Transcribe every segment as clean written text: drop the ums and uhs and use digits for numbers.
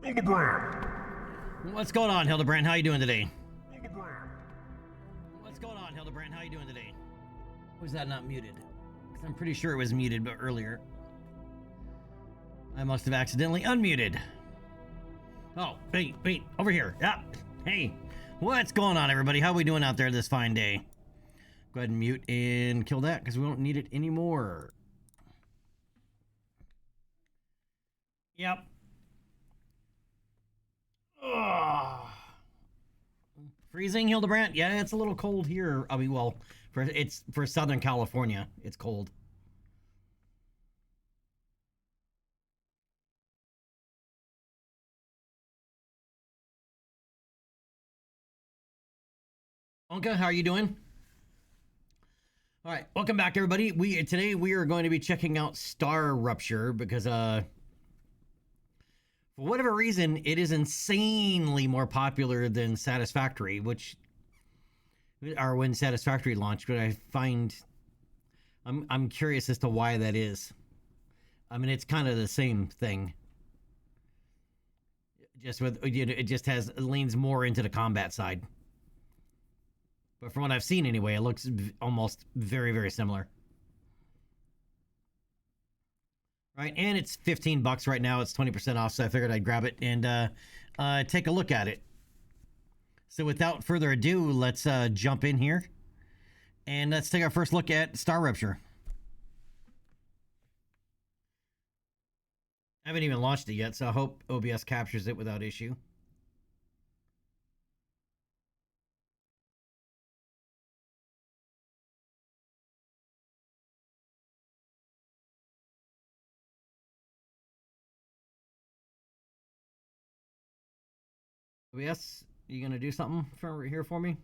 Hildebrand. What's going on, Hildebrand? How you doing today? What's going on, Hildebrand? How you doing today? Was that not muted? 'Cause I'm pretty sure it was muted, but earlier. I must have accidentally unmuted. Oh, wait, over here. Yeah. Hey, what's going on, everybody? How we doing out there this fine day? Go ahead and mute and kill that because we don't need it anymore. Yep. Ugh. Freezing, Hildebrand? Yeah, it's a little cold here. I mean, well, for Southern California, it's cold. Onka, how are you doing? All right, welcome back, everybody. Today we are going to be checking out Star Rupture because for whatever reason it is insanely more popular than Satisfactory, or when Satisfactory launched. But I find I'm curious as to why that is. I mean, it's kind of the same thing. Just with it just leans more into the combat side. But from what I've seen anyway, it looks almost very, very similar. Right, and it's $15 right now. It's 20% off, so I figured I'd grab it and take a look at it. So without further ado, let's jump in here. And let's take our first look at Star Rupture. I haven't even launched it yet, so I hope OBS captures it without issue. OBS, you gonna do something here for me?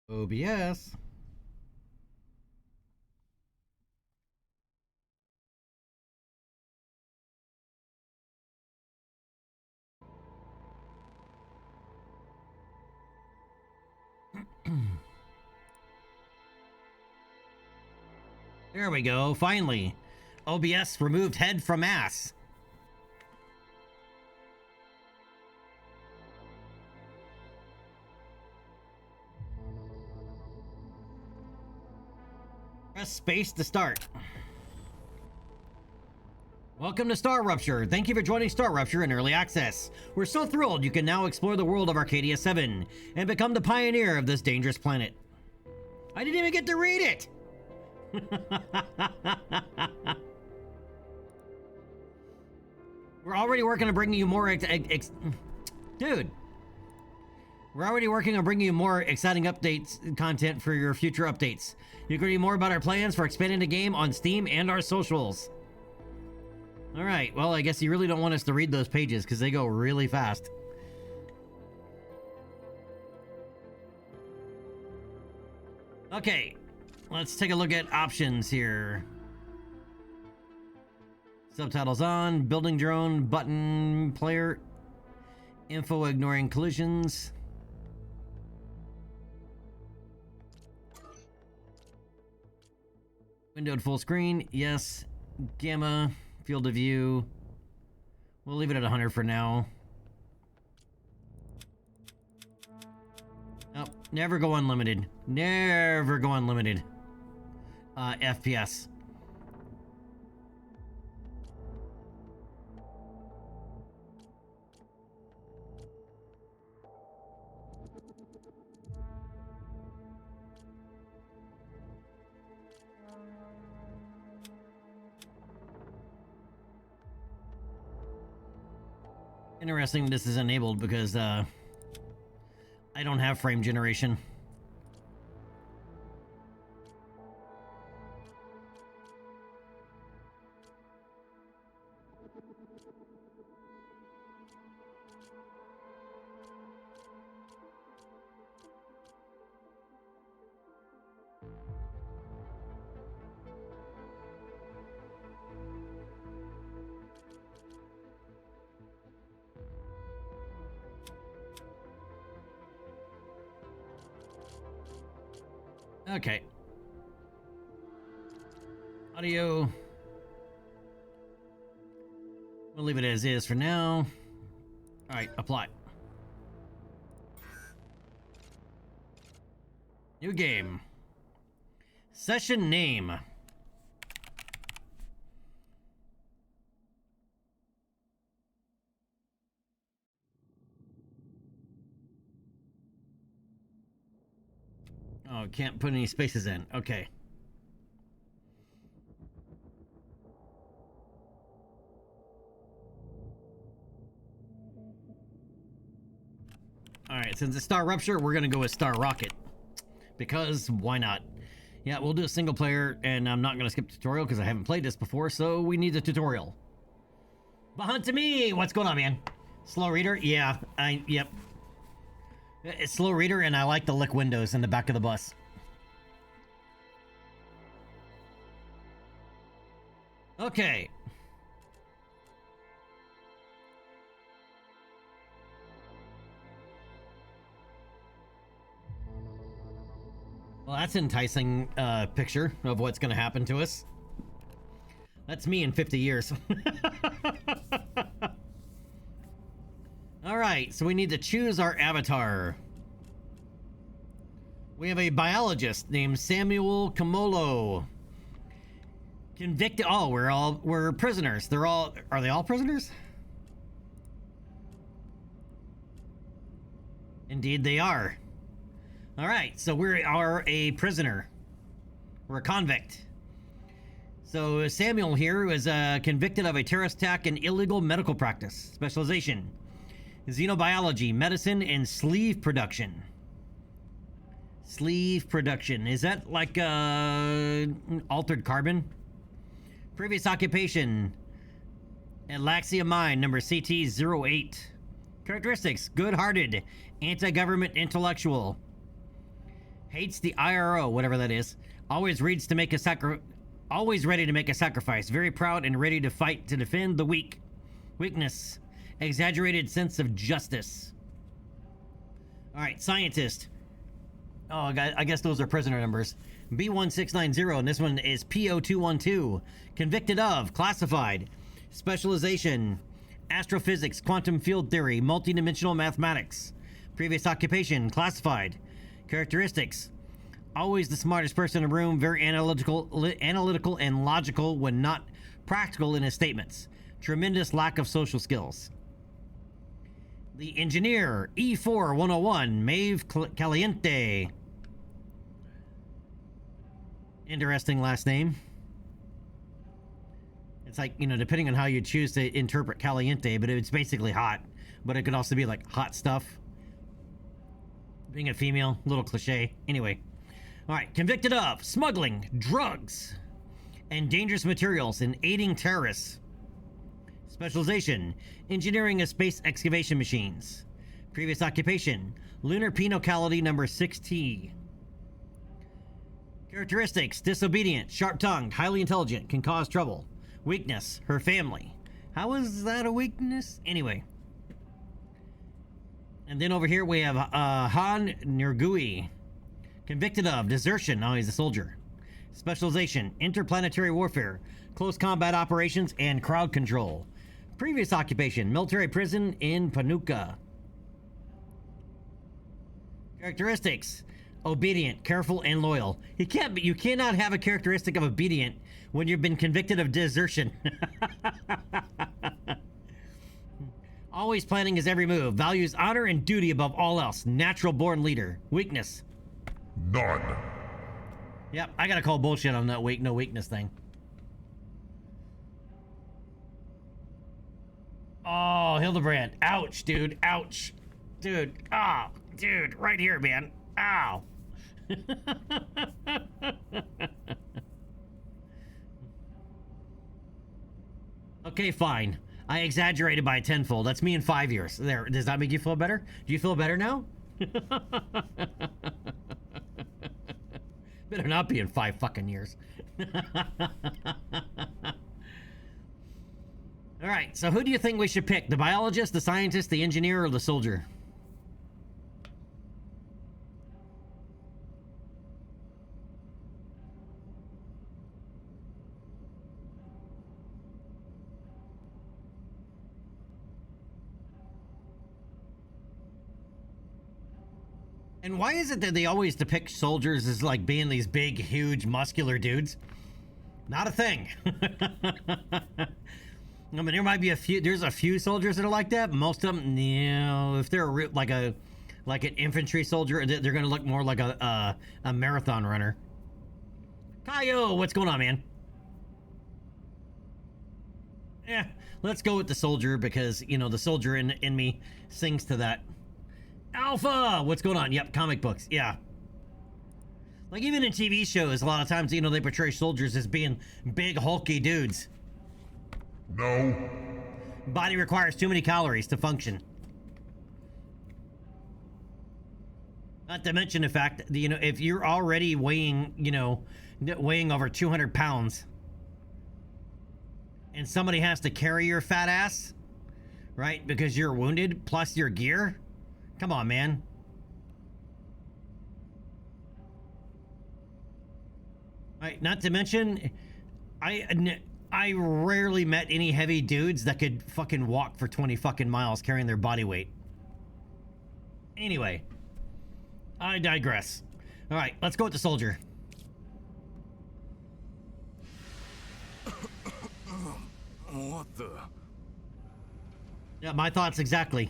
OBS. There we go, finally. OBS removed head from ass. Press space to start. Welcome to Star Rupture. Thank you for joining Star Rupture in Early Access. We're so thrilled you can now explore the world of Arcadia 7 and become the pioneer of this dangerous planet. I didn't even get to read it! We're already working on bringing you more Dude. We're already working on bringing you more exciting updates content for your future updates. You can read more about our plans for expanding the game on Steam and our socials. Alright, well, I guess you really don't want us to read those pages because they go really fast. Okay, let's take a look at options here. Subtitles on, building drone, button, player, info ignoring collisions. Windowed full screen, yes. Gamma, field of view. We'll leave it at 100 for now. Oh, never go unlimited. Never go unlimited. FPS. Interesting this is enabled because I don't have frame generation. Okay. Audio. We'll leave it as is for now. All right, apply. New game. Session name. Oh, can't put any spaces in. Okay. Alright, since it's Star Rupture, we're gonna go with Star Rocket. Because, why not? Yeah, we'll do a single player, and I'm not gonna skip tutorial because I haven't played this before, so we need a tutorial. Behind to me! What's going on, man? Slow reader? Yeah, yep. It's slow reader, and I like the lick windows in the back of the bus. Okay. Well, that's an enticing picture of what's going to happen to us. That's me in 50 years. All right, so we need to choose our avatar. We have a biologist named Samuel Kamolo. Convicted. Oh, we're prisoners. Are they all prisoners? Indeed they are. All right, so we are a prisoner. We're a convict. So Samuel here was convicted of a terrorist attack and illegal medical practice. Specialization: xenobiology, medicine, and sleeve production. Sleeve production. Is that like altered carbon? Previous occupation: Alaxia Mine, number CT08. Characteristics: good-hearted, anti-government intellectual. Hates the IRO, whatever that is. Always ready to make a sacrifice. Very proud and ready to fight to defend the weak. Weakness: exaggerated sense of justice. All right, scientist. Oh, I guess those are prisoner numbers. B1690, and this one is PO212. Convicted of, classified, specialization: astrophysics, quantum field theory, multidimensional mathematics. Previous occupation: classified. Characteristics: always the smartest person in the room, very analytical and logical when not practical in his statements. Tremendous lack of social skills. The engineer, E4101, Maeve Caliente. Interesting last name. It's like, you know, depending on how you choose to interpret caliente, but it's basically hot. But it could also be like hot stuff. Being a female, a little cliche. Anyway. Alright, convicted of smuggling, drugs, and dangerous materials and aiding terrorists. Specialization: engineering of space excavation machines. Previous occupation: lunar penality number 6T. Characteristics: disobedient, sharp-tongued, highly intelligent, can cause trouble. Weakness: her family. How is that a weakness? Anyway. And then over here we have Han Nurgui. Convicted of desertion. Oh, he's a soldier. Specialization: interplanetary warfare, close combat operations, and crowd control. Previous occupation: military prison in Panuca. Characteristics: obedient, careful, and loyal. You cannot have a characteristic of obedient when you've been convicted of desertion. Always planning his every move. Values honor and duty above all else. Natural born leader. Weakness: none. Yep, I gotta call bullshit on that no weakness thing. Oh, Hildebrand. Ouch, dude. Ouch. Dude. Ah, oh, dude. Right here, man. Ow. Okay, fine. I exaggerated by tenfold. That's me in 5 years. There. Does that make you feel better? Do you feel better now? Better not be in 5 fucking years. All right, so who do you think we should pick? The biologist, the scientist, the engineer, or the soldier? And why is it that they always depict soldiers as like being these big, huge, muscular dudes? Not a thing. I mean, there might be a few. There's a few soldiers that are like that. Most of them, you know, if they're like an infantry soldier, they're gonna look more like a marathon runner. Kaio, what's going on, man? Yeah, let's go with the soldier because you know the soldier in me sings to that. Alpha, what's going on? Yep, comic books. Yeah. Like even in TV shows, a lot of times, you know, they portray soldiers as being big, hulky dudes. No. Body requires too many calories to function. Not to mention the fact that, you know, if you're already weighing, you know, weighing over 200 pounds and somebody has to carry your fat ass, right, because you're wounded, plus your gear, come on, man. Right, not to mention, I rarely met any heavy dudes that could fucking walk for 20 fucking miles carrying their body weight. Anyway, I digress. All right, let's go with the soldier. What the? Yeah, my thoughts exactly.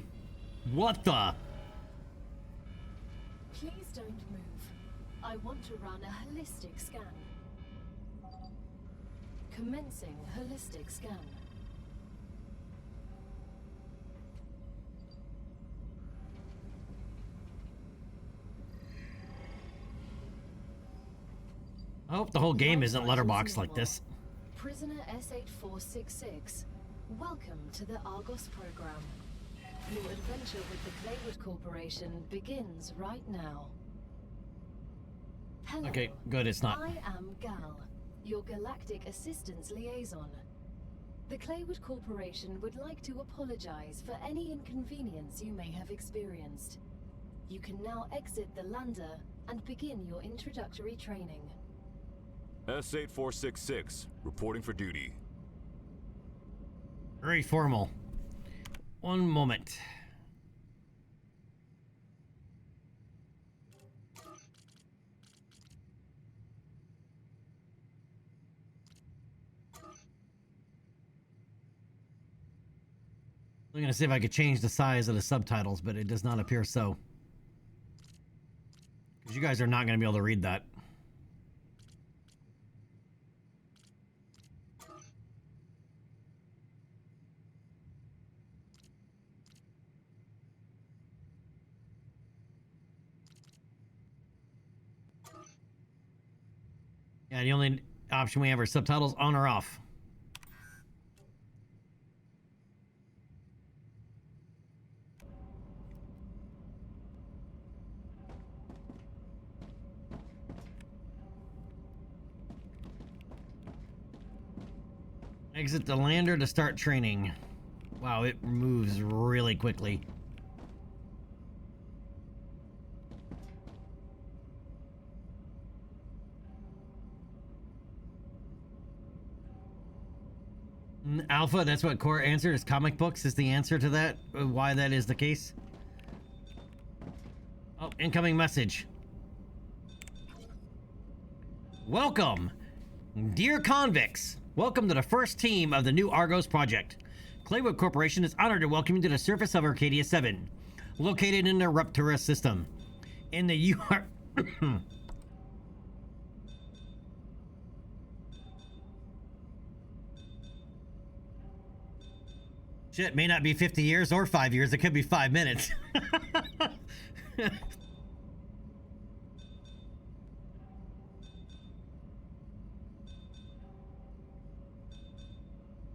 What the? Please don't move. I want to run a holistic scan. Commencing holistic scan. I hope the whole game isn't letterboxed like this. Prisoner S8466, welcome to the Argos program. Your adventure with the Claywood Corporation begins right now. Hello. Okay, good, it's not. I am Gal, your Galactic Assistance Liaison. The Claywood Corporation would like to apologize for any inconvenience you may have experienced. You can now exit the lander and begin your introductory training. S8466, reporting for duty. Very formal. One moment. I'm gonna see if I could change the size of the subtitles, but it does not appear so. Because you guys are not gonna be able to read that. Yeah, the only option we have are subtitles on or off. Exit the lander to start training. Wow, it moves really quickly. Alpha, that's what Core answered, is comic books is the answer to that, why that is the case. Oh, incoming message. Welcome, dear convicts. Welcome to the first team of the new Argos project. Claywood Corporation is honored to welcome you to the surface of Arcadia 7, located in the Rupture system. In the UR... Shit, may not be 50 years or 5 years. It could be 5 minutes.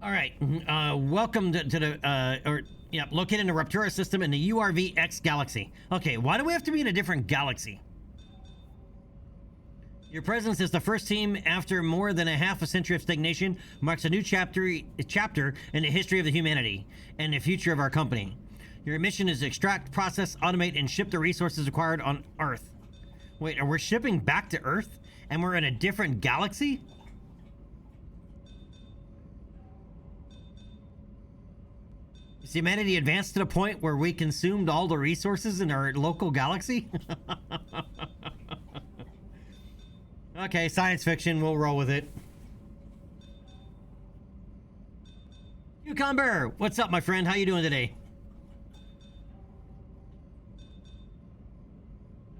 All right. Welcome to the, located in the Rupture system in the URV-X galaxy. Okay, why do we have to be in a different galaxy? Your presence as the first team after more than a half a century of stagnation marks a new chapter in the history of the humanity and the future of our company. Your mission is to extract, process, automate, and ship the resources required on Earth. Wait, are we shipping back to Earth and we're in a different galaxy? Has humanity advanced to the point where we consumed all the resources in our local galaxy? Okay, science fiction, we'll roll with it. Cucumber, what's up, my friend? How you doing today?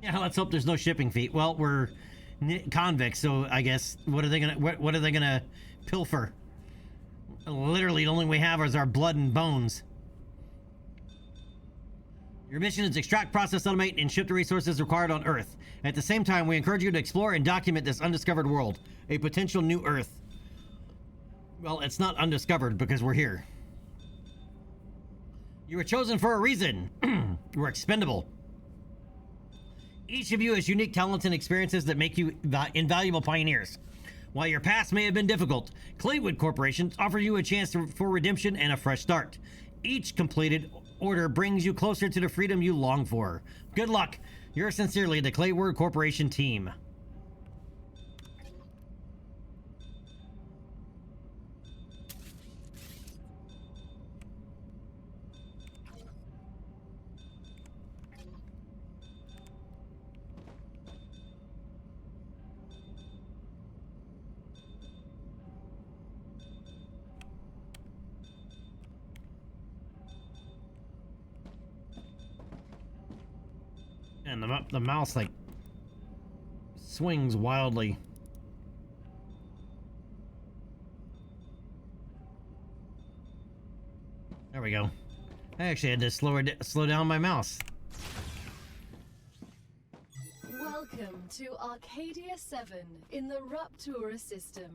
Yeah, let's hope there's no shipping fee. Well, we're convicts, so I guess what are they gonna pilfer? Literally, the only we have is our blood and bones. Your mission is to extract, process, automate, and ship the resources required on Earth. At the same time, we encourage you to explore and document this undiscovered world, a potential new Earth. Well, it's not undiscovered because we're here. You were chosen for a reason. We're expendable. Each of you has unique talents and experiences that make you invaluable pioneers. While your past may have been difficult, Claywood Corporation offers you a chance for redemption and a fresh start. Each completed order brings you closer to the freedom you long for. Good luck. Yours sincerely, the Claywood Corporation team. And the mouse like swings wildly. There we go. I actually had to slow down my mouse. Welcome to Arcadia 7 in the Rupture system.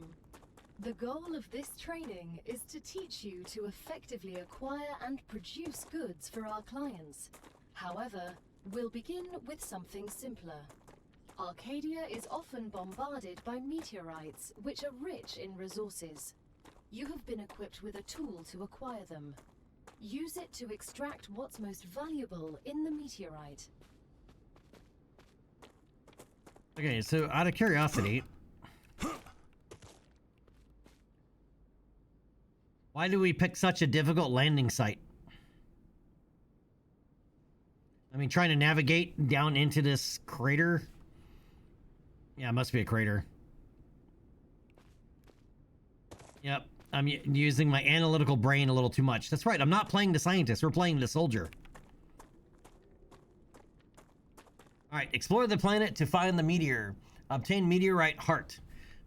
The goal of this training is to teach you to effectively acquire and produce goods for our clients. However, we'll begin with something simpler. Arcadia is often bombarded by meteorites, which are rich in resources. You have been equipped with a tool to acquire them. Use it to extract what's most valuable in the meteorite. Okay, so out of curiosity, why do we pick such a difficult landing site? I mean, trying to navigate down into this crater. Yeah, it must be a crater. Yep, I'm using my analytical brain a little too much. That's right, I'm not playing the scientist, we're playing the soldier. Alright, explore the planet to find the meteor. Obtain meteorite heart.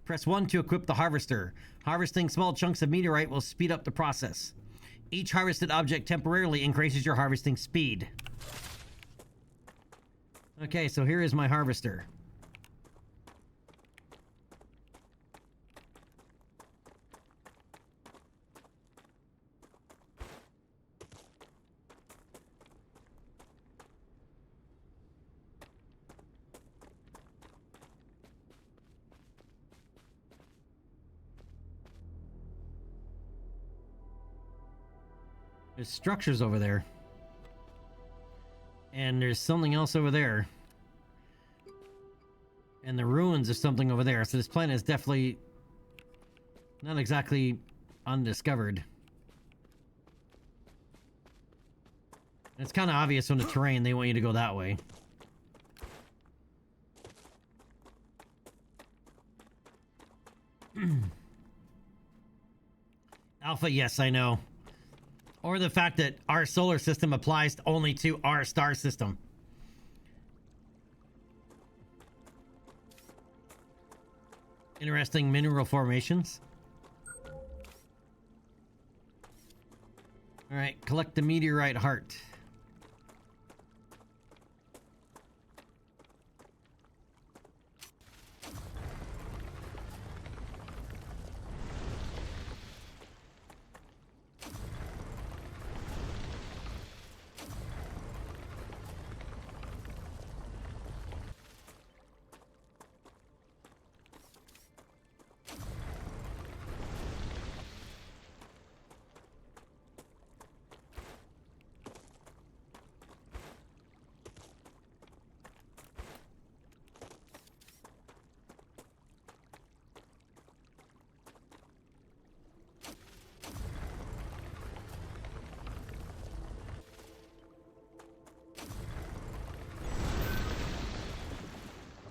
Press 1 to equip the harvester. Harvesting small chunks of meteorite will speed up the process. Each harvested object temporarily increases your harvesting speed. Okay, so here is my harvester. There's structures over there. And there's something else over there. And the ruins of something over there. So this planet is definitely not exactly undiscovered. And it's kind of obvious from the terrain they want you to go that way. Alpha, yes, I know. Or the fact that our solar system applies only to our star system. Interesting mineral formations. Alright, collect the meteorite heart.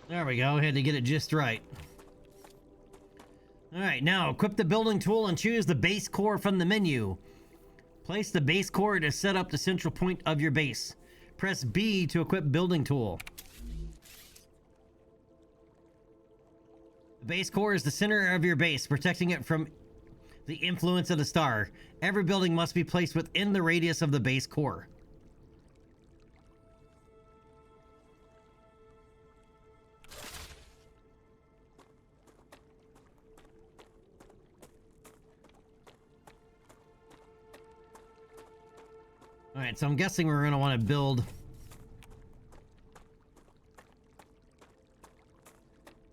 There we go. Had to get it just right. Alright, now equip the building tool and choose the base core from the menu. Place the base core to set up the central point of your base. Press B to equip building tool. The base core is the center of your base, protecting it from the influence of the star. Every building must be placed within the radius of the base core. Alright, so I'm guessing we're going to want to build...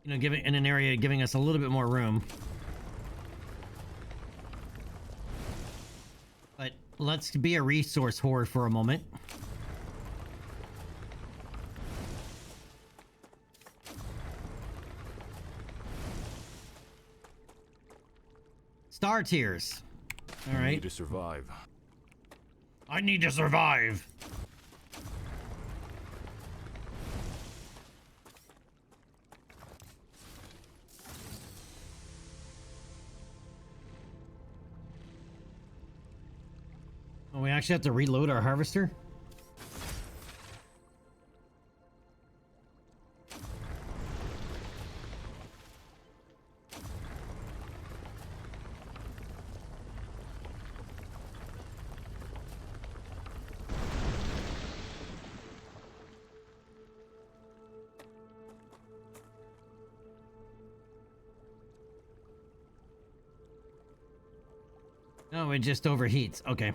You know, giving in an area giving us a little bit more room. But let's be a resource hoard for a moment. Star tiers. All I right. need to survive. I need to survive. Oh, we actually have to reload our harvester? Oh, it just overheats. Okay.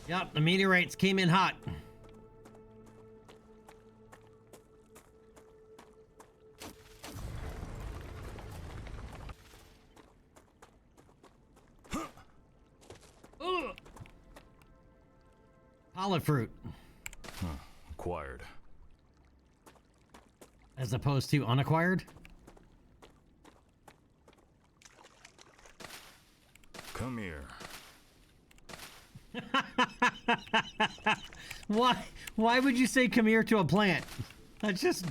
Yep, the meteorites came in hot. Olive fruit. Acquired. As opposed to unacquired? Come here. Why would you say come here to a plant? That's just...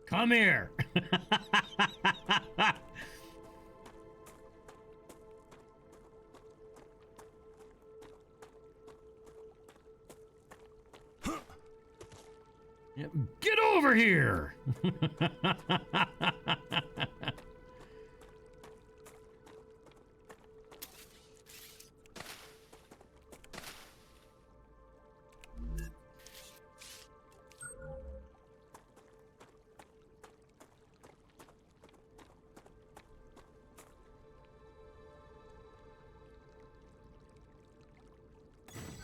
Come here. Yep, get over here.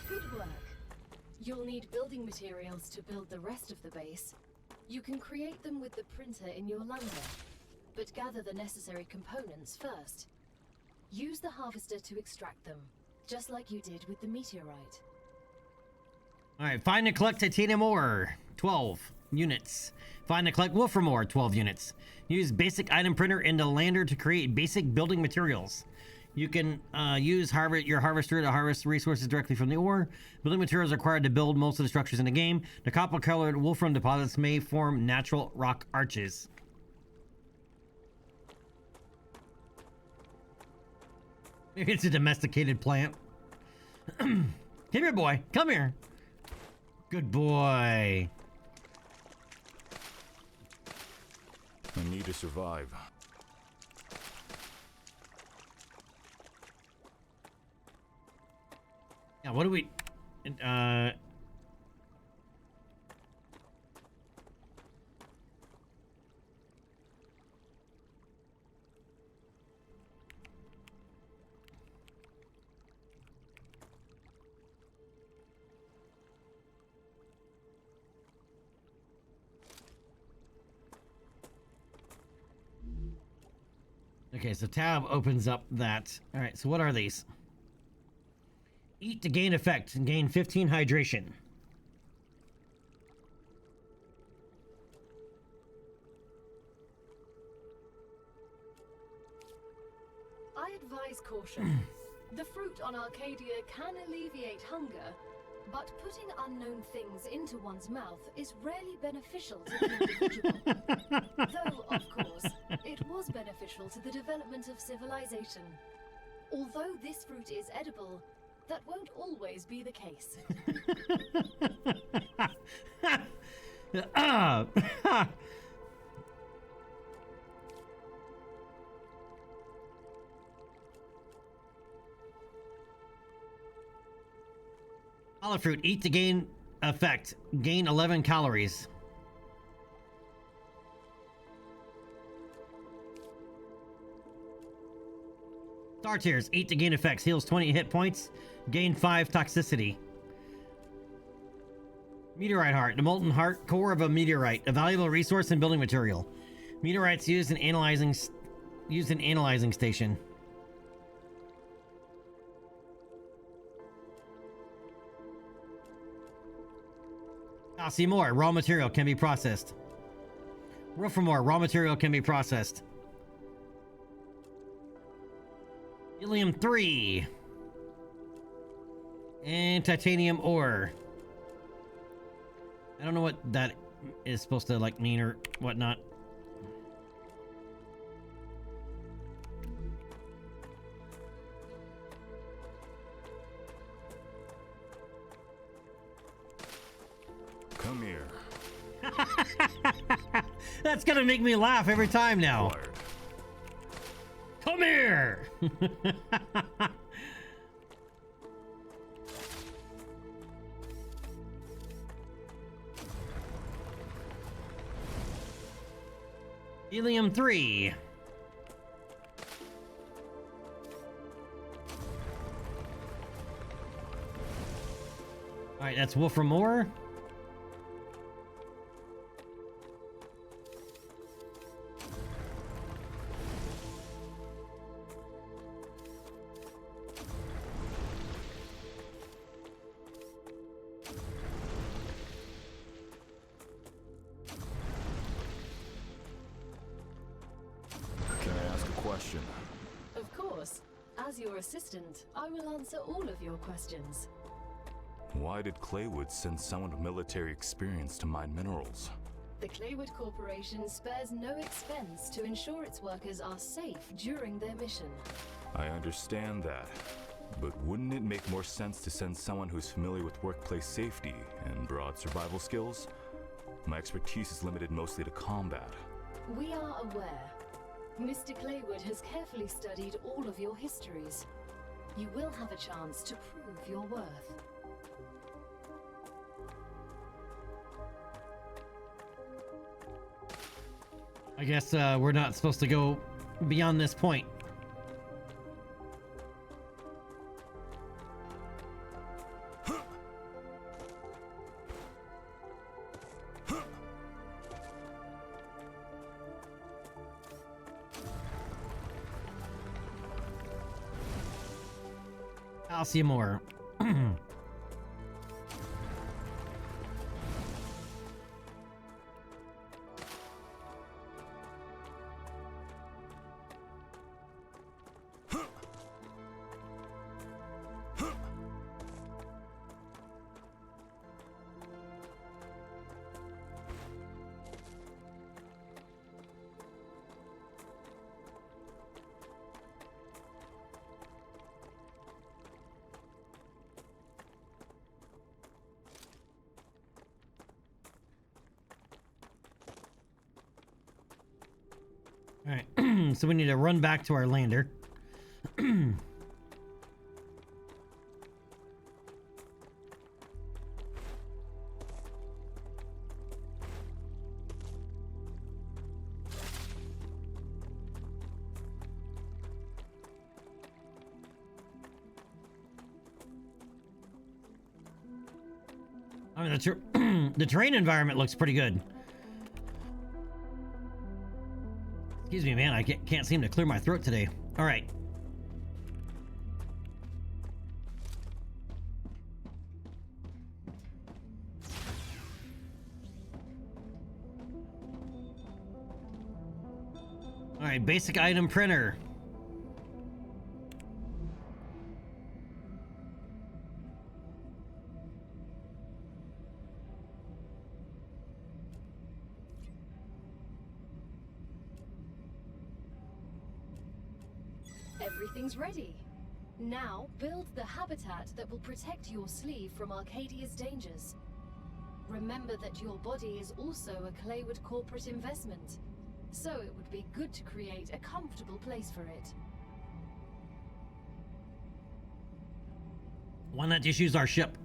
Good work. You'll need building materials to build the rest of the base. You can create them with the printer in your lander, but gather the necessary components first. Use the harvester to extract them, just like you did with the meteorite. Alright, find and collect titanium ore. 12 units. Find and collect wolfram ore. 12 units. Use basic item printer in the lander to create basic building materials. You can use your harvester to harvest resources directly from the ore. Building materials are required to build most of the structures in the game. The copper-colored wolfram deposits may form natural rock arches. Maybe it's a domesticated plant. Come here, boy. Come here. Good boy. I need to survive. Yeah, what do we... Okay, so tab opens up that. All right, so what are these? Eat to gain effect and gain 15 hydration. I advise caution. The fruit on Arcadia can alleviate hunger, but putting unknown things into one's mouth is rarely beneficial to the individual. Though, of course, it was beneficial to the development of civilization. Although this fruit is edible, that won't always be the case. Olive fruit. Eat to gain effect. Gain 11 calories. Star Tears. Eat to gain effects. Heals 20 hit points. Gain 5 toxicity. Meteorite heart. The molten heart core of a meteorite. A valuable resource and building material. Meteorites used in analyzing station. I'll see more. Raw material can be processed. More. Raw material can be processed. Helium 3. And titanium ore. I don't know what that is supposed to like mean or whatnot. Come here. That's gonna make me laugh every time now. Acquired. Come here! Helium 3. Alright, that's Wolfram Ore. Can I ask a question? Of course. As your assistant, I will answer all of your questions. Why did Claywood send someone with military experience to mine minerals? The Claywood Corporation spares no expense to ensure its workers are safe during their mission. I understand that. But wouldn't it make more sense to send someone who's familiar with workplace safety and broad survival skills? My expertise is limited mostly to combat. We are aware. Mr. Claywood has carefully studied all of your histories. You will have a chance to prove your worth. I guess we're not supposed to go beyond this point. I'll see more. Alright, so we need to run back to our lander. I mean, the terrain environment looks pretty good. Excuse me, man. I can't seem to clear my throat today. All right. All right. Basic item printer. Everything's ready. Now, build the habitat that will protect your sleeve from Arcadia's dangers. Remember that your body is also a Claywood corporate investment, so it would be good to create a comfortable place for it. Why not just use our ship?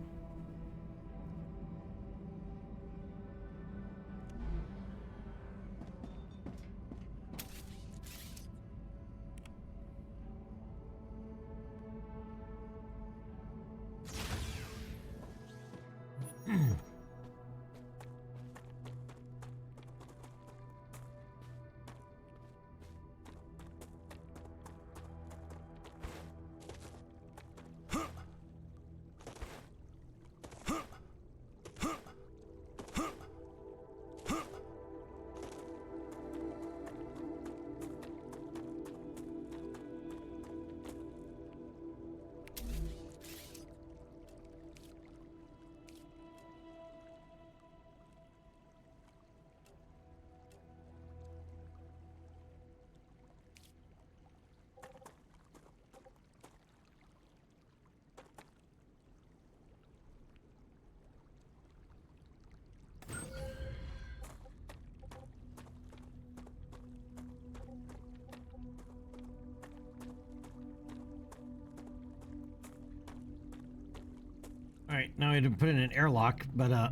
All right, now we have to put in an airlock, but all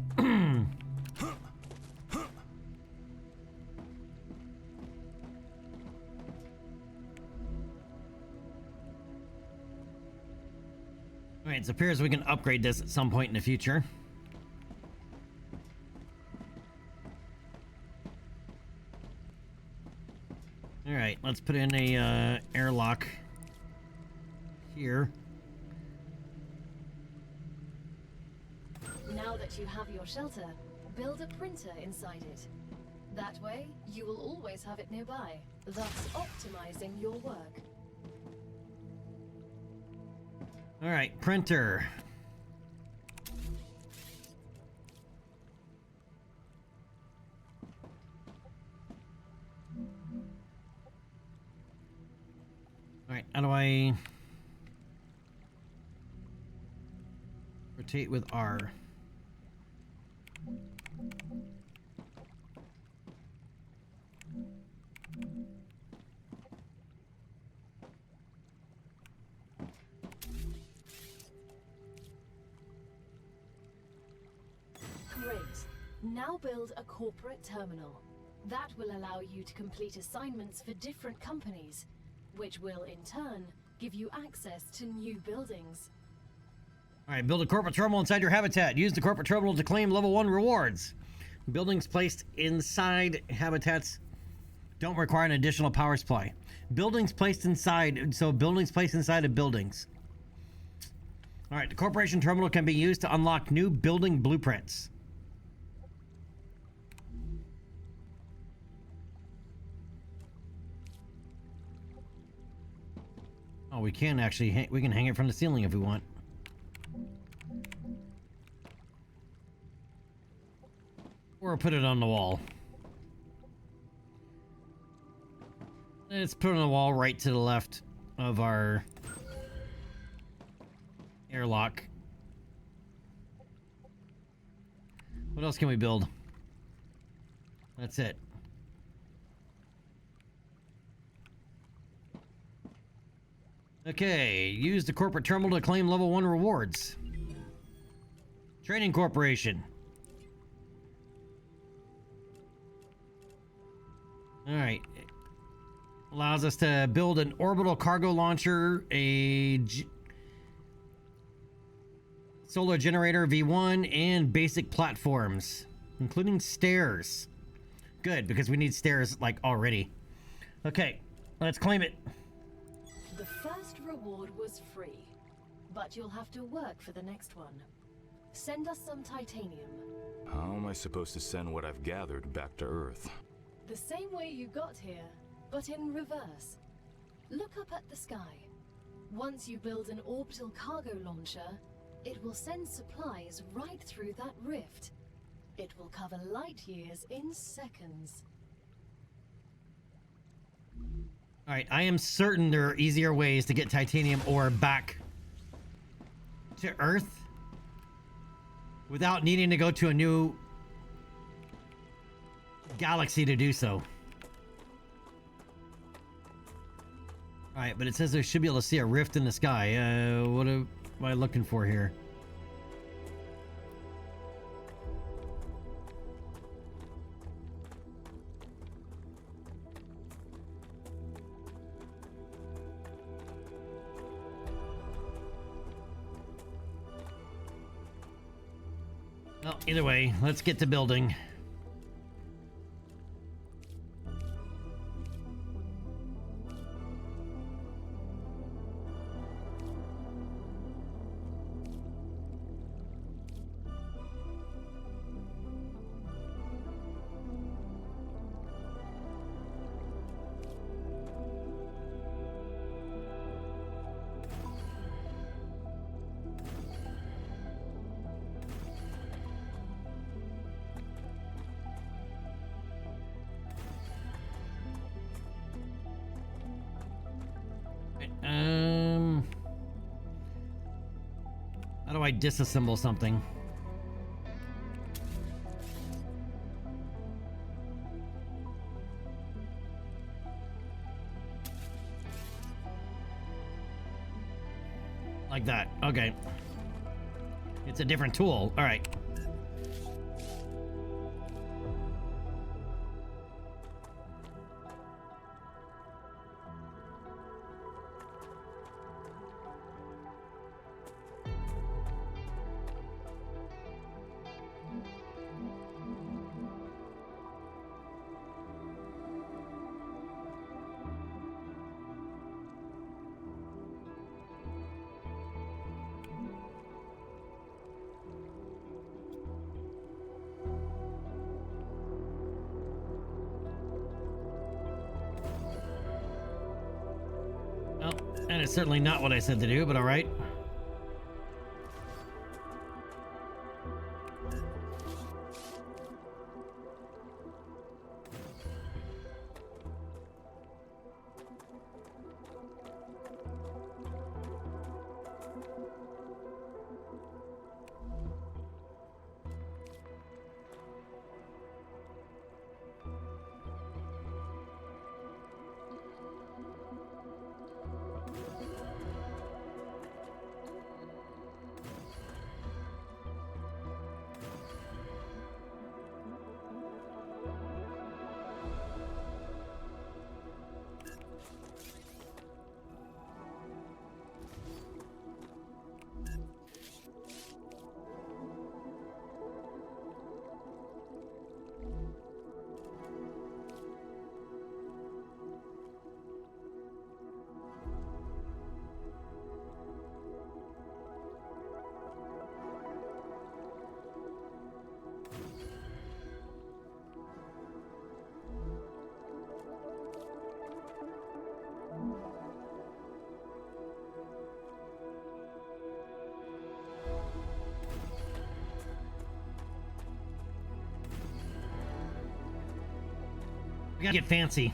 right, it appears we can upgrade this at some point in the future. All right, let's put in a airlock here. Now that you have your shelter, build a printer inside it. That way, you will always have it nearby, thus optimizing your work. All right, printer. All right, how do I rotate with R? Great. Now build a corporate terminal. That will allow you to complete assignments for different companies, which will in turn give you access to new buildings. All right, build a corporate terminal inside your habitat. Use the corporate terminal to claim level 1 rewards. Buildings placed inside habitats don't require an additional power supply. Buildings placed inside, so buildings placed inside of buildings. All right, the corporation terminal can be used to unlock new building blueprints. Oh, we can actually, we can hang it from the ceiling if we want. Or put it on the wall. Let's put it on the wall right to the left of our airlock. What else can we build? That's it. Okay, use the corporate terminal to claim level 1 rewards. Training Corporation. Alright. Allows us to build an orbital cargo launcher, a solar generator V1, and basic platforms, including stairs. Good, because we need stairs, like, already. Okay, let's claim it. The first reward was free, but you'll have to work for the next one. Send us some titanium. How am I supposed to send what I've gathered back to Earth? The same way you got here, but in reverse. Look up at the sky. Once you build an orbital cargo launcher, it will send supplies right through that rift. It will cover light years in seconds. All right, I am certain there are easier ways to get titanium ore back to Earth without needing to go to a new galaxy to do so. All right, but it says I should be able to see a rift in the sky. What am I looking for here? Well, either way, let's get to building. How do I disassemble something? Like that. Okay. It's a different tool. All right. And it's certainly not what I said to do, but all right. We gotta get fancy.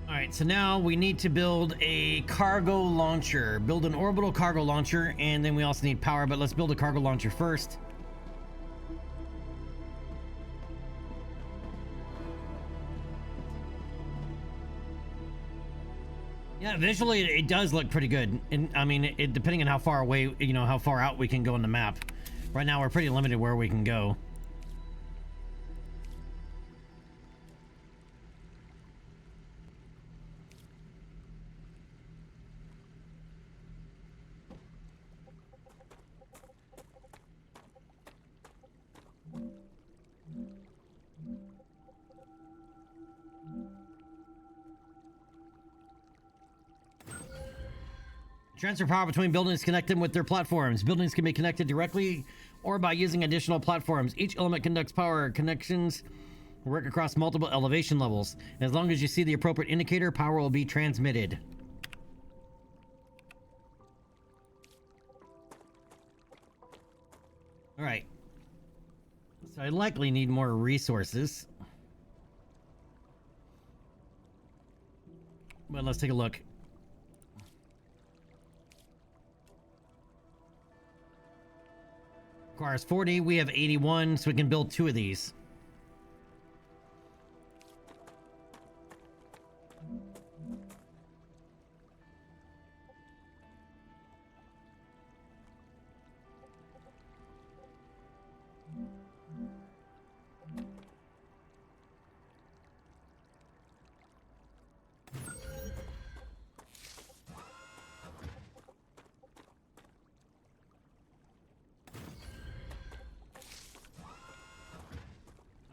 All right, so now we need to build a cargo launcher. Build an orbital cargo launcher, and then we also need power, but let's build a cargo launcher first. Yeah, visually it does look pretty good. And I mean, depending on how far away, you know, how far out we can go in the map. Right now we're pretty limited where we can go. Transfer power between buildings, connect them with their platforms. Buildings can be connected directly or by using additional platforms. Each element conducts power. Connections work across multiple elevation levels. As long as you see the appropriate indicator, power will be transmitted. So I likely need more resources. But let's take a look. Requires 40, we have 81, so we can build 2 of these.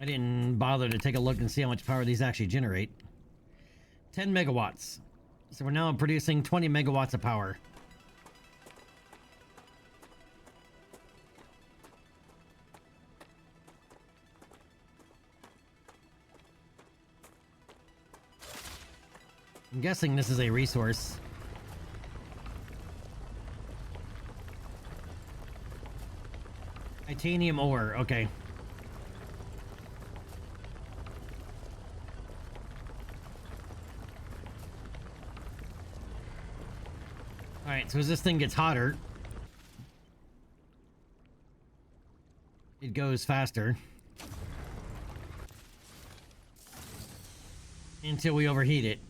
I didn't bother to take a look and see how much power these actually generate. 10 megawatts. So we're now producing 20 megawatts of power. I'm guessing this is a resource. Titanium ore, okay. Alright, so as this thing gets hotter, it goes faster. Until we overheat it.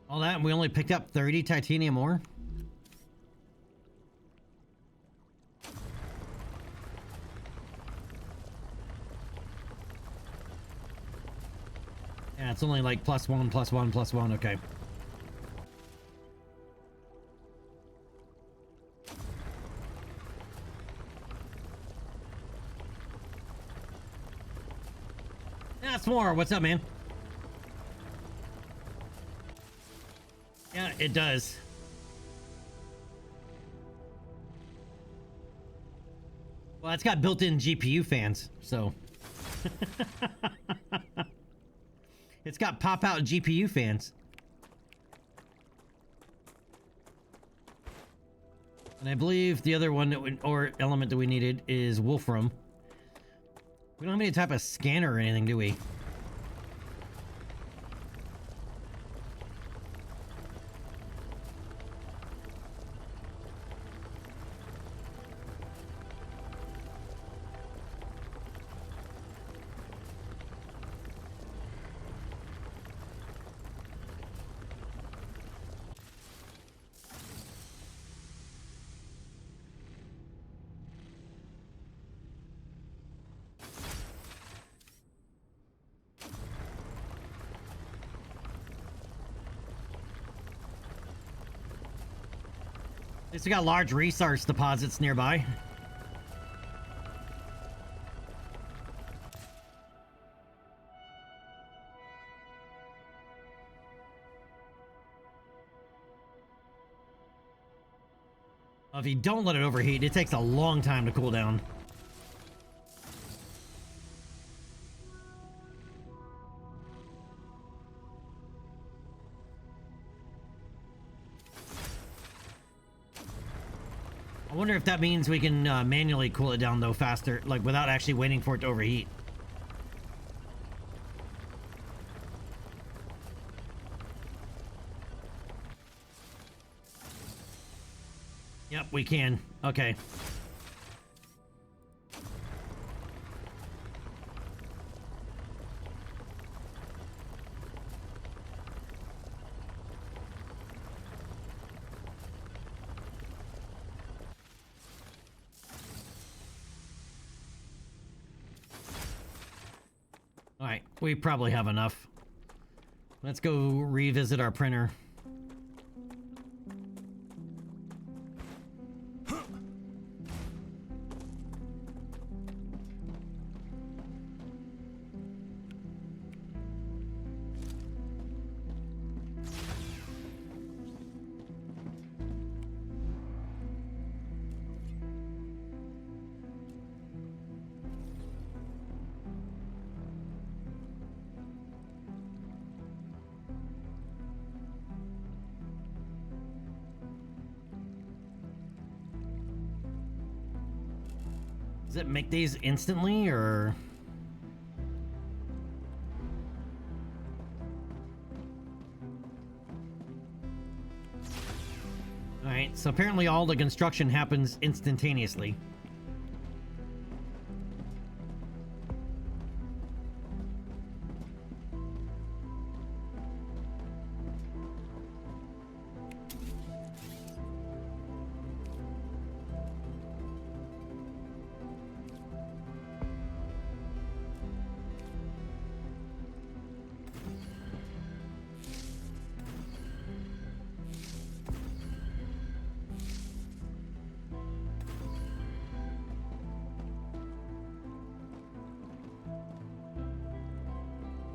All that, and we only picked up 30 titanium ore? Yeah, it's only like +1, +1, +1, okay. That's more. What's up, man? Yeah, it does. Well, it's got built-in GPU fans, so... It's got pop-out GPU fans. And I believe the other one that or element that we needed is Wolfram. We don't have any type of scanner or anything, do we? At least we got large resource deposits nearby. If you don't let it overheat, it takes a long time to cool down. I wonder if that means we can manually cool it down though faster, like without actually waiting for it to overheat. Yep, we can. Okay. We probably have enough. Let's go revisit our printer. Does it make these instantly, or? Alright, so apparently all the construction happens instantaneously.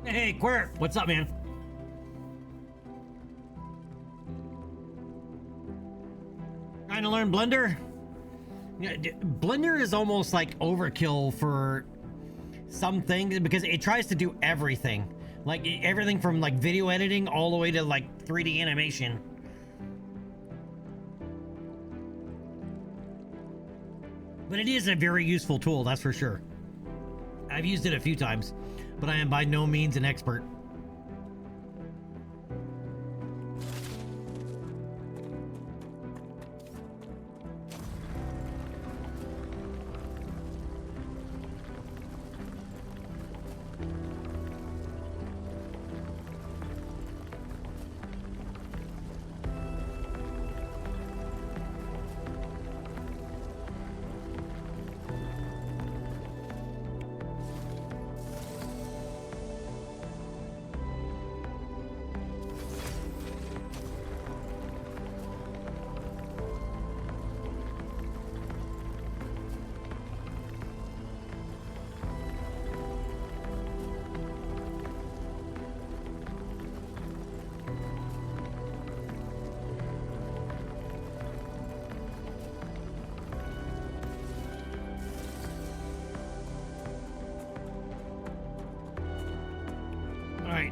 Hey, Quirt, what's up, man? Trying to learn Blender? Yeah, Blender is almost like overkill for some things because it tries to do everything. Like everything from like video editing all the way to like 3D animation. But it is a very useful tool, that's for sure. I've used it a few times, but I am by no means an expert.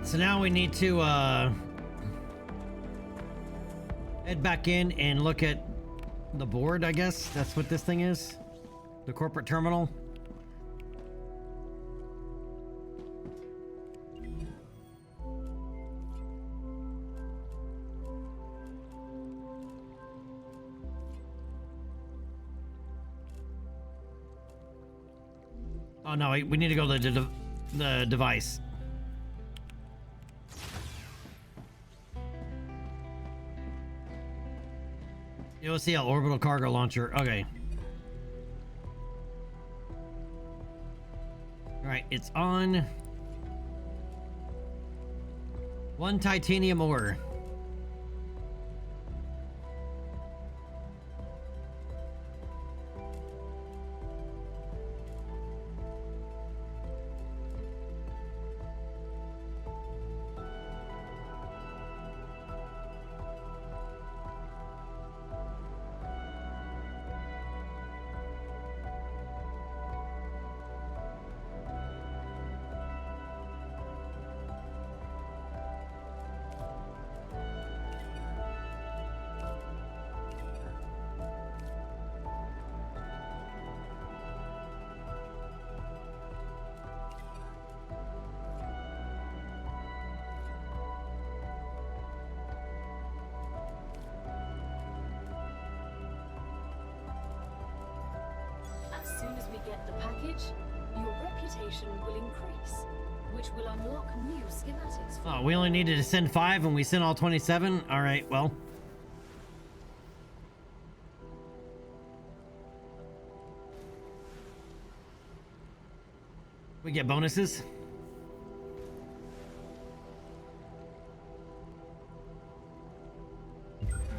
So now we need to head back in and look at the board, I guess. That's what this thing is. The corporate terminal. Oh no, we need to go to the device. OCL orbital cargo launcher. Okay. All right, it's on. 1 titanium ore. As soon as we get the package, your reputation will increase, which will unlock new schematics for Oh, we only needed to send 5 and we sent all 27? Alright, well. We get bonuses.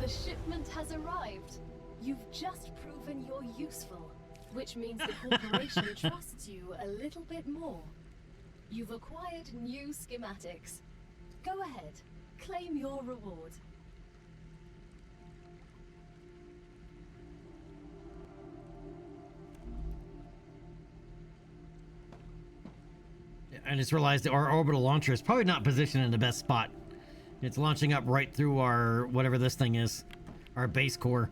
The shipment has arrived. You've just proven you're useful, which means the corporation trusts you a little bit more. You've acquired new schematics. Go ahead, claim your reward. I just realized that our orbital launcher is probably not positioned in the best spot. It's launching up right through our, whatever this thing is, our base core.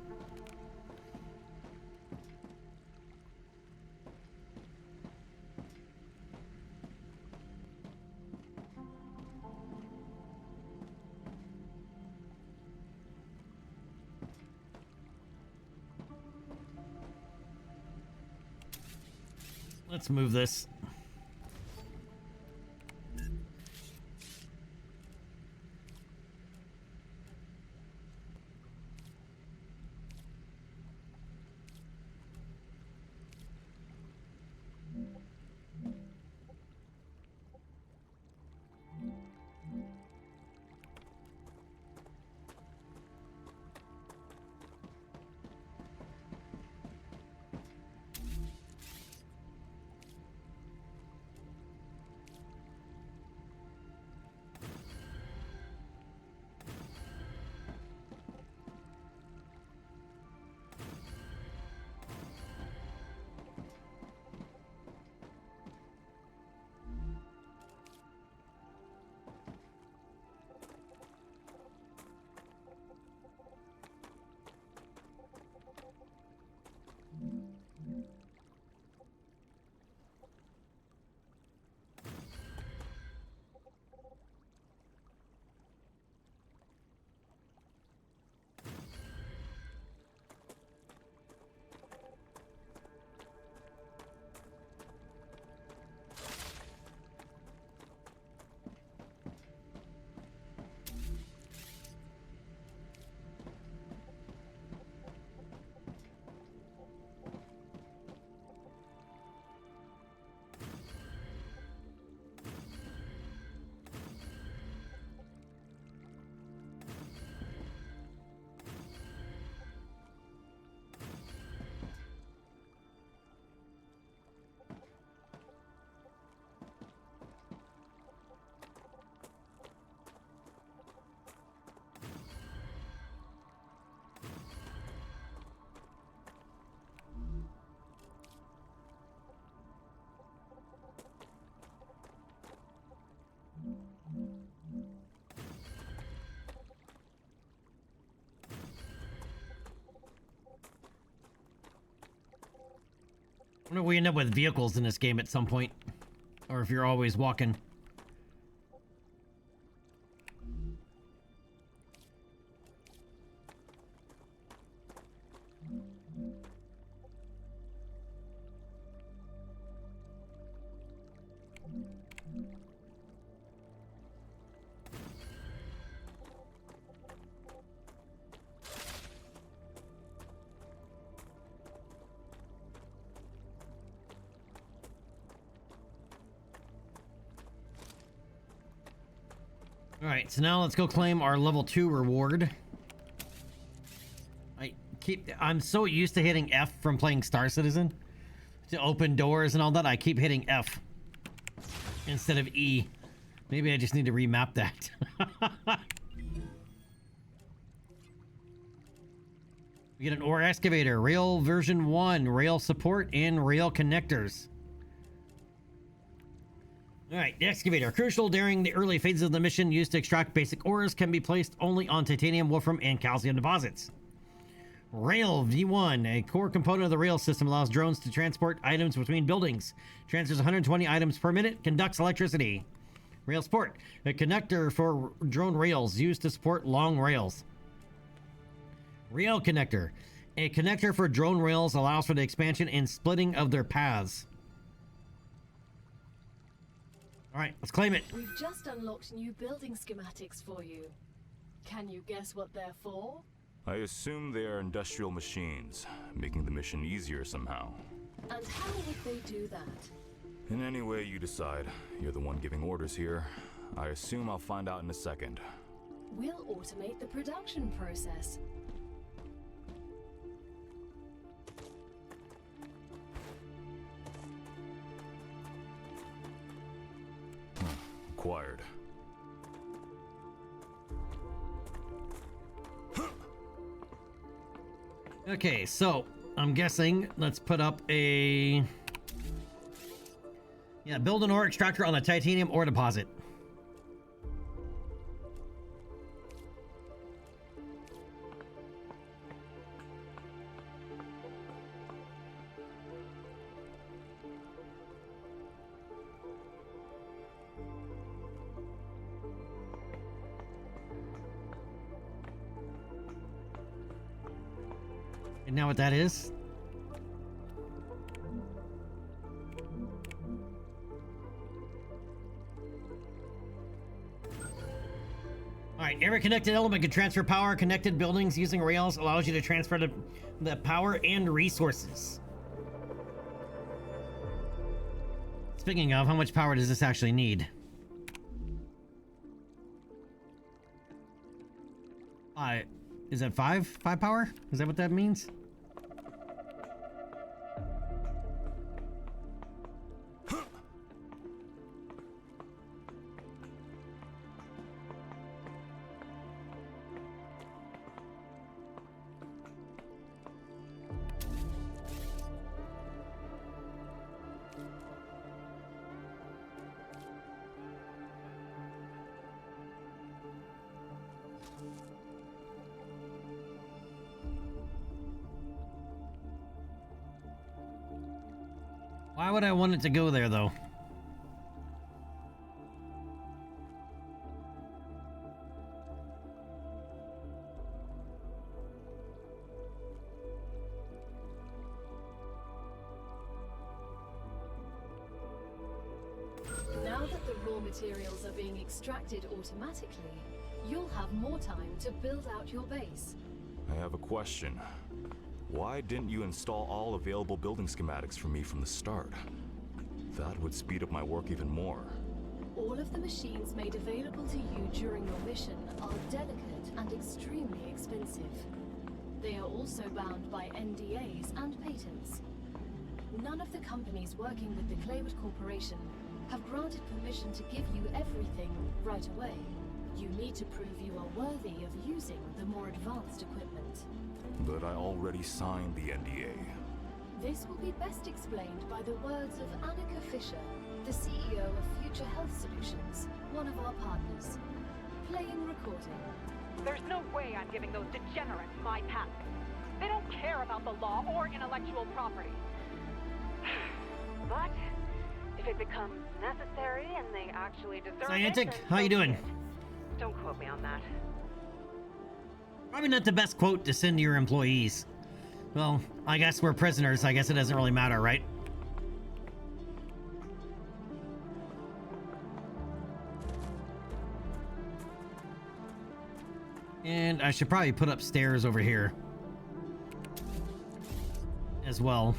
Let's move this. I wonder if we end up with vehicles in this game at some point, or if you're always walking. Alright, so now let's go claim our level 2 reward. I'm so used to hitting F from playing Star Citizen to open doors and all that. I keep hitting F instead of E. Maybe I just need to remap that. We get an ore excavator, rail version 1, rail support, and rail connectors. Alright, the excavator. Crucial during the early phases of the mission, used to extract basic ores, can be placed only on titanium, wolfram, and calcium deposits. Rail V1, a core component of the rail system, allows drones to transport items between buildings. Transfers 120 items per minute, conducts electricity. Rail support, a connector for drone rails used to support long rails. Rail connector, a connector for drone rails, allows for the expansion and splitting of their paths. All right, let's claim it. We've just unlocked new building schematics for you. Can you guess what they're for? I assume they are industrial machines, making the mission easier somehow. And how would they do that? In any way you decide, you're the one giving orders here. I assume I'll find out in a second. We'll automate the production process. Acquired. Okay, so I'm guessing let's put up a build an ore extractor on a titanium ore deposit. And now what that is? Alright, every connected element can transfer power. Connected buildings using rails allows you to transfer the power and resources. Speaking of, how much power does this actually need? Is that 5? 5 power? Is that what that means? Why would I want it to go there, though? Now that the raw materials are being extracted automatically, you'll have more time to build out your base. I have a question. Why didn't you install all available building schematics for me from the start? That would speed up my work even more. All of the machines made available to you during your mission are delicate and extremely expensive. They are also bound by NDAs and patents. None of the companies working with the Claywood Corporation have granted permission to give you everything right away. You need to prove you are worthy of using the more advanced equipment. But I already signed the NDA. This will be best explained by the words of Annika Fisher, the CEO of Future Health Solutions, one of our partners. Playing recording. There's no way I'm giving those degenerates my patent. They don't care about the law or intellectual property. But if it becomes necessary and they actually deserve Scientific, it, then how you so doing? be it. Don't quote me on that. Probably not the best quote to send to your employees. Well, I guess we're prisoners. I guess it doesn't really matter, right? And I should probably put up stairs over here as well.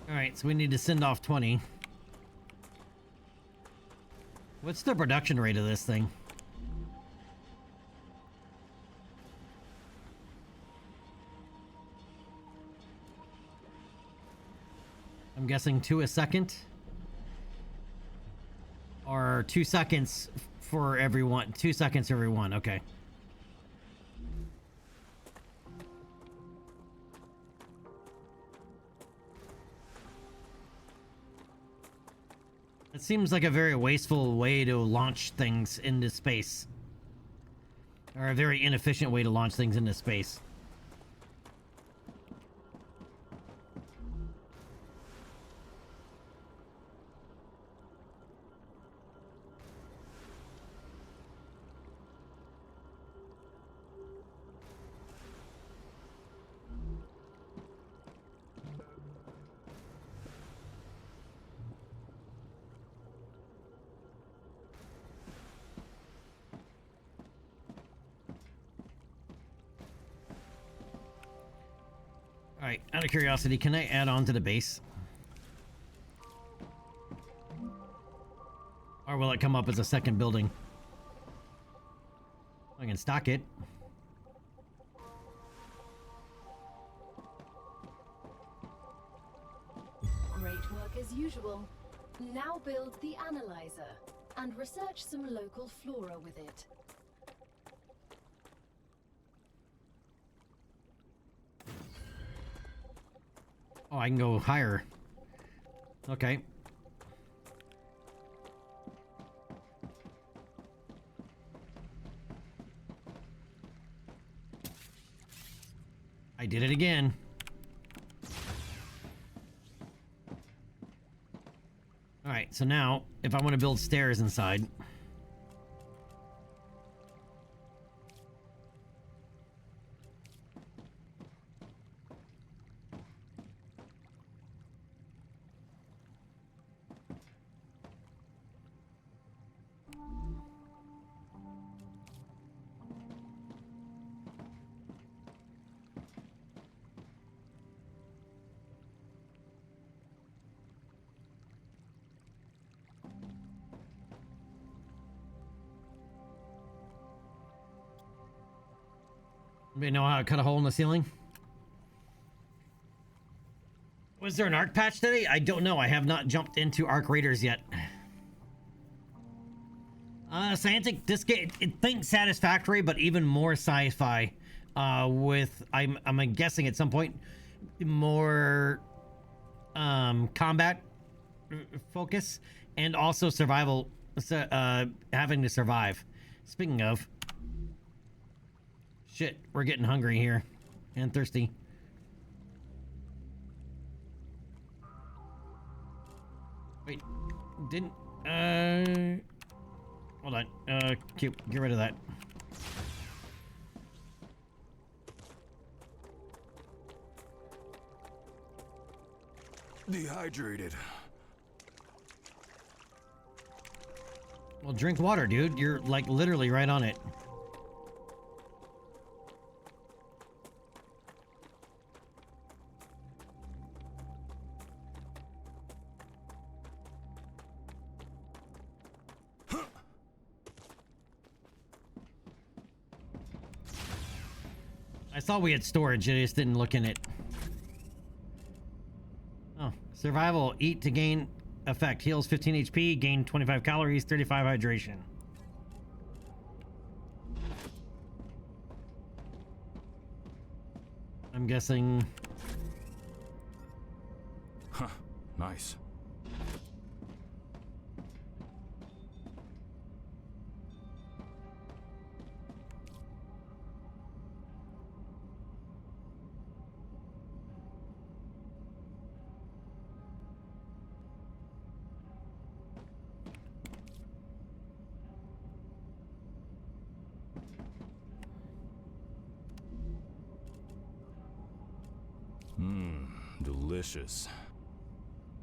Alright, so we need to send off 20. What's the production rate of this thing? I'm guessing 2 a second? Or 2 seconds for everyone. 2 seconds every one, okay. It seems like a very wasteful way to launch things into space. Or a very inefficient way to launch things into space. Alright, out of curiosity, can I add on to the base? Or will it come up as a second building? I can stock it. Great work as usual. Now build the analyzer and research some local flora with it. Oh, I can go higher. Okay. I did it again. All right, so now if I want to build stairs inside, anybody know how to cut a hole in the ceiling? Was there an arc patch today? I don't know. I have not jumped into Arc Raiders yet. Scientific, this game, it thinks satisfactory, but even more sci-fi. With, I'm guessing at some point, more combat focus, and also survival, having to survive. Speaking of, shit, we're getting hungry here and thirsty. Wait, didn't hold on. Get rid of that. Dehydrated. Well, drink water, dude. You're like literally right on it. I thought we had storage, I just didn't look in it. Oh, survival, eat to gain effect, heals 15 HP, gain 25 calories, 35 hydration. I'm guessing. Huh, nice. Delicious.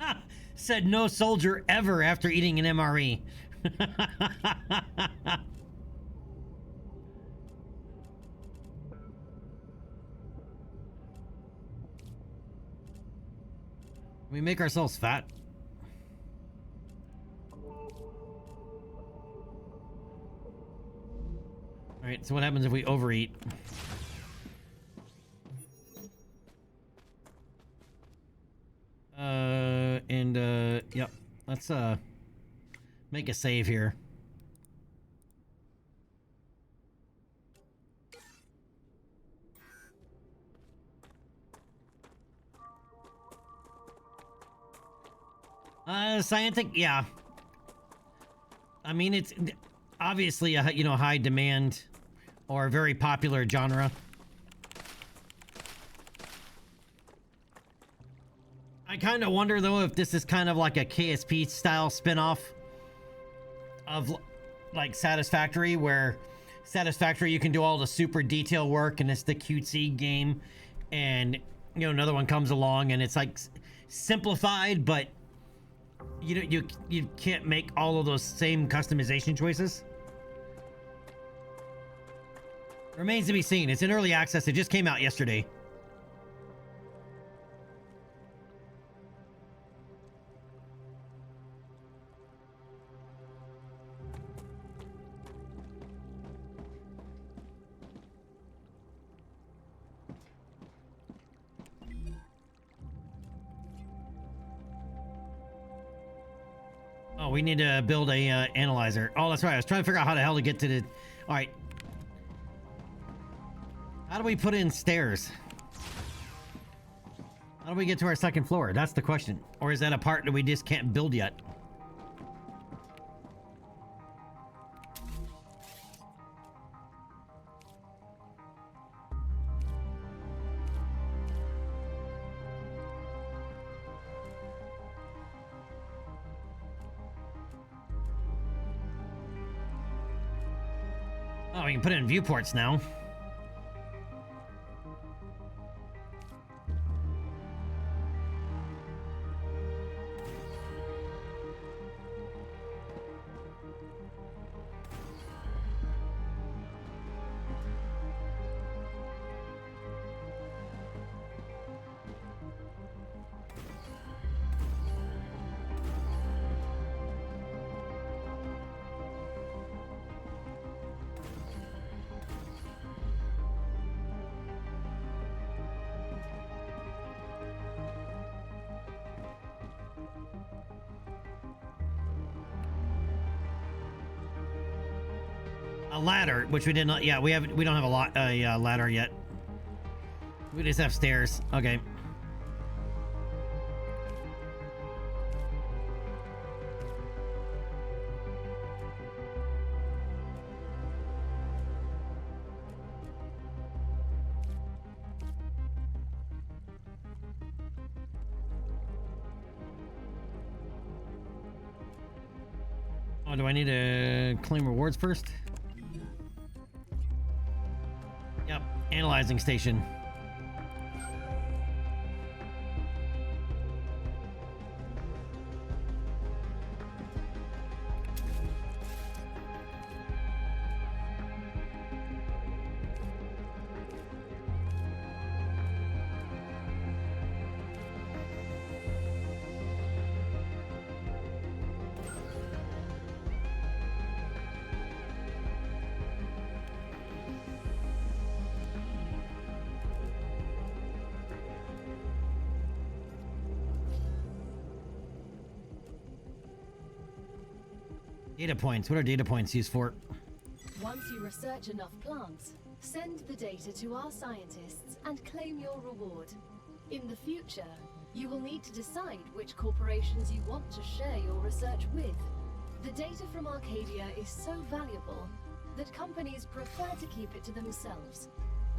Ah, said no soldier ever after eating an MRE. We make ourselves fat. All right, so what happens if we overeat? Yep. Let's make a save here. Scientific, yeah. I mean, it's obviously a high demand or a very popular genre. I kind of wonder though if this is kind of like a KSP style spin-off of like Satisfactory, where Satisfactory you can do all the super detail work and it's the cutesy game, and you know another one comes along and it's like simplified, but you can't make all of those same customization choices. Remains to be seen. It's in early access. It just came out yesterday. Oh, we need to build a analyzer. Oh, that's right. I was trying to figure out how the hell to get to the... All right. How do we put in stairs? How do we get to our second floor? That's the question. Or is that a part that we just can't build yet? Oh, we can put it in viewports now. A ladder, which we did not. Yeah, we don't have a ladder yet. We just have stairs. Okay. Oh, do I need to claim rewards first? Yep, analyzing station. Data points. What are data points used for? Once you research enough plants, send the data to our scientists and claim your reward. In the future, you will need to decide which corporations you want to share your research with. The data from Arcadia is so valuable that companies prefer to keep it to themselves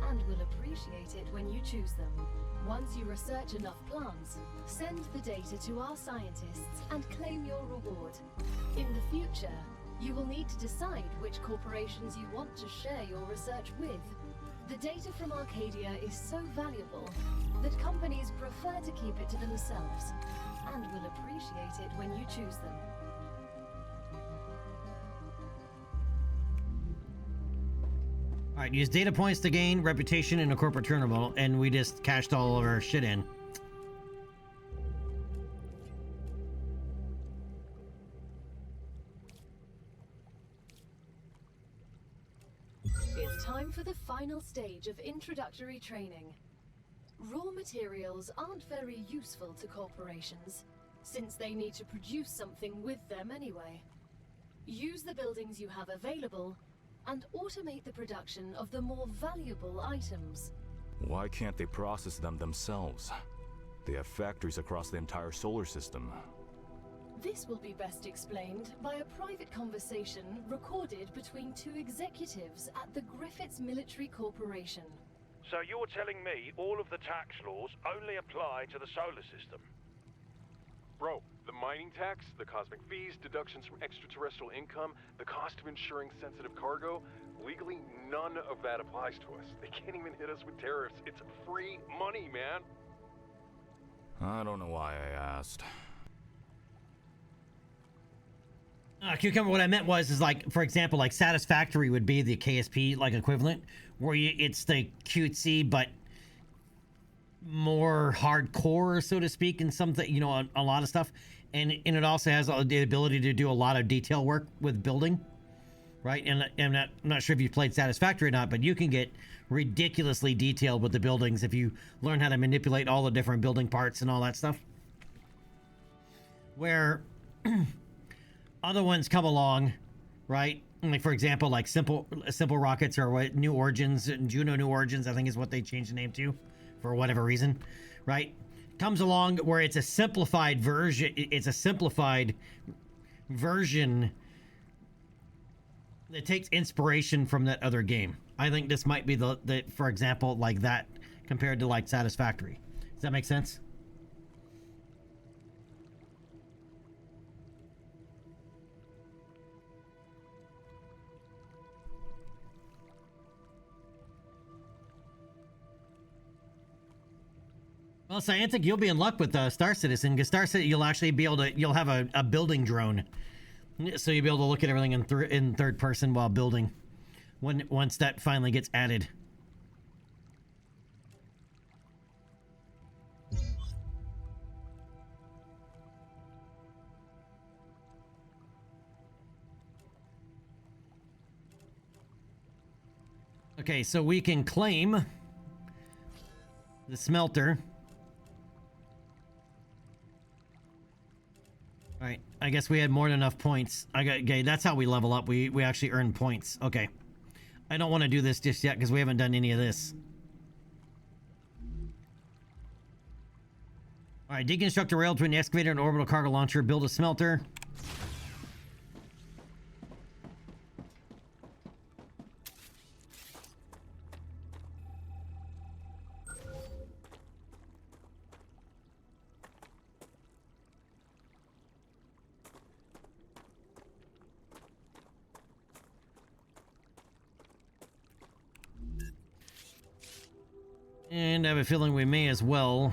and will appreciate it when you choose them. Once you research enough plants, send the data to our scientists and claim your reward. In the future, you will need to decide which corporations you want to share your research with. The data from Arcadia is so valuable that companies prefer to keep it to themselves and will appreciate it when you choose them. Alright, use data points to gain reputation in a corporate terminal, and we just cashed all of our shit in. It's time for the final stage of introductory training. Raw materials aren't very useful to corporations, since they need to produce something with them anyway. Use the buildings you have available and automate the production of the more valuable items. Why can't they process them themselves? They have factories across the entire solar system. This will be best explained by a private conversation recorded between two executives at the Griffiths Military Corporation. So you're telling me all of the tax laws only apply to the solar system? Bro, the mining tax, the cosmic fees, deductions from extraterrestrial income, the cost of insuring sensitive cargo, legally none of that applies to us. They can't even hit us with tariffs. It's free money, man. I don't know why I asked. Cucumber, what I meant is like, for example, like Satisfactory would be the KSP like equivalent, where it's the cutesy but more hardcore, so to speak, in something, you know, a lot of stuff, and it also has the ability to do a lot of detail work with building, right? And I'm not sure if you played Satisfactory or not, but you can get ridiculously detailed with the buildings if you learn how to manipulate all the different building parts and all that stuff. Where other ones come along, right? Like, for example, like simple rockets, or what, New Origins, Juno New Origins, I think is what they changed the name to for whatever reason, right? Comes along where it's a simplified version. It's a simplified version that takes inspiration from that other game. I think this might be the for example, like that compared to like Satisfactory. Does that make sense? Well, Scientic, you'll be in luck with Star Citizen, because Star Citizen, you'll actually be able to, you'll have a building drone. So you'll be able to look at everything in third person while building, once that finally gets added. Okay, so we can claim the smelter. All right, I guess we had more than enough points. Okay, that's how we level up. We actually earn points. Okay. I don't want to do this just yet because we haven't done any of this. All right, deconstruct a rail between the excavator and orbital cargo launcher. Build a smelter. And I have a feeling we may as well.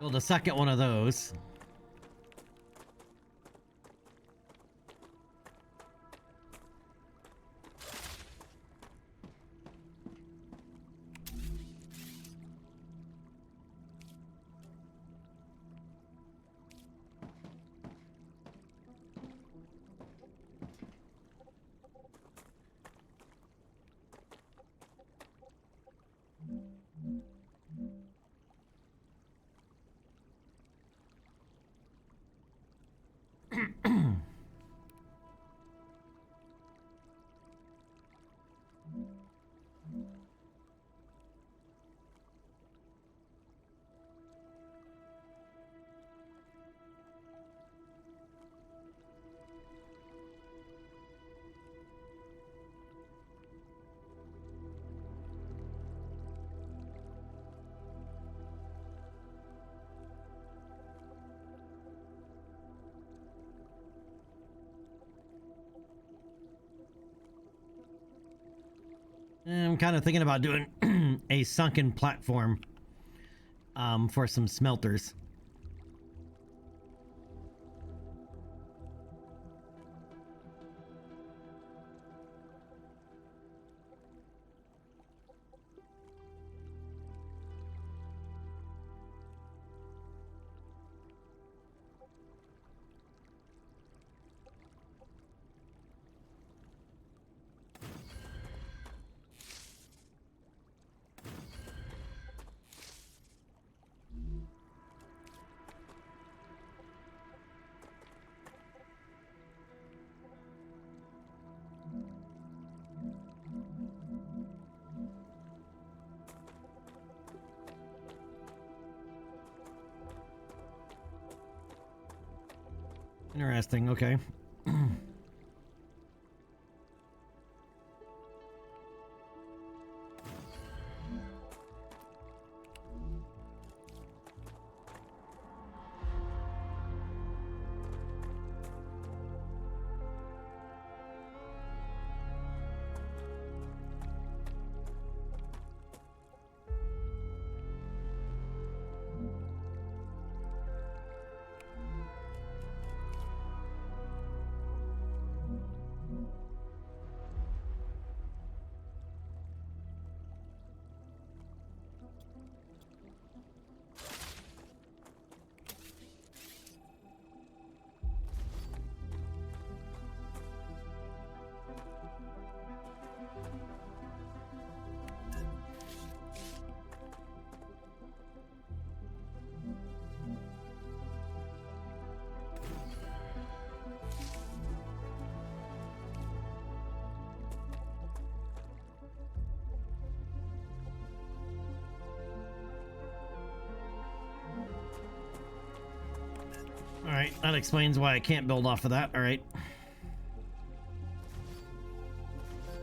Build a second one of those. I'm kind of thinking about doing a sunken platform for some smelters. Interesting, okay. Alright, that explains why I can't build off of that. Alright.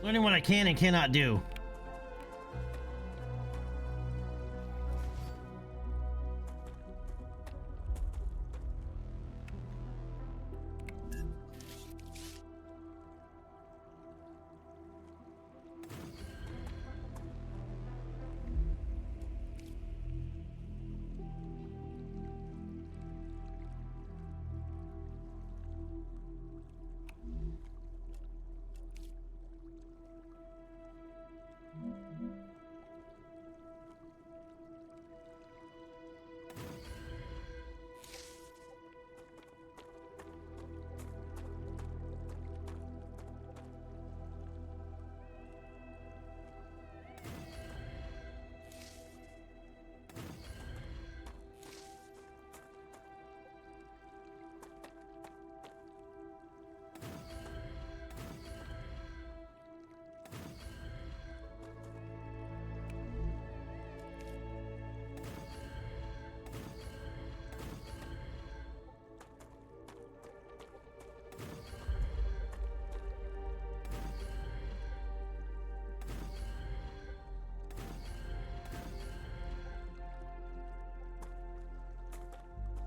Learning what I can and cannot do.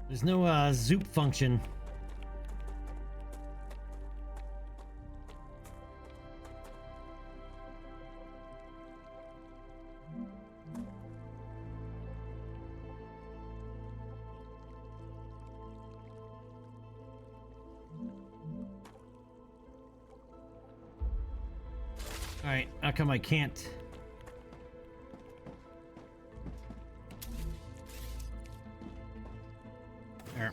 There's no zoop function. Alright, how come I can't? There.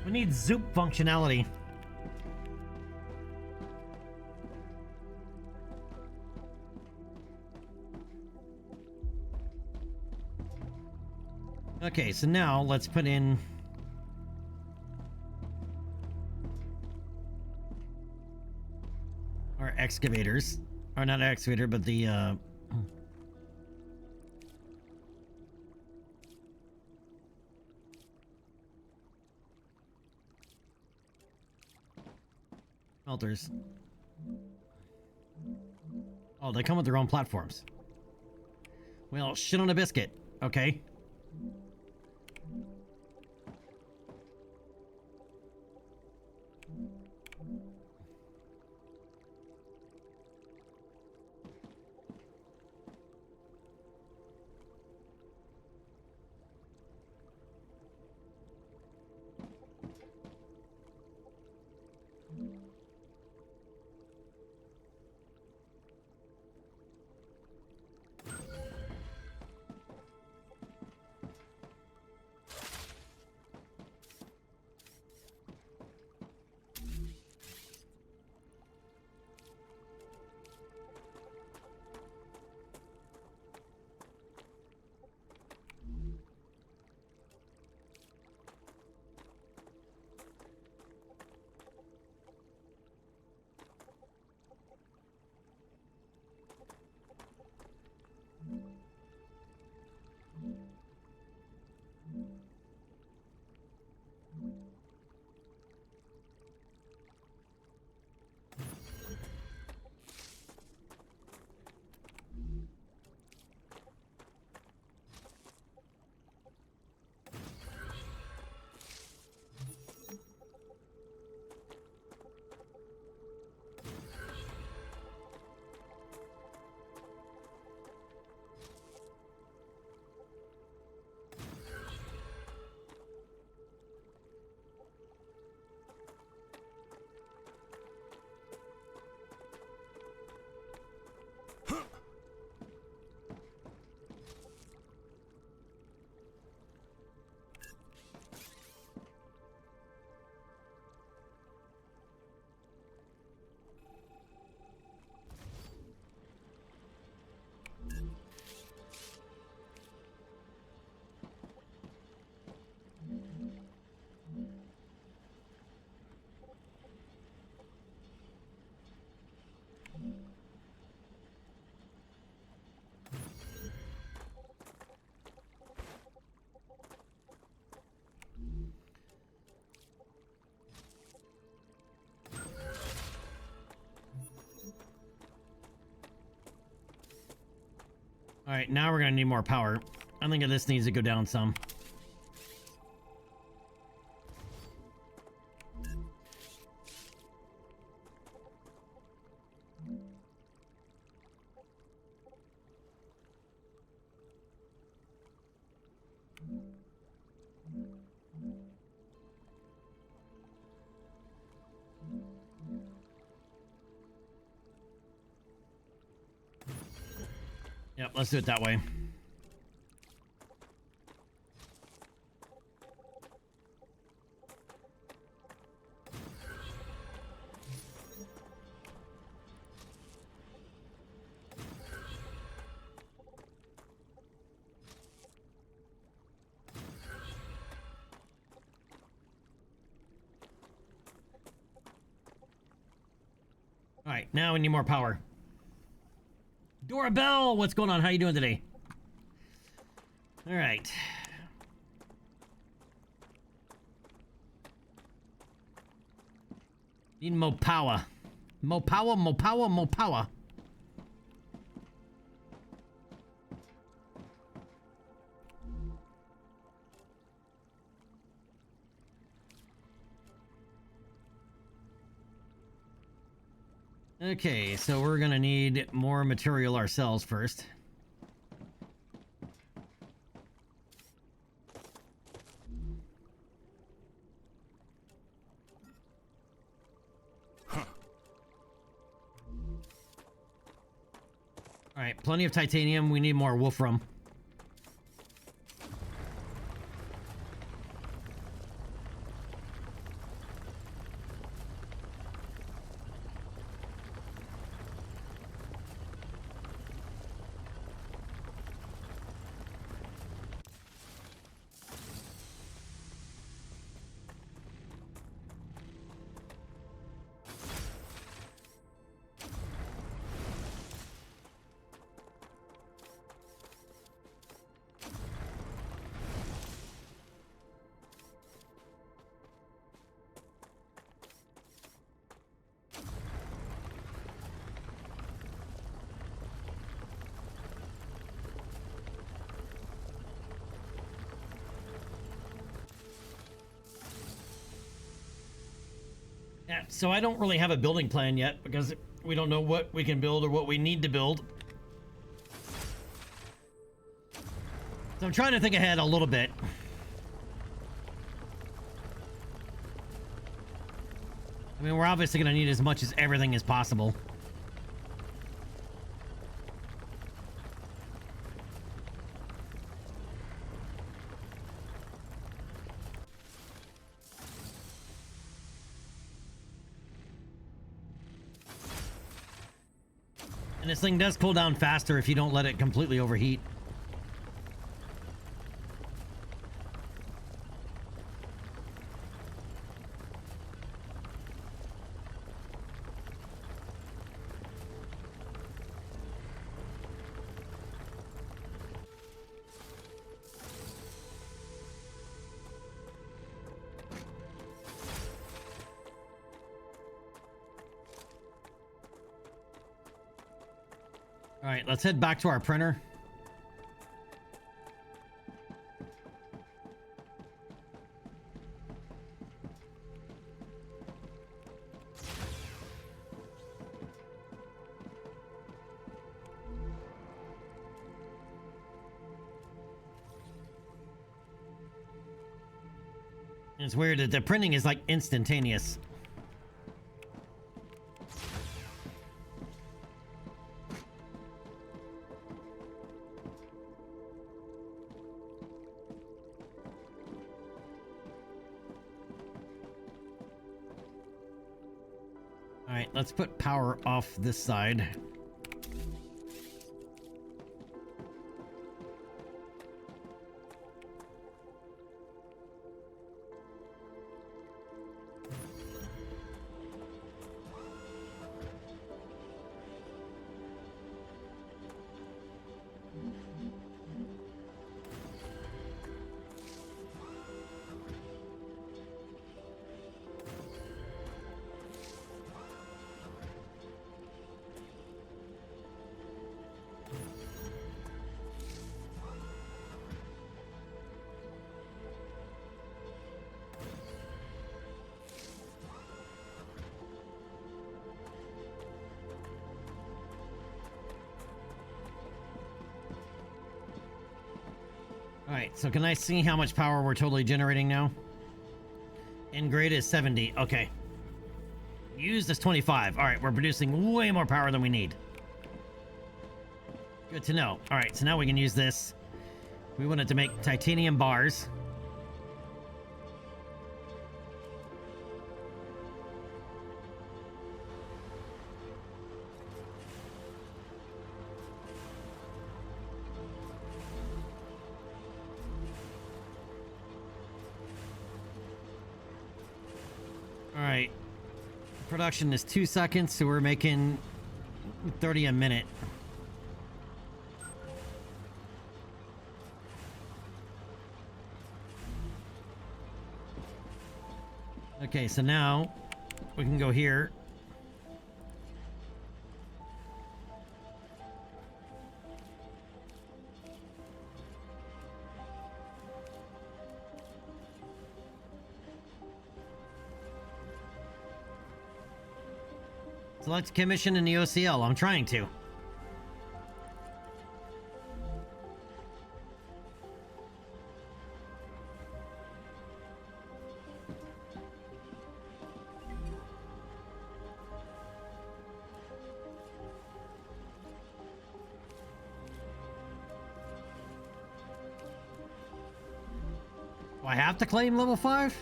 We need zoop functionality. Okay, so now let's put in our excavators. Or not excavator, but the smelters. Oh, they come with their own platforms. Well, shit on a biscuit. Okay. All right, now we're gonna need more power. I think this needs to go down some. Yep, let's do it that way. All right, now we need more power. Dora Bell, what's going on? How you doing today? All right. Need more power. More power, more power, more power. Okay, so we're gonna need more material ourselves first. All right, plenty of titanium. We need more wolfram. yet, so I don't really have a building plan yet because we don't know what we can build or what we need to build. So I'm trying to think ahead a little bit. I mean, we're obviously going to need as much as everything as possible. And this thing does cool down faster if you don't let it completely overheat. All right, let's head back to our printer. It's weird that the printing is like instantaneous. Alright, let's put power off this side. Alright, so can I see how much power we're totally generating now? In grade is 70. Okay. Used is 25. Alright, we're producing way more power than we need. Good to know. Alright, so now we can use this. We wanted to make titanium bars. Alright. Production is 2 seconds, so we're making 30 a minute. Okay, so now we can go here. Select commission in the OCL. I'm trying to. Do I have to claim level 5?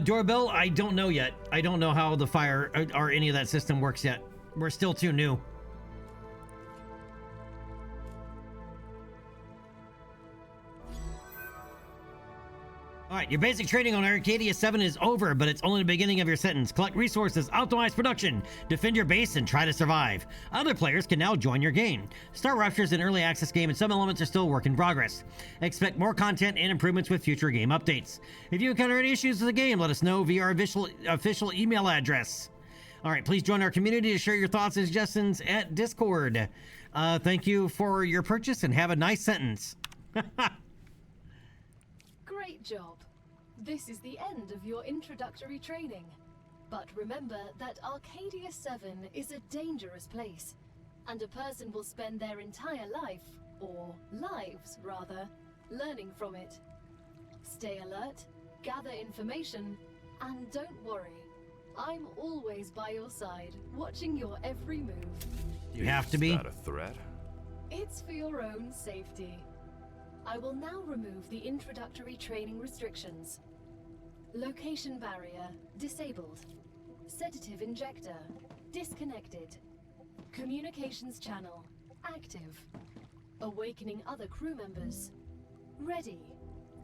Doorbell, I don't know yet. I don't know how the fire or any of that system works yet. We're still too new. Alright, your basic training on Arcadia 7 is over, but it's only the beginning of your sentence. Collect resources, optimize production, defend your base, and try to survive. Other players can now join your game. Star Rupture is an early access game, and some elements are still work in progress. Expect more content and improvements with future game updates. If you encounter any issues with the game, let us know via our official email address. All right, please join our community to share your thoughts and suggestions at Discord. Thank you for your purchase and have a nice sentence. Great job. This is the end of your introductory training. But remember that Arcadia 7 is a dangerous place, and a person will spend their entire life, or lives rather, learning from it. Stay alert, gather information, and don't worry. I'm always by your side, watching your every move. You have to be. Is that a threat? It's for your own safety. I will now remove the introductory training restrictions. Location barrier disabled. Sedative injector disconnected. Communications channel active. Awakening other crew members ready.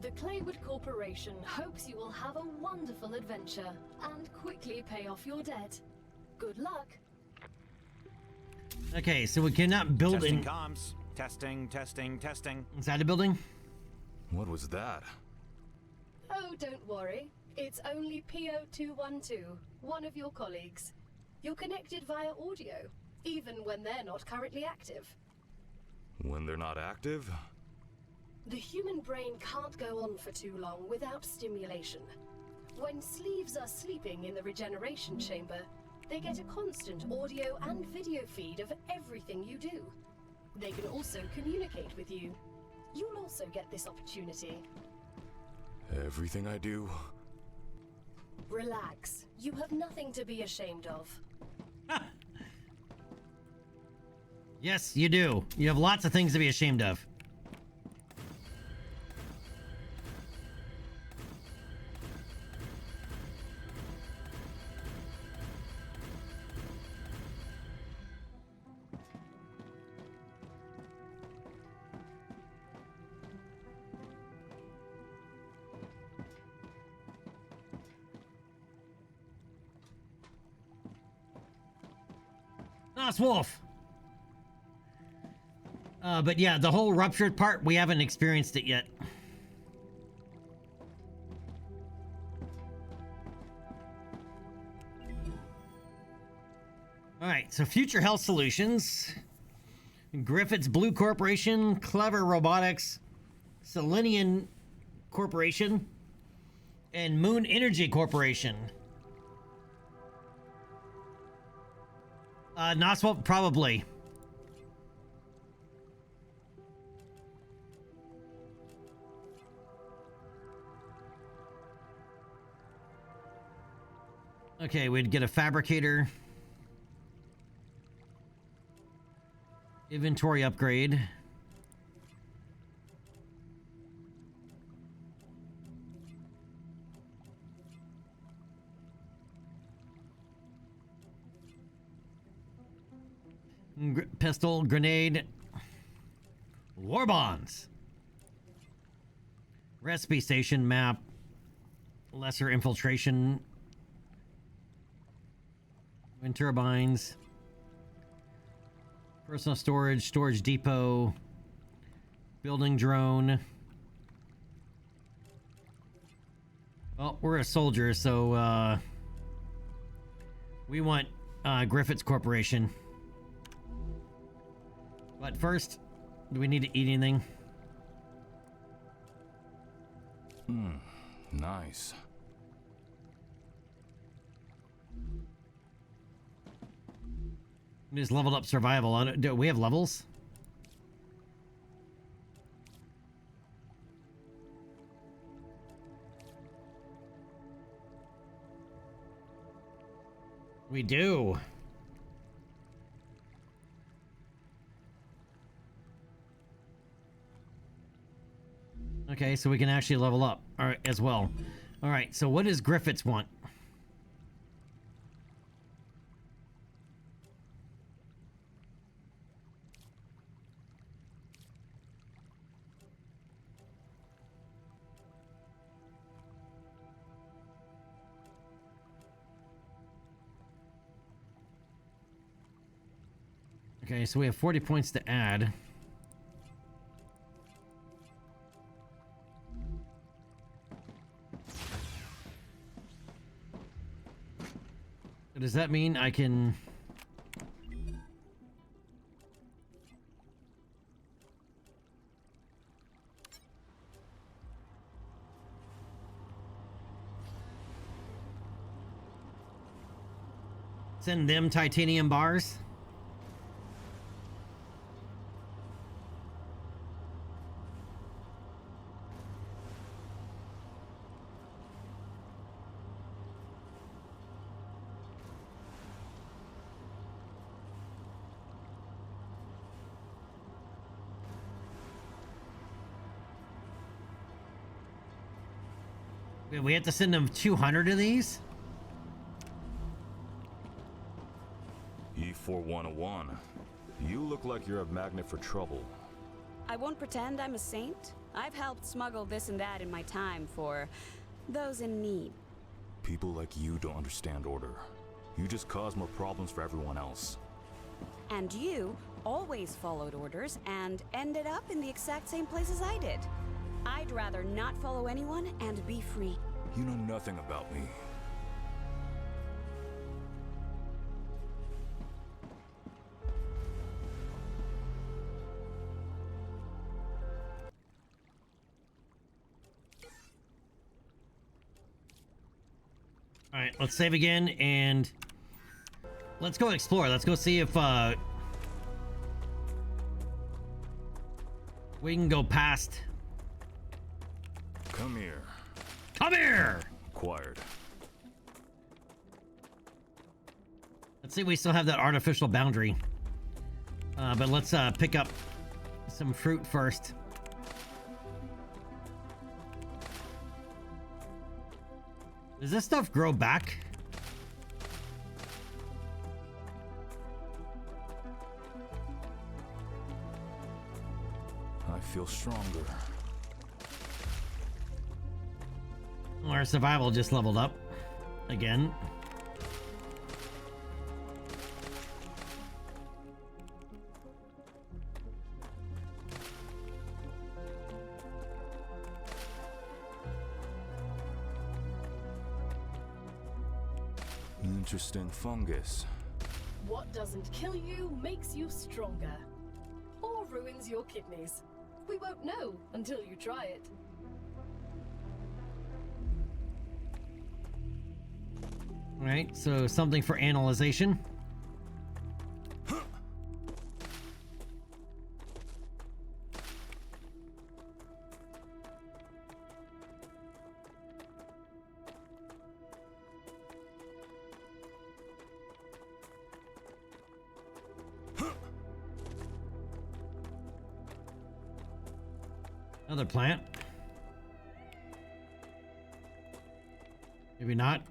The Claywood Corporation hopes you will have a wonderful adventure and quickly pay off your debt. Good luck. Okay, so we cannot build Testing in comms. Testing. inside the building. What was that? Oh, don't worry. It's only PO212, one of your colleagues. You're connected via audio, even when they're not currently active. When they're not active? The human brain can't go on for too long without stimulation. When sleeves are sleeping in the regeneration chamber, they get a constant audio and video feed of everything you do. They can also communicate with you. You'll also get this opportunity. Everything I do? Relax. You have nothing to be ashamed of. Yes, you do. You have lots of things to be ashamed of. Nice wolf. But yeah, the whole ruptured part, we haven't experienced it yet. All right, so Future Health Solutions, Griffith's Blue Corporation, Clever Robotics, Selenian Corporation, and Moon Energy Corporation. Noswell, probably. Okay, we'd get a fabricator. Inventory upgrade. Pistol, grenade, war bonds, recipe station map, lesser infiltration, wind turbines, personal storage depot, building drone. Well, we're a soldier, so we want Griffiths Corporation. But first, do we need to eat anything? Nice. We just leveled up survival. Do we have levels? We do. Okay, so we can actually level up as well. All right, so what does Griffiths want? Okay, so we have 40 points to add. Does that mean I can... send them titanium bars? We have to send them 200 of these? E4101. You look like you're a magnet for trouble. I won't pretend I'm a saint. I've helped smuggle this and that in my time for those in need. People like you don't understand order. You just cause more problems for everyone else. And you always followed orders and ended up in the exact same place as I did. I'd rather not follow anyone and be free. You know nothing about me. All right, let's save again and let's go explore. Let's go see if we can go past. Come here. Come here! Acquired. Let's see if we still have that artificial boundary. But let's pick up some fruit first. Does this stuff grow back? I feel stronger. Our survival just leveled up again. Interesting fungus. What doesn't kill you makes you stronger. Or ruins your kidneys. We won't know until you try it. All right, so something for analyzation. Another plant. Maybe not.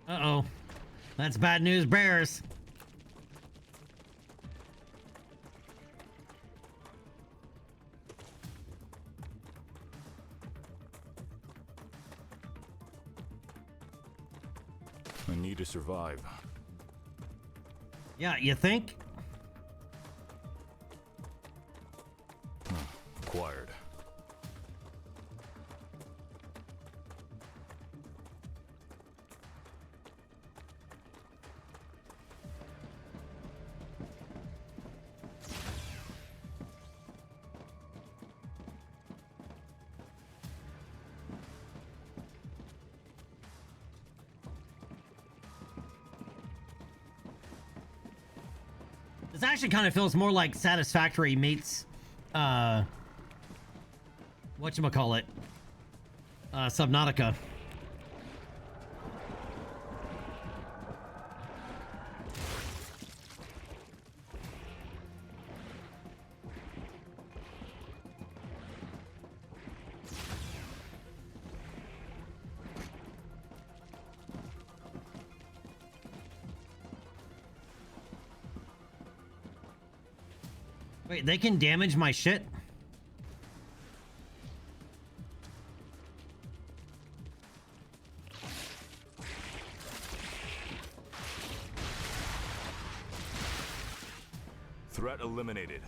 Uh-oh. That's bad news bears. I need to survive. Yeah, you think? Acquired. This actually kind of feels more like Satisfactory meets, whatchamacallit, Subnautica. Wait, they can damage my shit? Threat eliminated.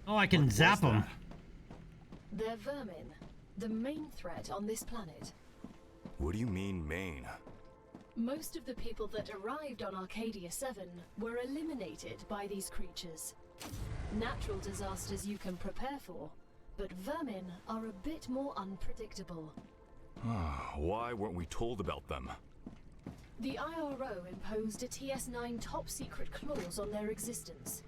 Oh, I can What zap was them. that? They're vermin, the main threat on this planet. What do you mean, main? Most of the people that arrived on Arcadia 7 were eliminated by these creatures. Natural disasters you can prepare for, but vermin are a bit more unpredictable. Why weren't we told about them? The IRO imposed a TS9 top-secret clause on their existence.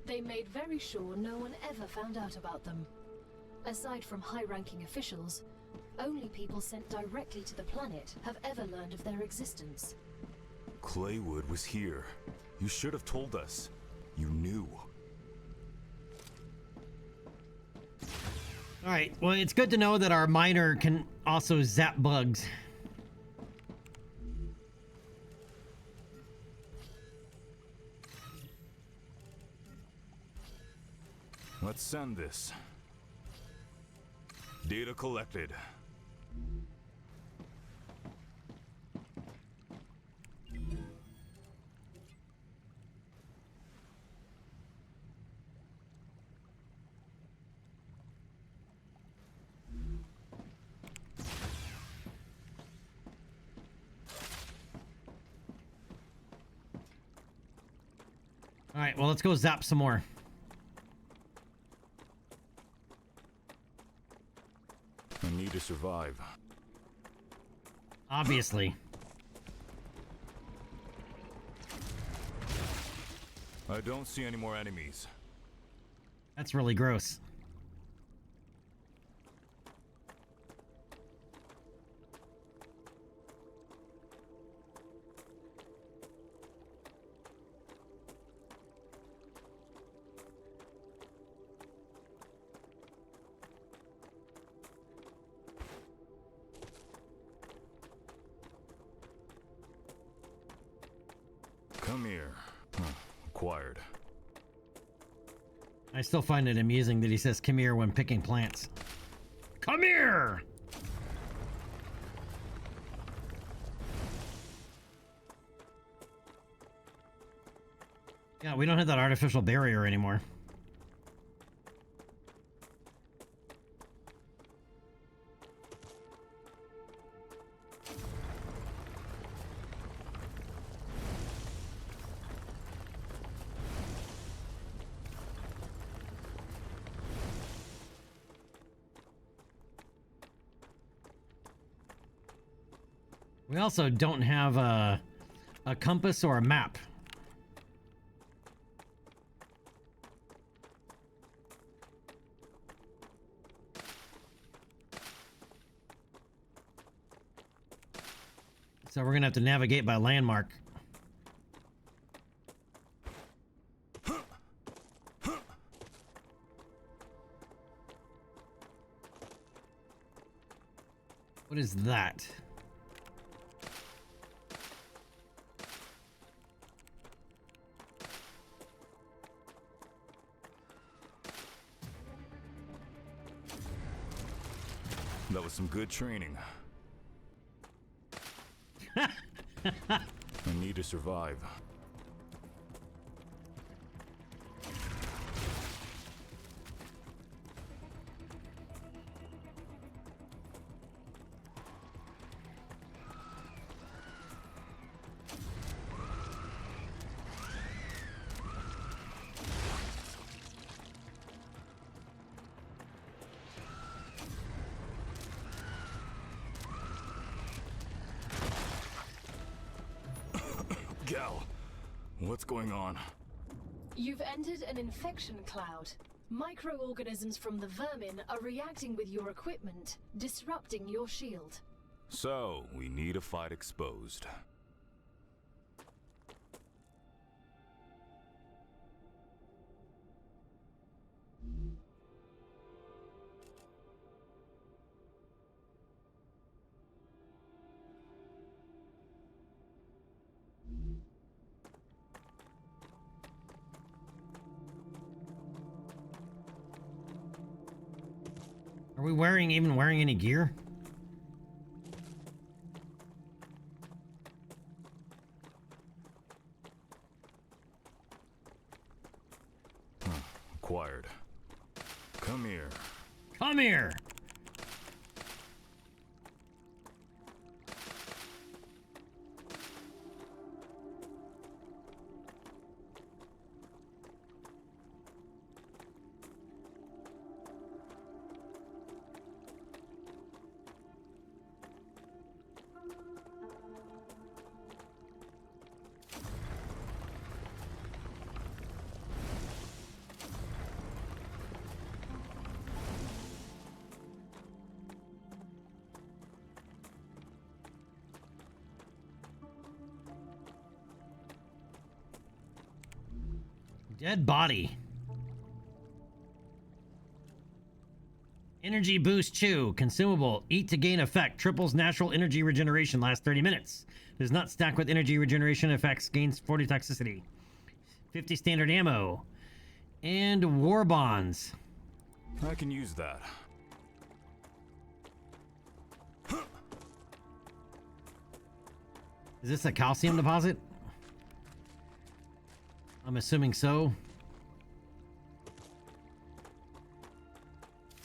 They made very sure no one ever found out about them. Aside from high-ranking officials, only people sent directly to the planet have ever learned of their existence. Claywood was here. You should have told us. You knew. Alright, well, it's good to know that our miner can also zap bugs. Let's send this. Data collected. Alright, well, let's go zap some more. I need to survive. Obviously. I don't see any more enemies. That's really gross. Come here. Acquired. I still find it amusing that he says come here when picking plants. Come here! Yeah, we don't have that artificial barrier anymore. We also don't have a compass or a map. So we're gonna have to navigate by landmark. What is that? That was some good training. I need to survive. Gal, what's going on? You've entered an infection cloud. Microorganisms from the vermin are reacting with your equipment, disrupting your shield. So, we need a fight exposed. Are we even wearing any gear? Come here. Dead body. Energy boost chew. Consumable. Eat to gain effect. Triples natural energy regeneration. Lasts 30 minutes. Does not stack with energy regeneration effects. Gains 40 toxicity. 50 standard ammo. And war bonds. I can use that. Is this a calcium deposit? I'm assuming so.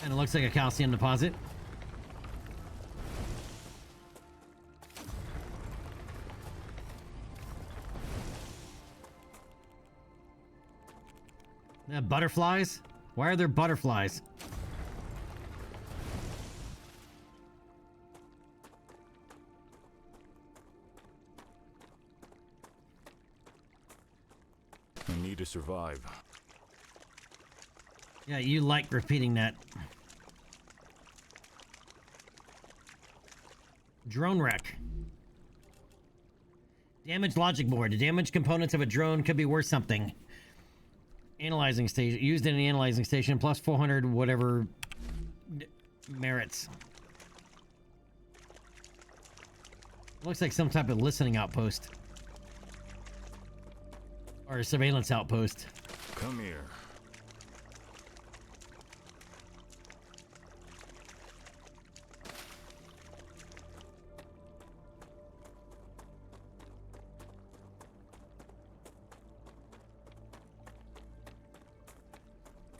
And it looks like a calcium deposit. Butterflies? Why are there butterflies? I need to survive. Yeah, you like repeating that. Drone wreck. Damaged logic board. The damaged components of a drone could be worth something. Analyzing station. Used in an analyzing station. Plus 400 whatever merits. Looks like some type of listening outpost. Or a surveillance outpost. Come here.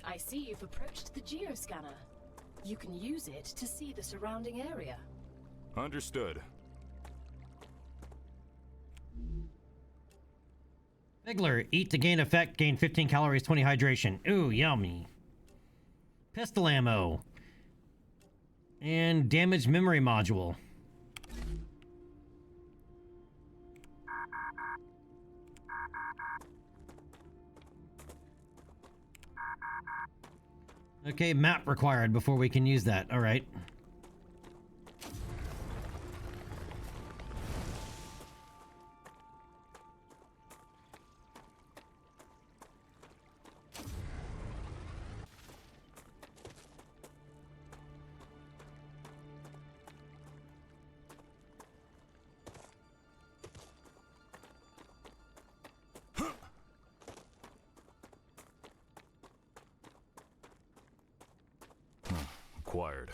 I see you've approached the geoscanner. You can use it to see the surrounding area. Understood. Figgler, eat to gain effect, gain 15 calories, 20 hydration. Ooh, yummy. Pistol ammo. And damaged memory module. Okay, map required before we can use that. All right. Acquired.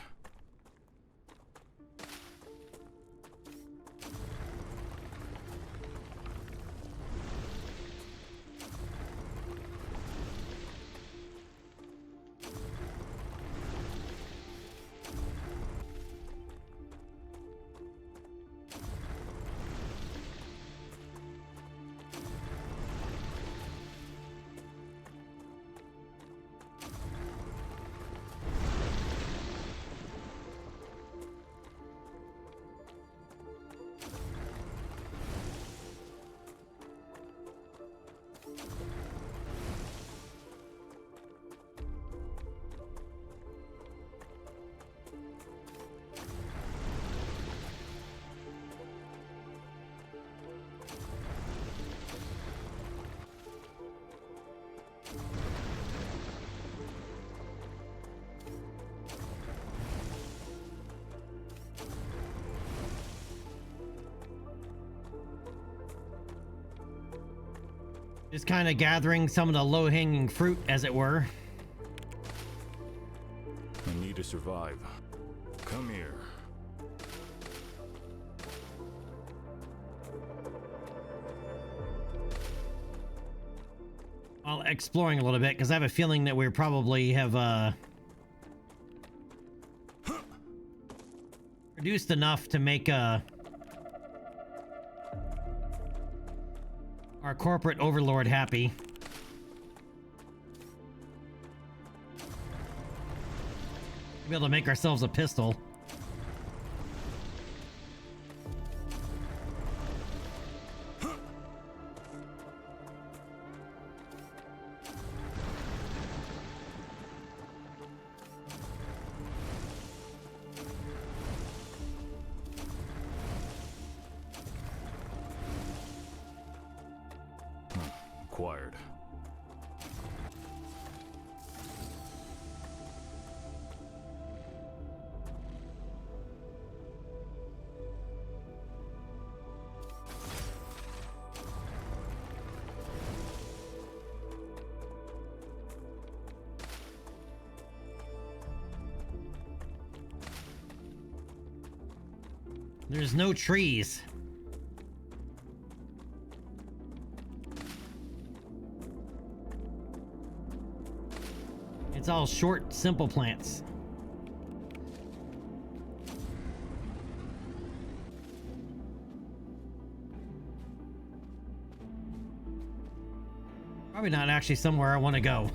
Just kind of gathering some of the low-hanging fruit, as it were. I need to survive. Come here. While exploring a little bit, because I have a feeling that we probably have produced enough to make our corporate overlord happy. Be able to make ourselves a pistol. Acquired. There's no trees. It's all short, simple plants. Probably not actually somewhere I want to go.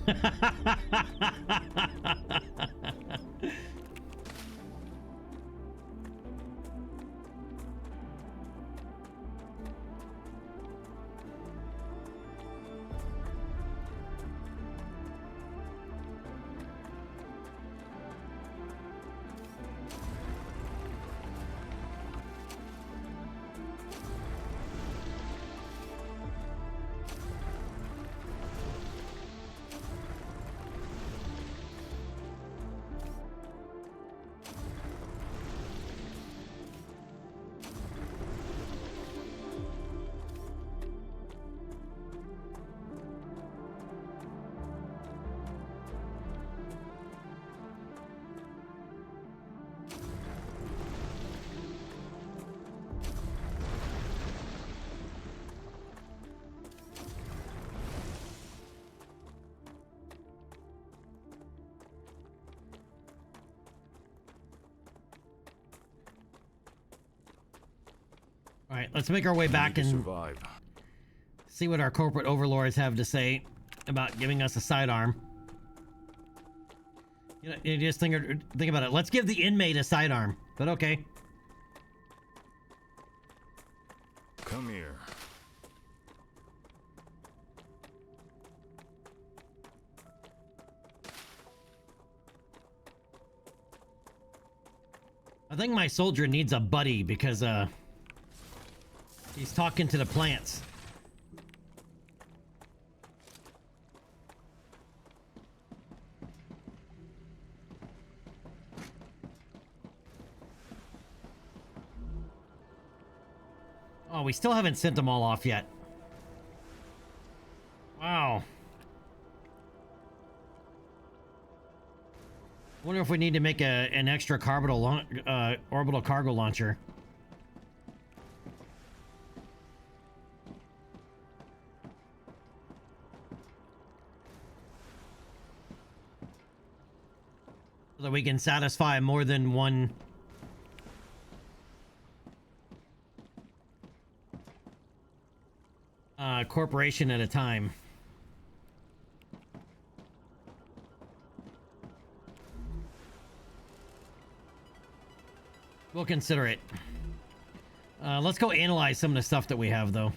All right, let's make our way back and survive. see what our corporate overlords have to say about giving us a sidearm. You just think about it. Let's give the inmate a sidearm, but okay. Come here. I think my soldier needs a buddy because he's talking to the plants. Oh, we still haven't sent them all off yet. Wow. Wonder if we need to make an extra orbital cargo launcher. So that we can satisfy more than one corporation at a time. We'll consider it. Let's go analyze some of the stuff that we have, though.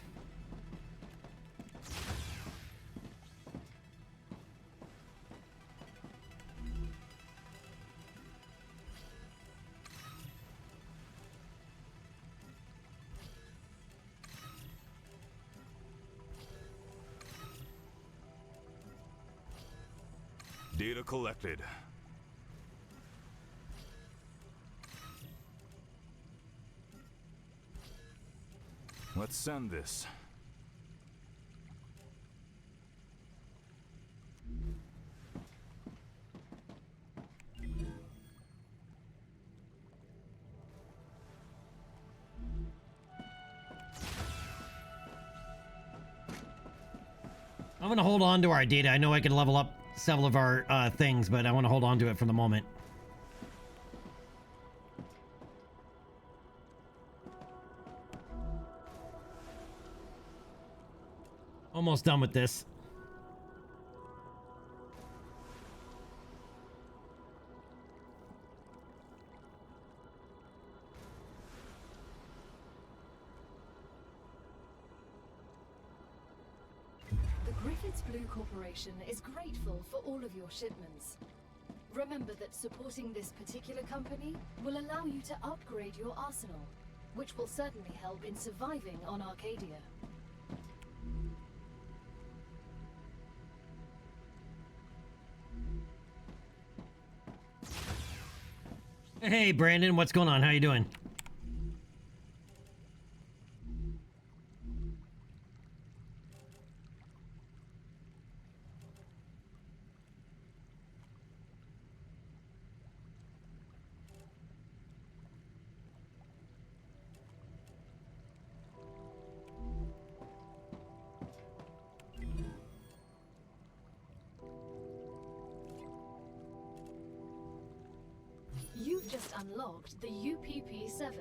Data collected. Let's send this. I'm gonna hold on to our data. I know I can level up several of our things, but I want to hold on to it for the moment. Almost done with this. The Griffiths Blue Corporation is grateful for all of your shipments. Remember that supporting this particular company will allow you to upgrade your arsenal, which will certainly help in surviving on Arcadia. Hey, Brandon, what's going on? How you doing? You've just unlocked the UPP-7.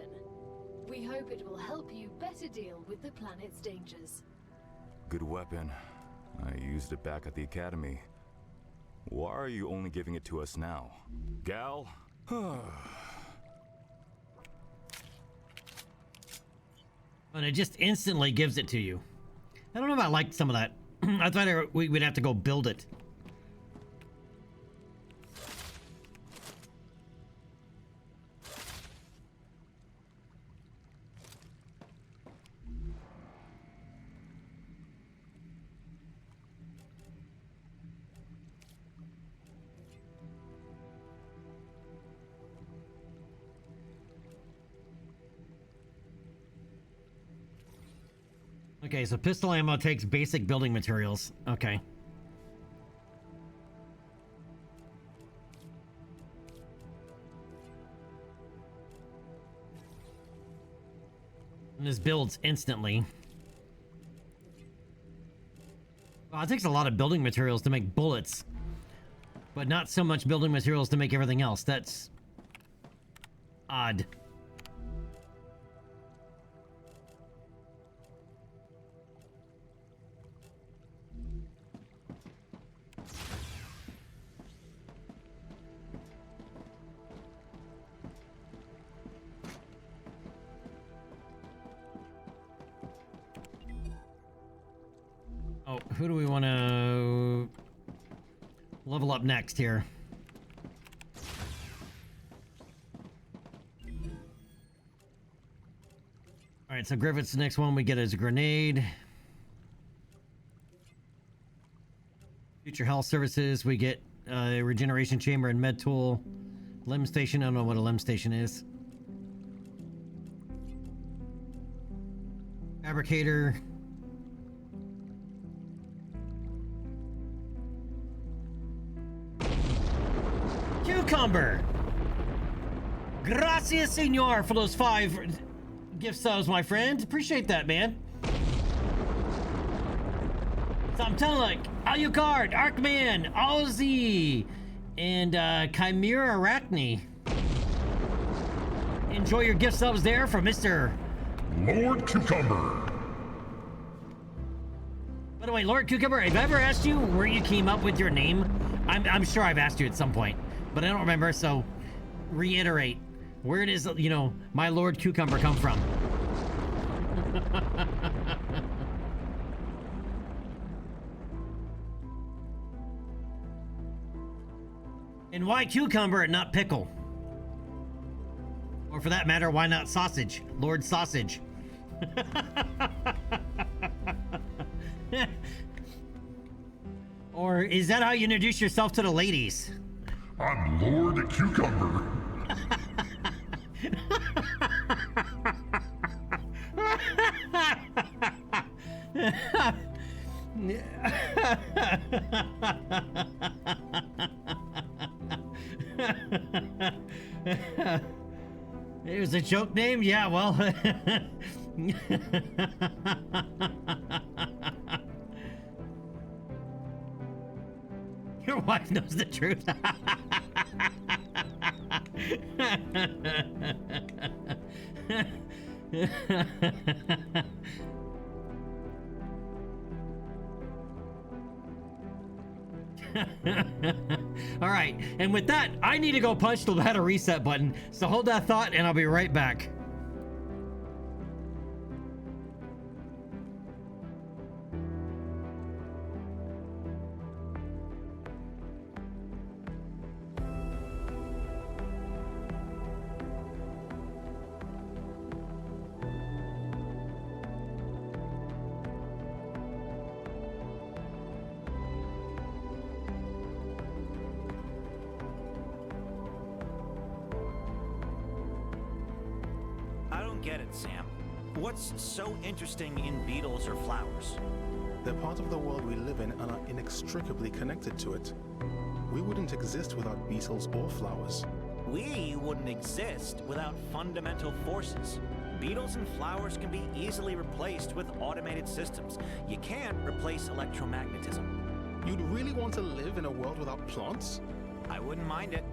We hope it will help you better deal with the planet's dangers. Good weapon. I used it back at the academy. Why are you only giving it to us now? Gal? And it just instantly gives it to you. I don't know if I liked some of that. I thought we would have to go build it. Okay, so pistol ammo takes basic building materials. Okay. And this builds instantly. Well, it takes a lot of building materials to make bullets, but not so much building materials to make everything else. That's odd. Oh, who do we want to level up next here? All right, so Griffith's the next one we get is a grenade. Future health services, we get a regeneration chamber and med tool. Limb station, I don't know what a limb station is. Fabricator. Cucumber! Gracias, senor, for those 5 gift subs, my friend. Appreciate that, man. So I'm telling, like, Alucard, Arcman, Ozzy, and Chimera Arachne. Enjoy your gift subs there from Mr. Lord Cucumber. By the way, Lord Cucumber, have I ever asked you where you came up with your name? I'm sure I've asked you at some point, but I don't remember, so reiterate. Where does, you know, my Lord Cucumber come from? And why cucumber and not pickle? Or for that matter, why not sausage? Lord Sausage. Or is that how you introduce yourself to the ladies? I'm Lord Cucumber. It was a joke name? Yeah, well. Your wife knows the truth. All right, and with that, I need to go punch the ladder reset button. So hold that thought, and I'll be right back. I don't get it, Sam. What's so interesting in beetles or flowers? They're part of the world we live in and are inextricably connected to it. We wouldn't exist without beetles or flowers. We wouldn't exist without fundamental forces. Beetles and flowers can be easily replaced with automated systems. You can't replace electromagnetism. You'd really want to live in a world without plants? I wouldn't mind it.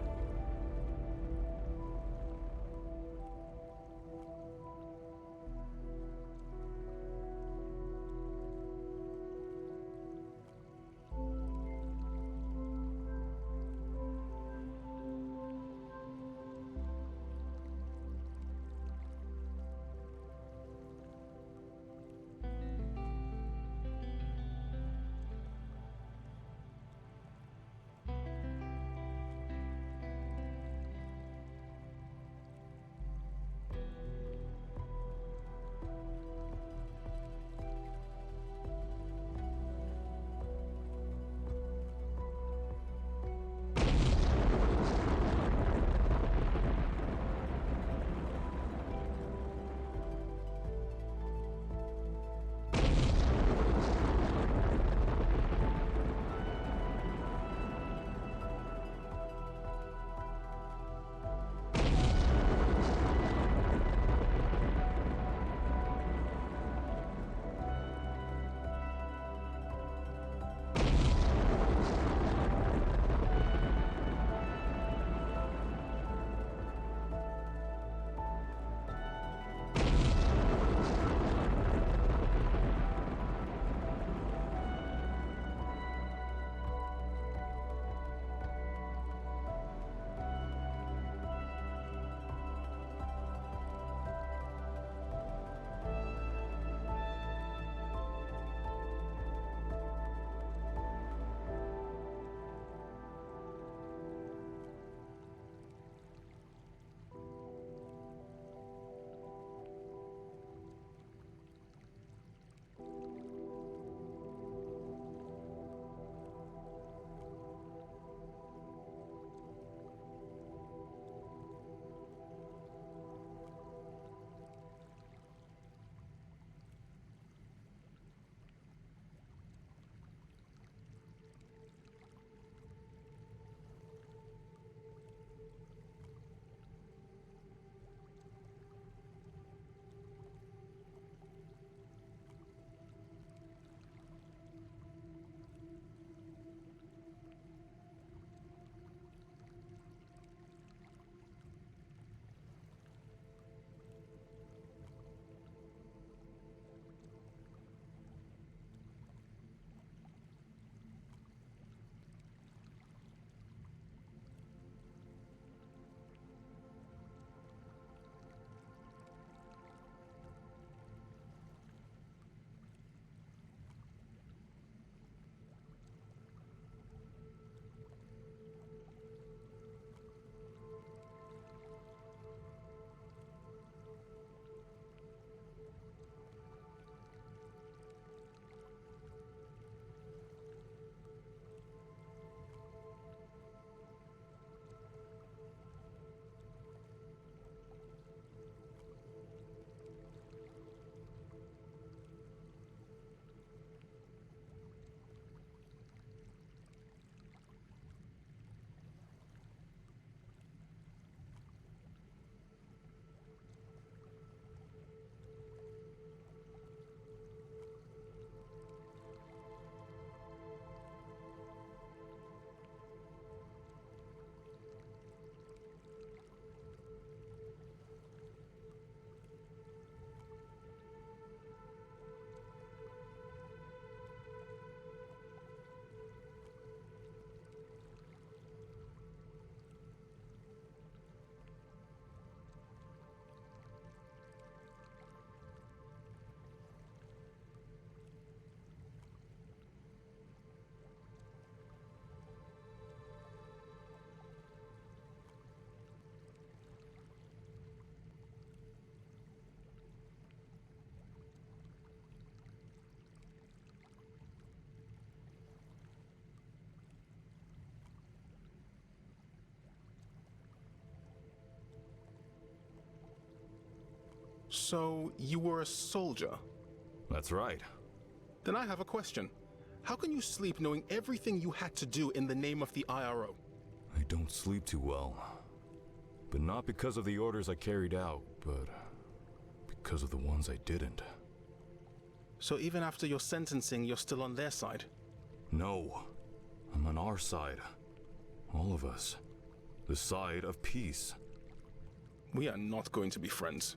So, you were a soldier? That's right. Then I have a question. How can you sleep knowing everything you had to do in the name of the IRO? I don't sleep too well. But not because of the orders I carried out, but because of the ones I didn't. So even after your sentencing, you're still on their side? No. I'm on our side. All of us. The side of peace. We are not going to be friends.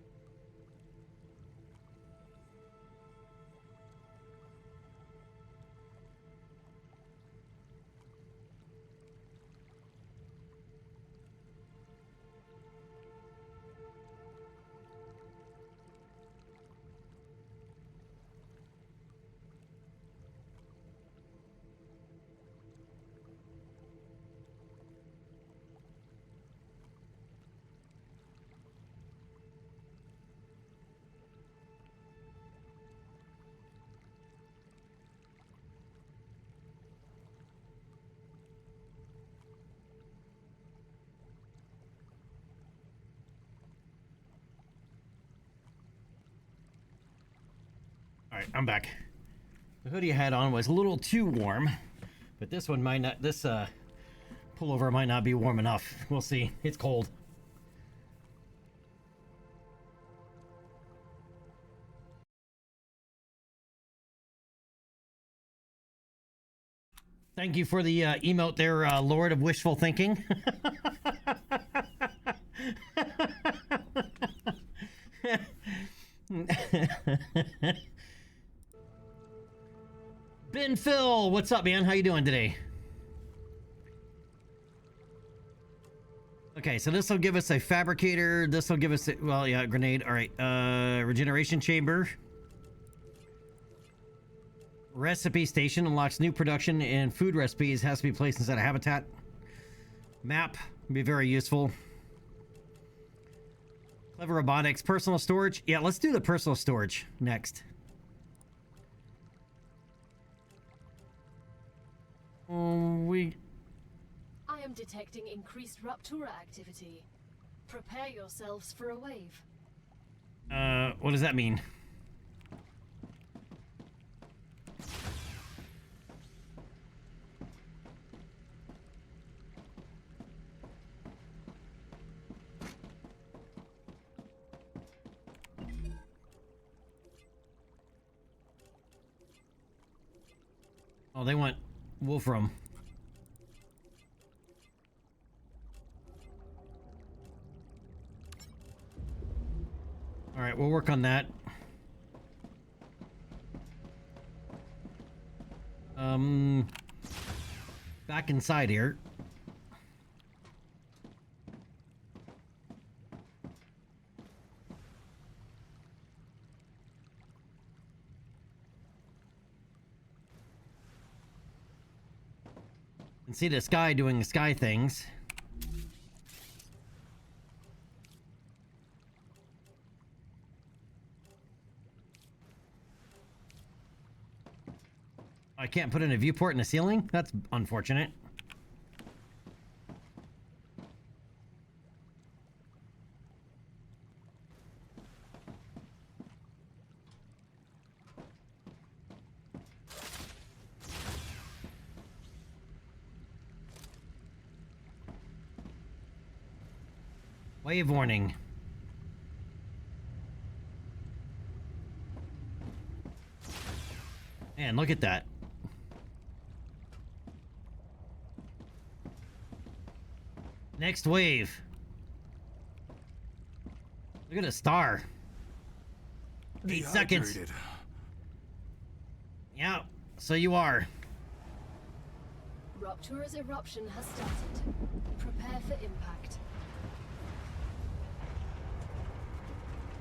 Alright, I'm back. The hoodie I had on was a little too warm, but this one might not, this pullover might not be warm enough. We'll see. It's cold. Thank you for the emote there, Lord of Wishful Thinking. Ben Phil, what's up, man? How you doing today? Okay, so this will give us a fabricator. This will give us a, well, yeah, a grenade. All right, regeneration chamber. Recipe station unlocks new production and food recipes. Has to be placed inside a habitat. Map would be very useful. Clever robotics, personal storage. Yeah, let's do the personal storage next. I am detecting increased Rupture activity. Prepare yourselves for a wave. What does that mean? Oh, they want Wolfram. All right, we'll work on that. Back inside here. And see the sky doing sky things. I can't put in a viewport in the ceiling? That's unfortunate. Wave warning. Man, look at that. Next wave. Look at a star. 8 seconds. Yeah, so you are. Rupture's eruption has started. Prepare for impact.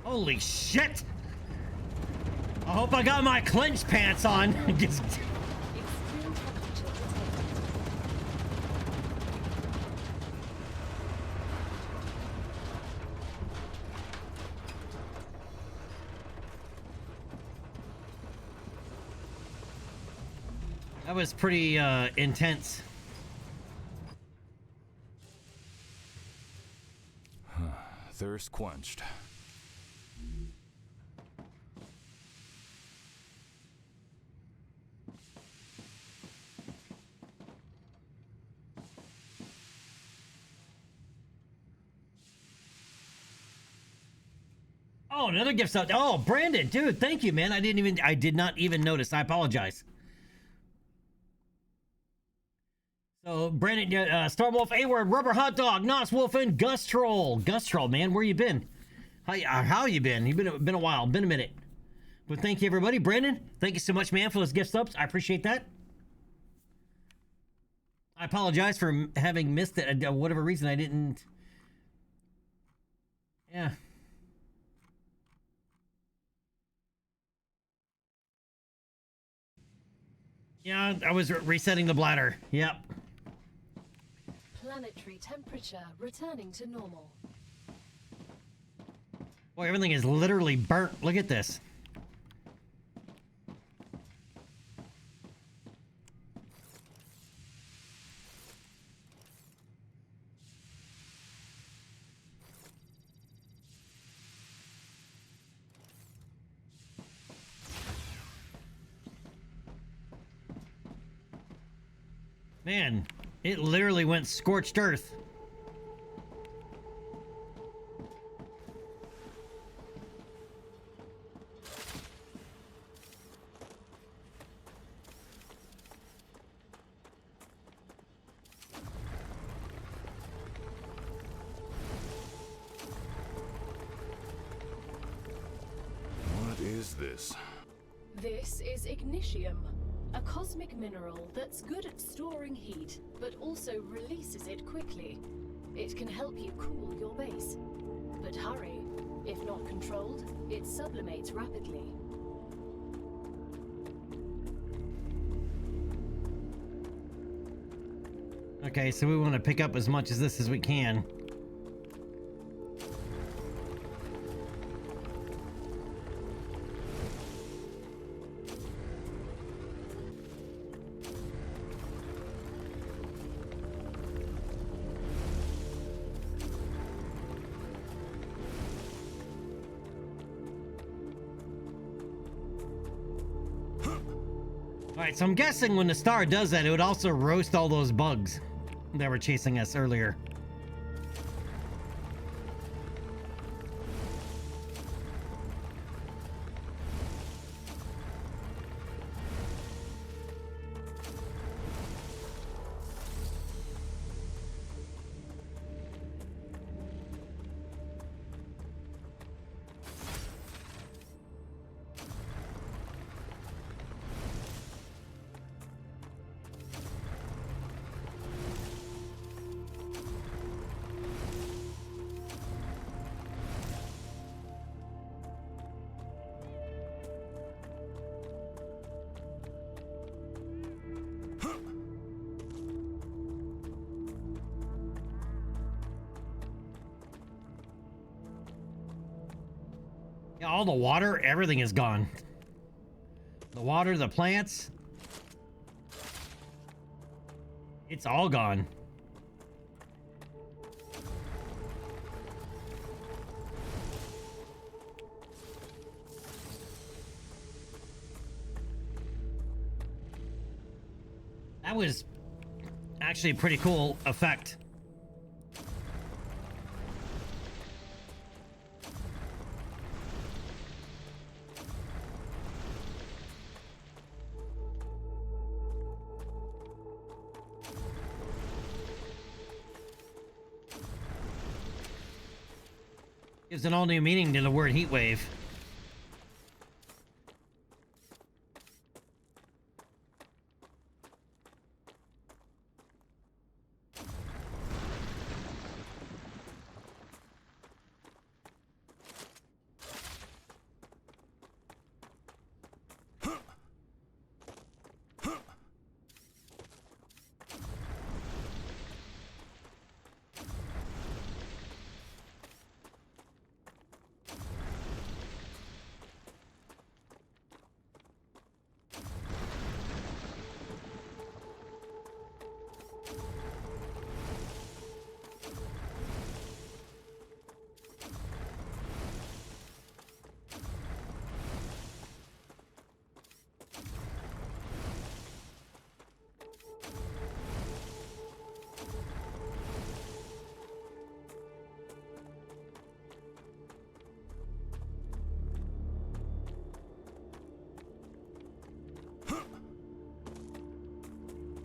Holy shit! I hope I got my clinch pants on. Just... Extreme temperature detected. That was pretty intense. Thirst quenched. Oh, another gift sub. Oh, Brandon, dude, thank you, man. I did not even notice. I apologize. So, Brandon, Starwolf, A-Word, Rubber Hot Dog, Nos Wolf, and Gus Troll. Gus Troll, man, where you been? How you been? You've been a while, been a minute. But thank you, everybody. Brandon, thank you so much, man, for those gift subs. I appreciate that. I apologize for having missed it. Whatever reason, I didn't. Yeah. Yeah, I was resetting the bladder. Yep. Planetary temperature returning to normal. Boy, everything is literally burnt. Look at this. Man, it literally went scorched earth. What is this? This is ignitium, a cosmic mineral that's good at storing heat, but also releases it quickly. It can help you cool your base. But hurry, if not controlled, it sublimates rapidly. Okay, so we want to pick up as much of this as we can. Alright, so I'm guessing when the star does that, it would also roast all those bugs that were chasing us earlier. Yeah, all the water, everything is gone. The water, the plants. It's all gone. That was actually a pretty cool effect. Gives an all new meaning to the word heat wave.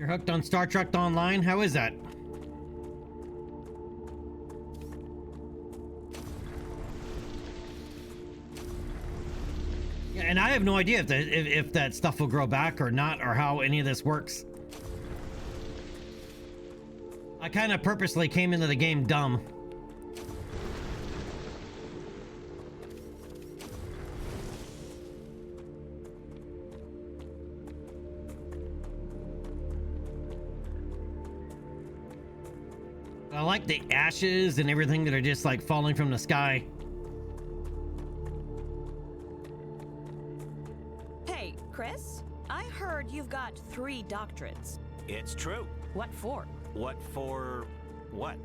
You're hooked on Star Trek Online? How is that? Yeah, and I have no idea if that stuff will grow back or not, or how any of this works. I kind of purposely came into the game dumb. I like the ashes and everything that are just like falling from the sky. Hey, Chris, I heard you've got 3 doctorates. It's true. What for? What for what?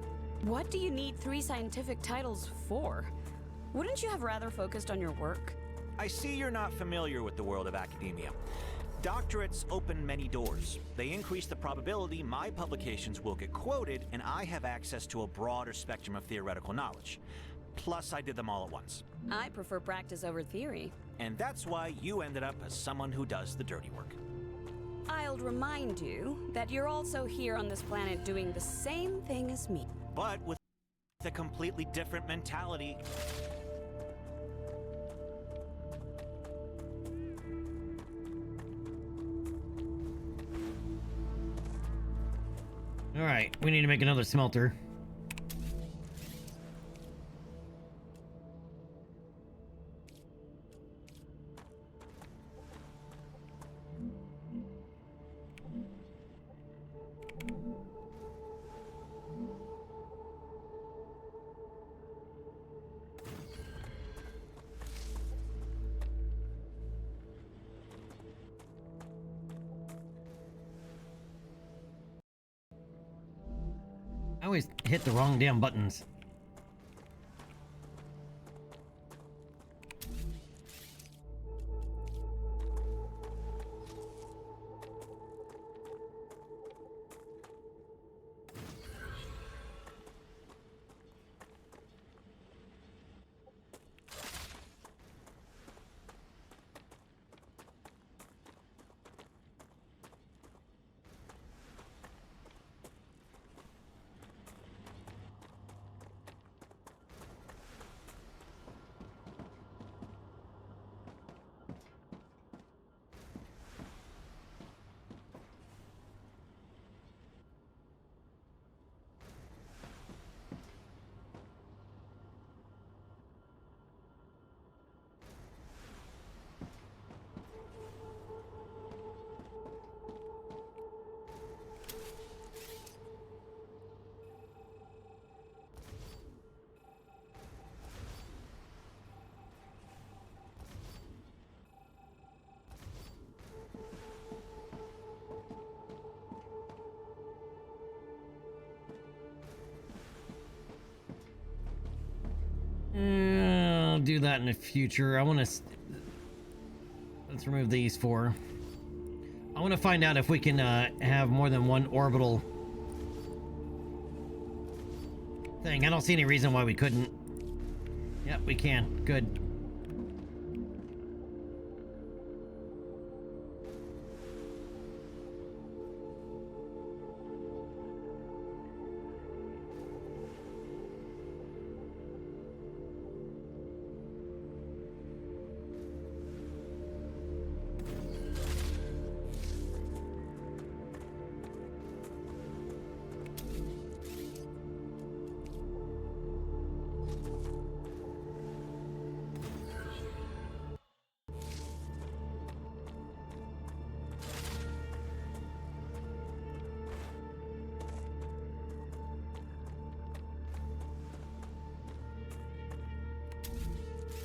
What do you need 3 scientific titles for? Wouldn't you have rather focused on your work? I see you're not familiar with the world of academia. Doctorates open many doors. They increase the probability my publications will get quoted, and I have access to a broader spectrum of theoretical knowledge. Plus, I did them all at once. I prefer practice over theory. And that's why you ended up as someone who does the dirty work. I'll remind you that you're also here on this planet doing the same thing as me. But with a completely different mentality. All right, we need to make another smelter. I always hit the wrong damn buttons. I'll do that in the future. I want to... Let's remove these 4. I want to find out if we can have more than one orbital thing. I don't see any reason why we couldn't. Yep, we can. Good.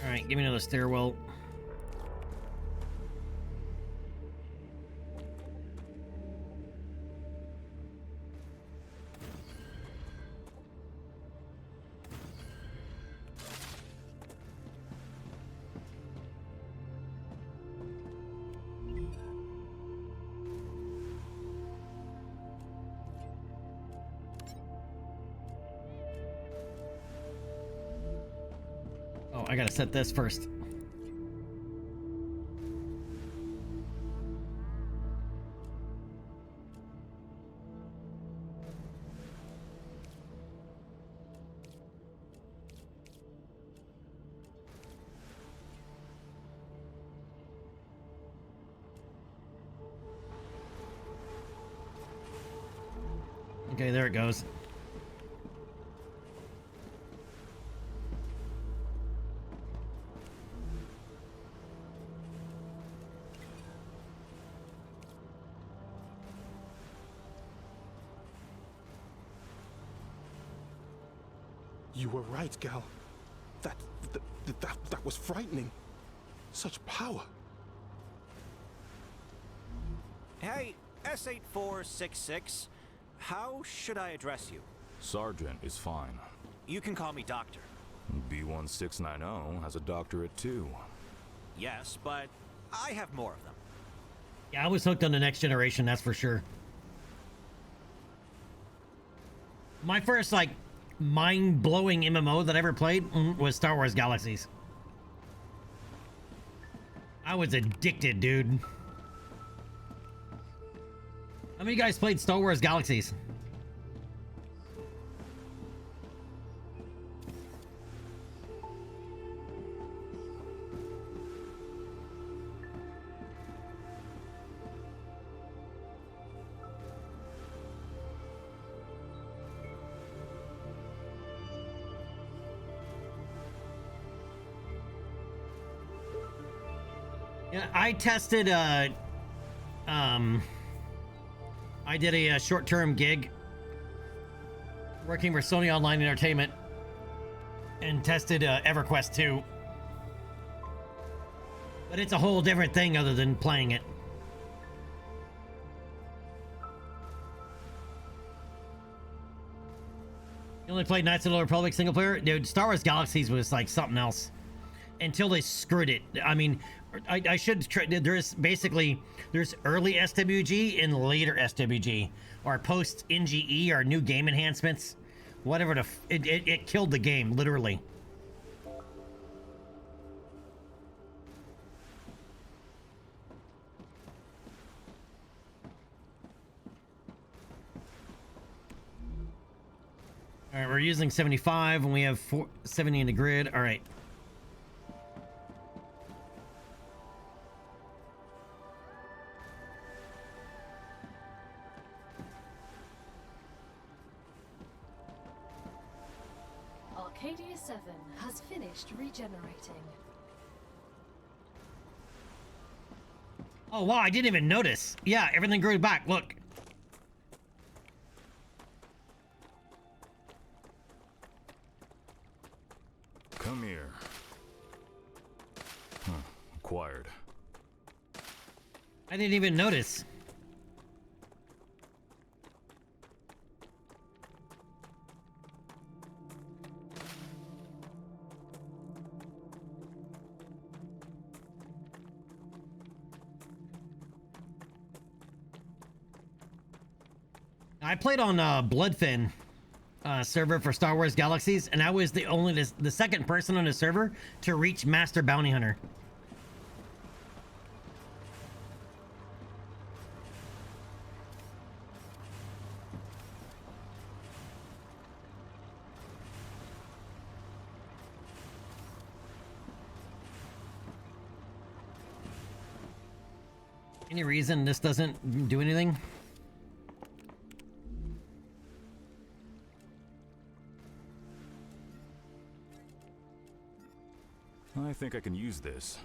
Alright, give me another stairwell. Oh, I gotta set this first. Okay, there it goes. You were right, Gal. That was frightening. Such power. Hey, S8466, how should I address you? Sergeant is fine. You can call me Doctor. B1690 has a doctorate too. Yes, but I have more of them. Yeah, I was hooked on the Next Generation, that's for sure. My first, like, mind-blowing MMO that I ever played was Star Wars Galaxies. I was addicted, dude. How many of you guys played Star Wars Galaxies? Yeah, I tested, I did a short-term gig working for Sony Online Entertainment and tested EverQuest 2. But it's a whole different thing other than playing it. You only played Knights of the Old Republic single player? Dude, Star Wars Galaxies was like something else. Until they screwed it. I mean, I should try. There's early SWG and later SWG, or post NGE, or new game enhancements, whatever. It killed the game literally. All right, we're using 75, and we have 70 in the grid. All right. Arcadia 7 has finished regenerating. Oh wow, I didn't even notice. Yeah, everything grew back. Look. Come here. Acquired. I didn't even notice. I played on Bloodfin server for Star Wars Galaxies, and I was the second person on the server to reach Master Bounty Hunter. Any reason this doesn't do anything? I think I can use this.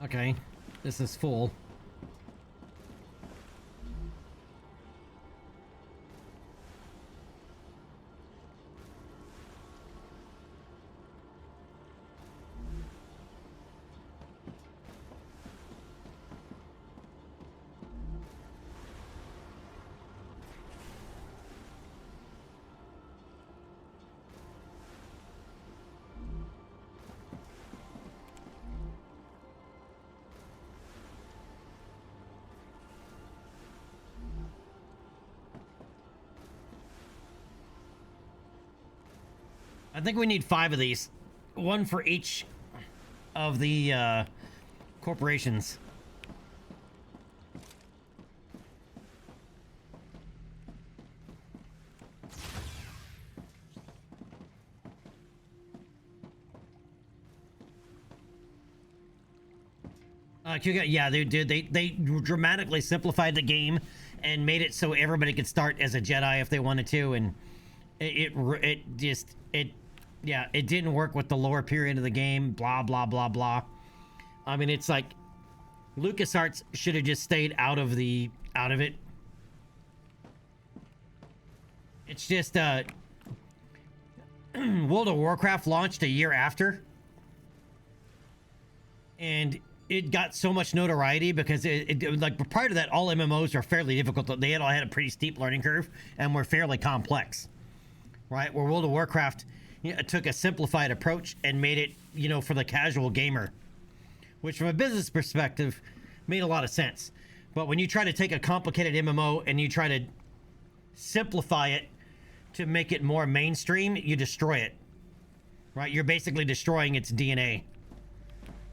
Okay, this is full. I think we need 5 of these. One for each of the corporations. Yeah, they did. They dramatically simplified the game and made it so everybody could start as a Jedi if they wanted to, and it didn't work with the lower period of the game. Blah blah blah blah. I mean, it's like LucasArts should have just stayed out of it. It's just World of Warcraft launched a year after, and it got so much notoriety because it like prior to that, all MMOs are fairly difficult. They all had a pretty steep learning curve and were fairly complex, right? Where World of Warcraft took a simplified approach and made it, for the casual gamer, which from a business perspective made a lot of sense. But when you try to take a complicated MMO and you try to simplify it to make it more mainstream, you destroy it, right? You're basically destroying its DNA.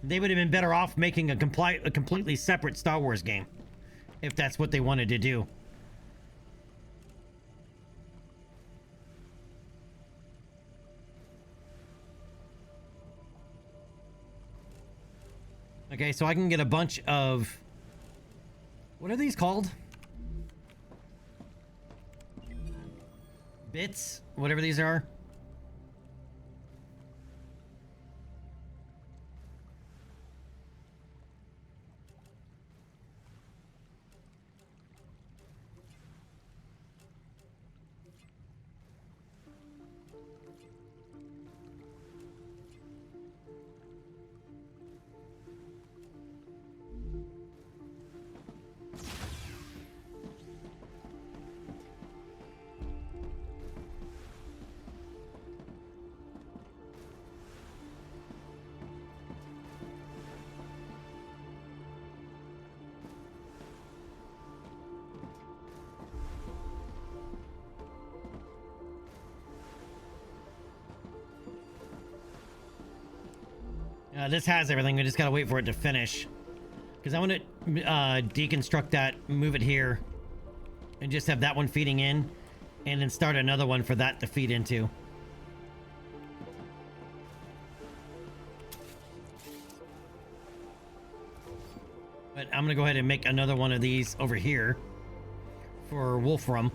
They would have been better off making a completely separate Star Wars game, if that's what they wanted to do. Okay, so I can get a bunch of... What are these called? Bits? Whatever these are. This has everything. We just gotta wait for it to finish. Because I want to deconstruct that, move it here, and just have that one feeding in, and then start another one for that to feed into. But I'm gonna go ahead and make another one of these over here for Wolfram.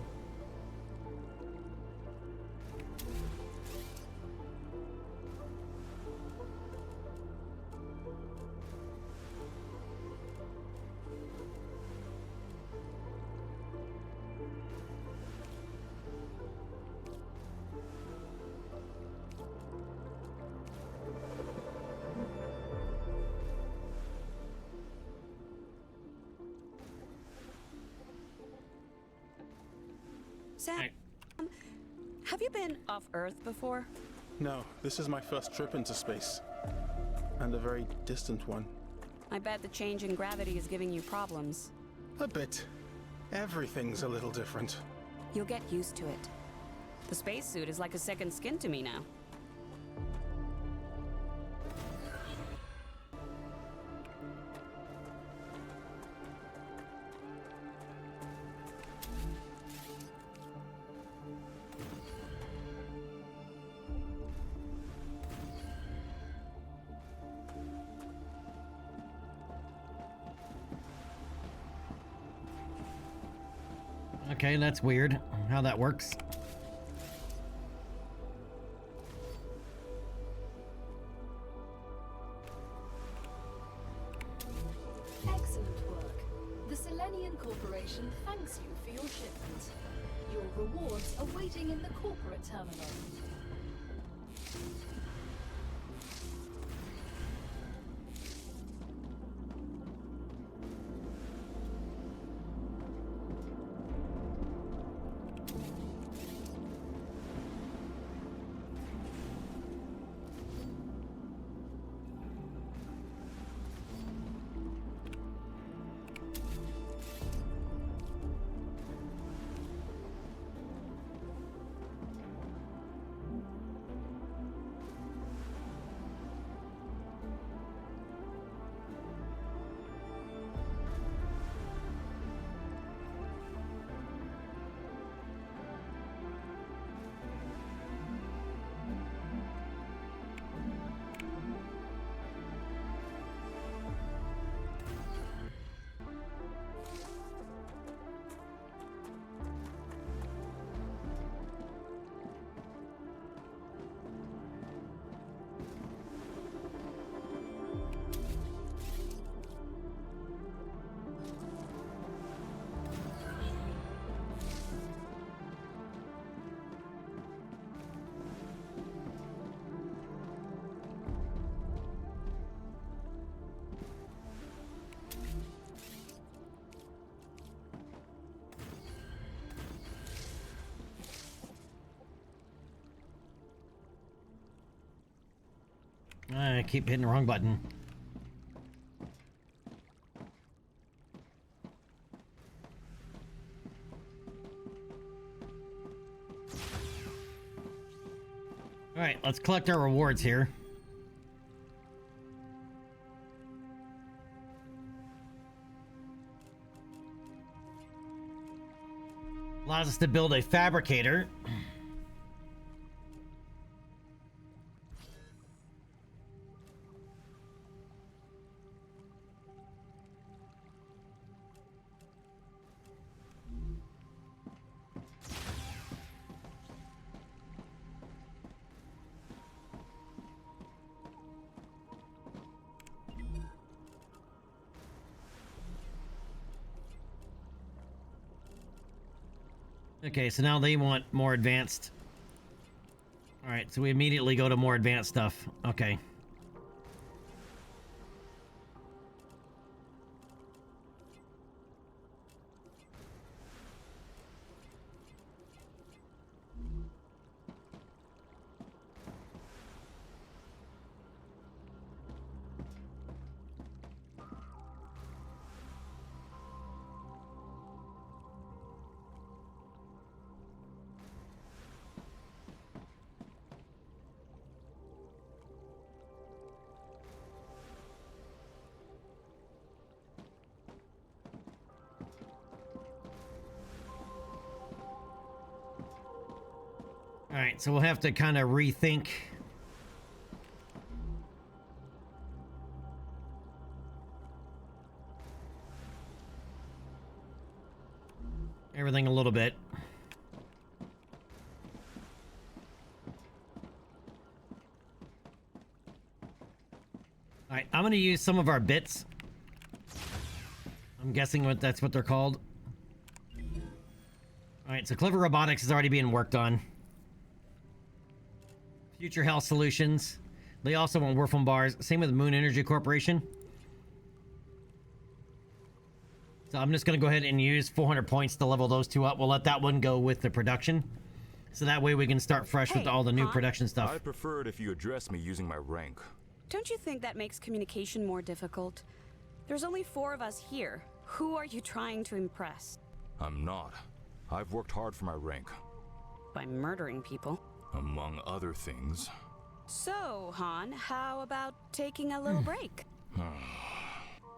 Sam, have you been off Earth before? No, this is my first trip into space. And a very distant one. I bet the change in gravity is giving you problems. A bit. Everything's a little different. You'll get used to it. The spacesuit is like a second skin to me now. Okay, that's weird how that works. Excellent work. The Selenian Corporation thanks you for your shipment. Your rewards are waiting in the corporate terminal. I keep hitting the wrong button. Alright, let's collect our rewards here. Allows us to build a fabricator. Okay, so now they want more advanced. All right, so we immediately go to more advanced stuff. Okay. All right, so we'll have to kind of rethink. Everything a little bit. All right, I'm going to use some of our bits. I'm guessing that's what they're called. All right, so Clever Robotics is already being worked on. Future Health Solutions. They also want Werfel bars. Same with Moon Energy Corporation. So I'm just going to go ahead and use 400 points to level those two up. We'll let that one go with the production. So that way we can start fresh with all the new production stuff. I'd prefer it if you address me using my rank. Don't you think that makes communication more difficult? There's only 4 of us here. Who are you trying to impress? I'm not. I've worked hard for my rank. By murdering people. Among other things. So, Han, how about taking a little break?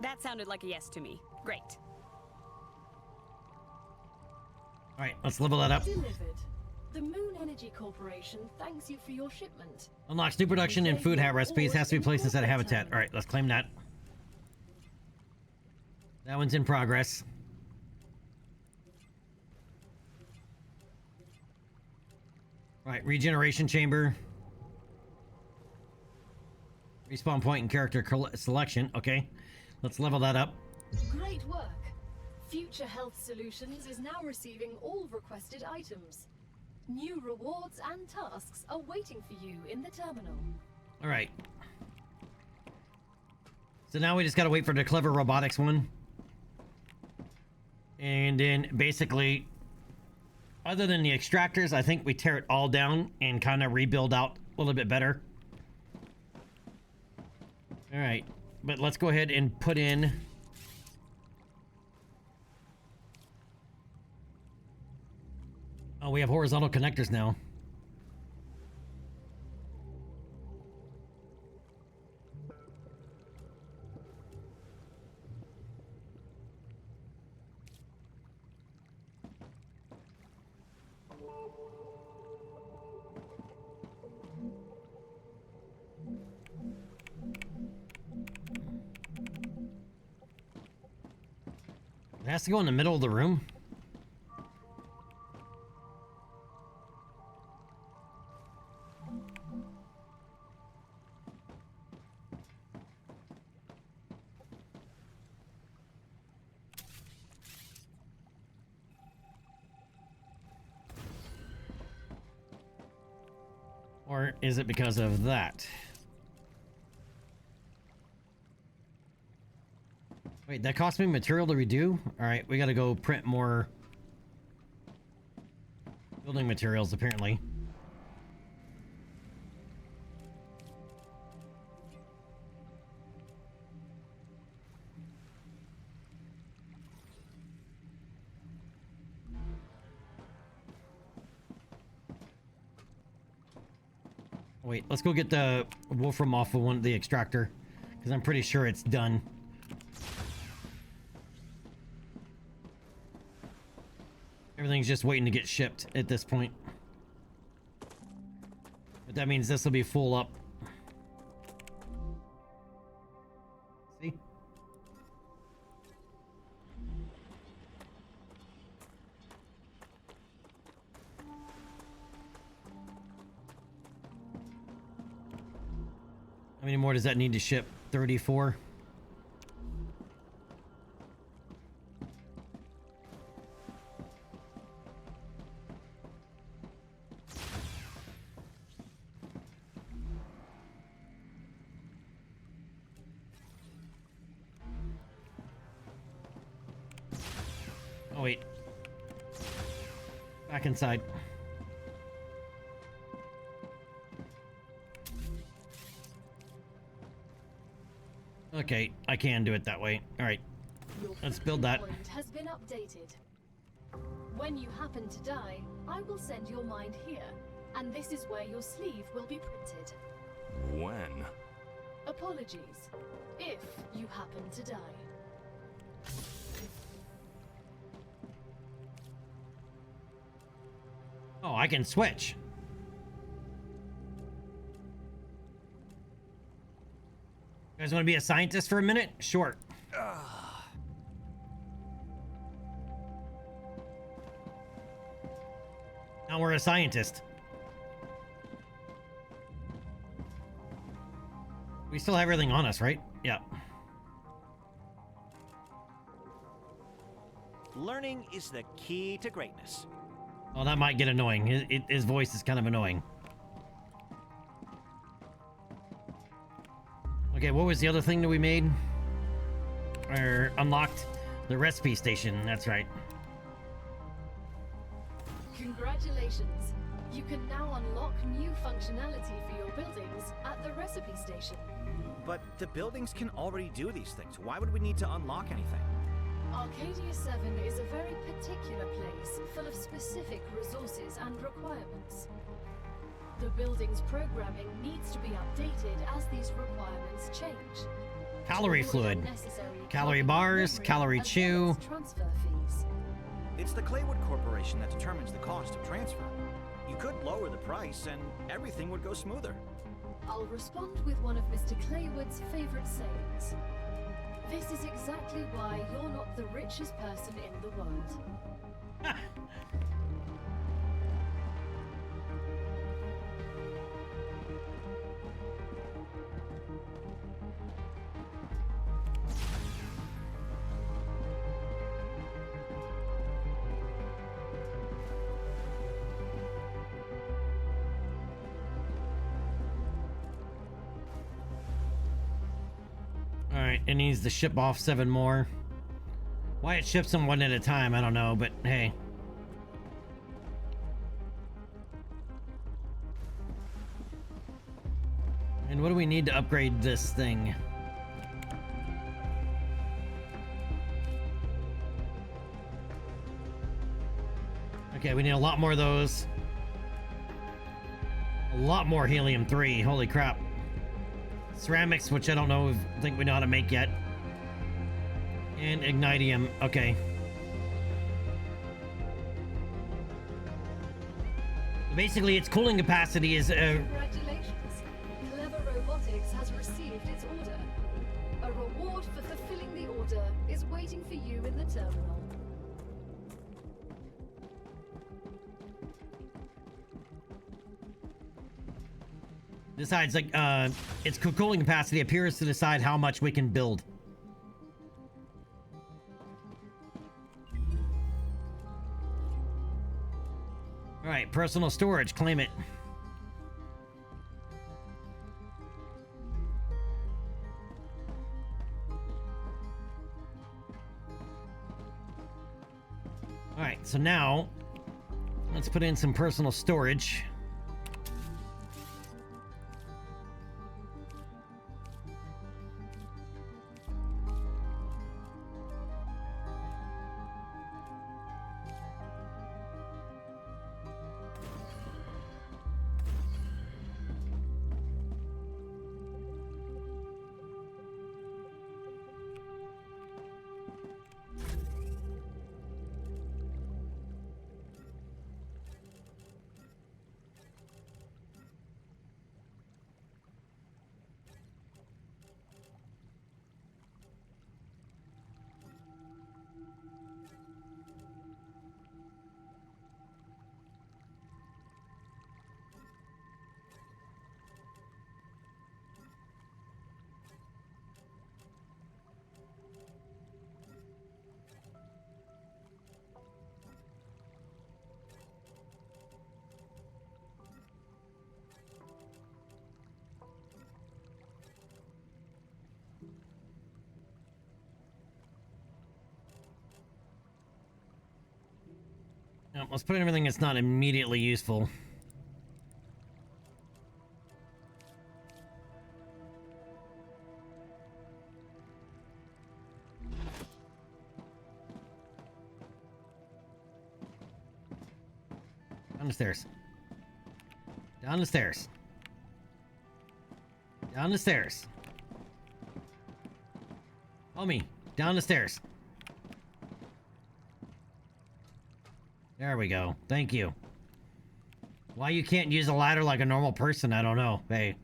That sounded like a yes to me. Great. Alright, let's level that up. Delivered. The Moon Energy Corporation thanks you for your shipment. Unlocks new production and food hat recipes. Has to be placed inside a habitat. Alright, let's claim that. That one's in progress. Right, regeneration chamber. Respawn point and character selection. Okay, let's level that up. Great work. Future Health Solutions is now receiving all requested items. New rewards and tasks are waiting for you in the terminal. All right. So now we just gotta wait for the Clever Robotics one. And then basically, other than the extractors, I think we tear it all down and kind of rebuild out a little bit better. All right, but let's go ahead and put in... Oh, we have horizontal connectors now. It has to go in the middle of the room. Or is it because of that? Wait, that cost me material to redo? Alright, we gotta go print more building materials, apparently. Wait, let's go get the Wolfram off of the extractor, because I'm pretty sure it's done. Everything's just waiting to get shipped at this point. But that means this will be full up. See? How many more does that need to ship? 34? Oh, wait. Back inside. Okay, I can do it that way. All right, let's build that. Your point has been updated. When you happen to die, I will send your mind here, and this is where your sleeve will be printed. When? Apologies, if you happen to die. Oh, I can switch. You guys want to be a scientist for a minute? Sure. Now we're a scientist. We still have everything on us, right? Yeah. Learning is the key to greatness. Oh, that might get annoying. His voice is kind of annoying. Okay, what was the other thing that we made? Or unlocked? The recipe station, that's right. Congratulations! You can now unlock new functionality for your buildings at the recipe station. But the buildings can already do these things. Why would we need to unlock anything? Arcadia 7 is a very particular place, full of specific resources and requirements. The building's programming needs to be updated as these requirements change. Calorie fluid. Calorie bars, calorie chew. Transfer fees. It's the Claywood Corporation that determines the cost of transfer. You could lower the price and everything would go smoother. I'll respond with one of Mr. Claywood's favorite sayings. This is exactly why you're not the richest person in the world. Alright, it needs to ship off 7 more. Why it ships them one at a time, I don't know, but hey. And what do we need to upgrade this thing? Okay, we need a lot more of those. A lot more helium-3, holy crap. Ceramics, which I don't think we know how to make yet. And ignitium, okay. Basically, its cooling capacity is... Congratulations! Clever Robotics has received its order. A reward for fulfilling the order is waiting for you in the terminal. Decides, like, its cooling capacity appears to decide how much we can build. Alright, personal storage, claim it. Alright, so now, let's put in some personal storage. Now, let's put in everything that's not immediately useful. Down the stairs. Down the stairs. Down the stairs. Homie, down the stairs. There we go. Thank you. Why you can't use a ladder like a normal person, I don't know. Hey.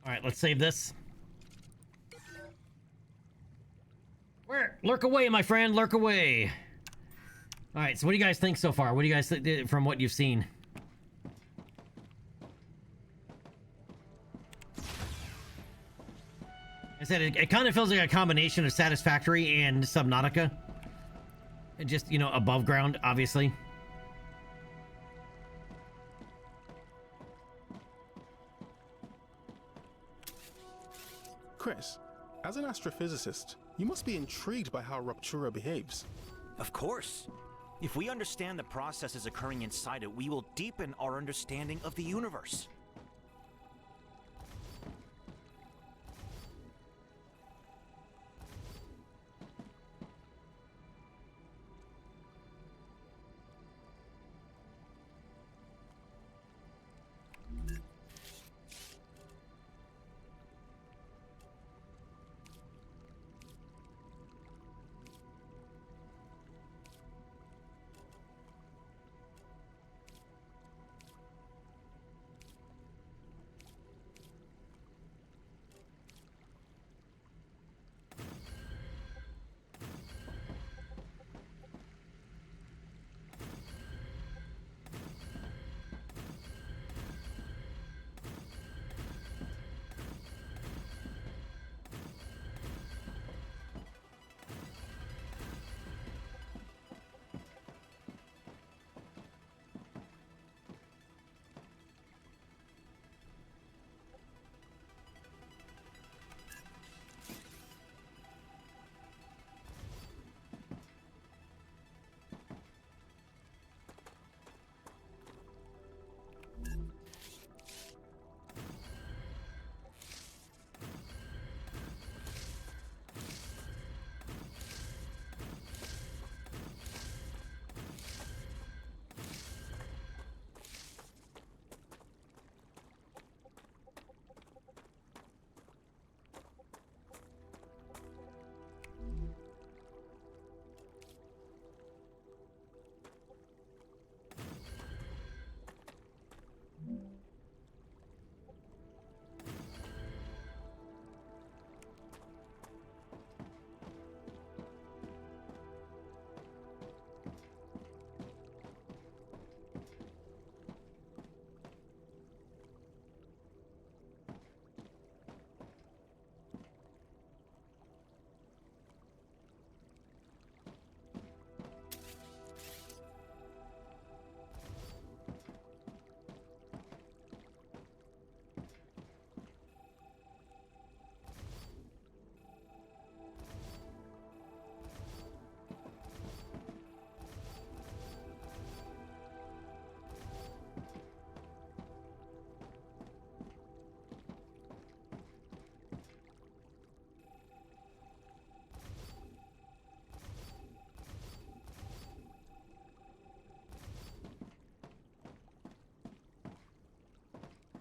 Alright, let's save this. Where? Lurk away, my friend. Lurk away. Alright, so what do you guys think so far? What do you guys think from what you've seen? I said it kind of feels like a combination of Satisfactory and Subnautica. And just, you know, above ground, obviously. Chris, as an astrophysicist, you must be intrigued by how Rupture behaves. Of course. If we understand the processes occurring inside it, we will deepen our understanding of the universe.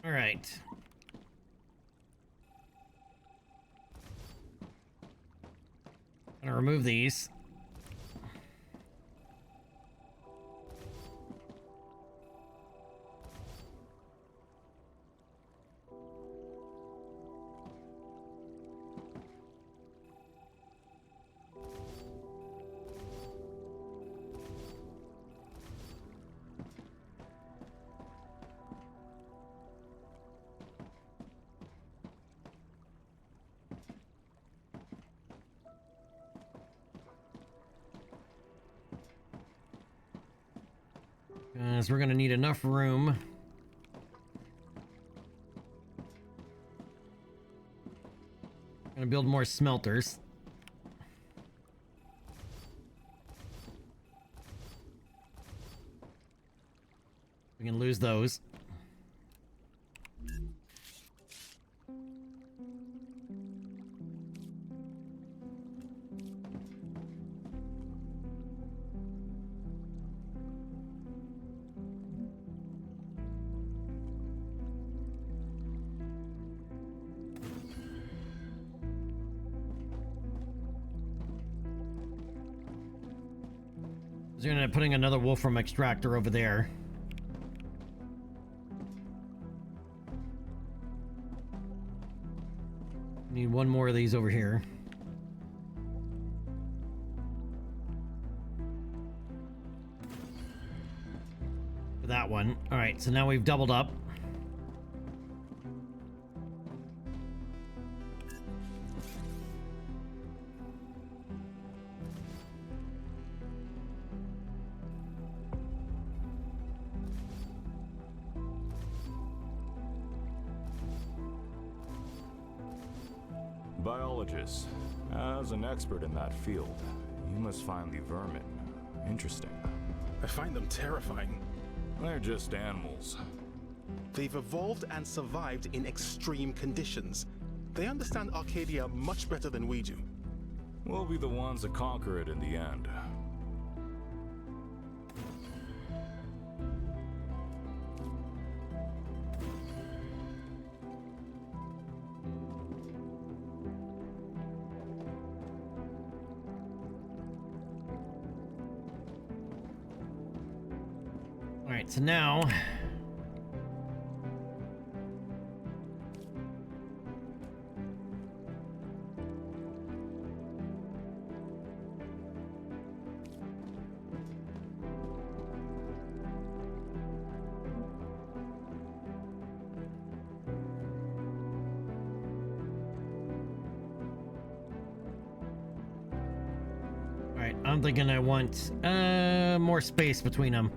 All right. I'm gonna remove these. Because we're going to need enough room. Going to build more smelters. use those. You're gonna end up putting another Wolfram extractor over there. Need one more of these over here. For that one. Alright, so now we've doubled up. Biologist, as an expert in that field, you must find the vermin interesting. I find them terrifying. They're just animals. They've evolved and survived in extreme conditions. They understand Arcadia much better than we do. We'll be the ones that conquer it in the end. Alright, so now... Alright, I'm thinking I want more space between them.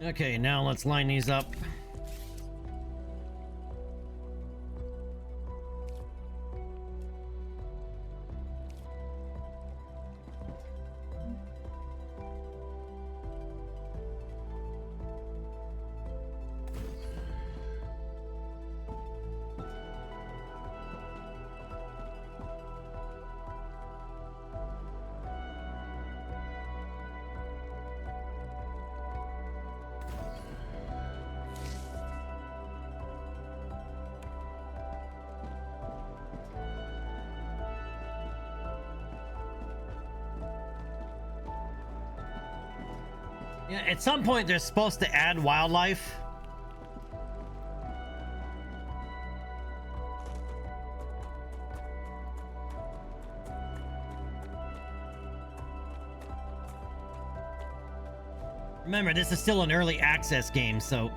Okay, now let's line these up. Yeah, at some point they're supposed to add wildlife. Remember, this is still an early access game, so...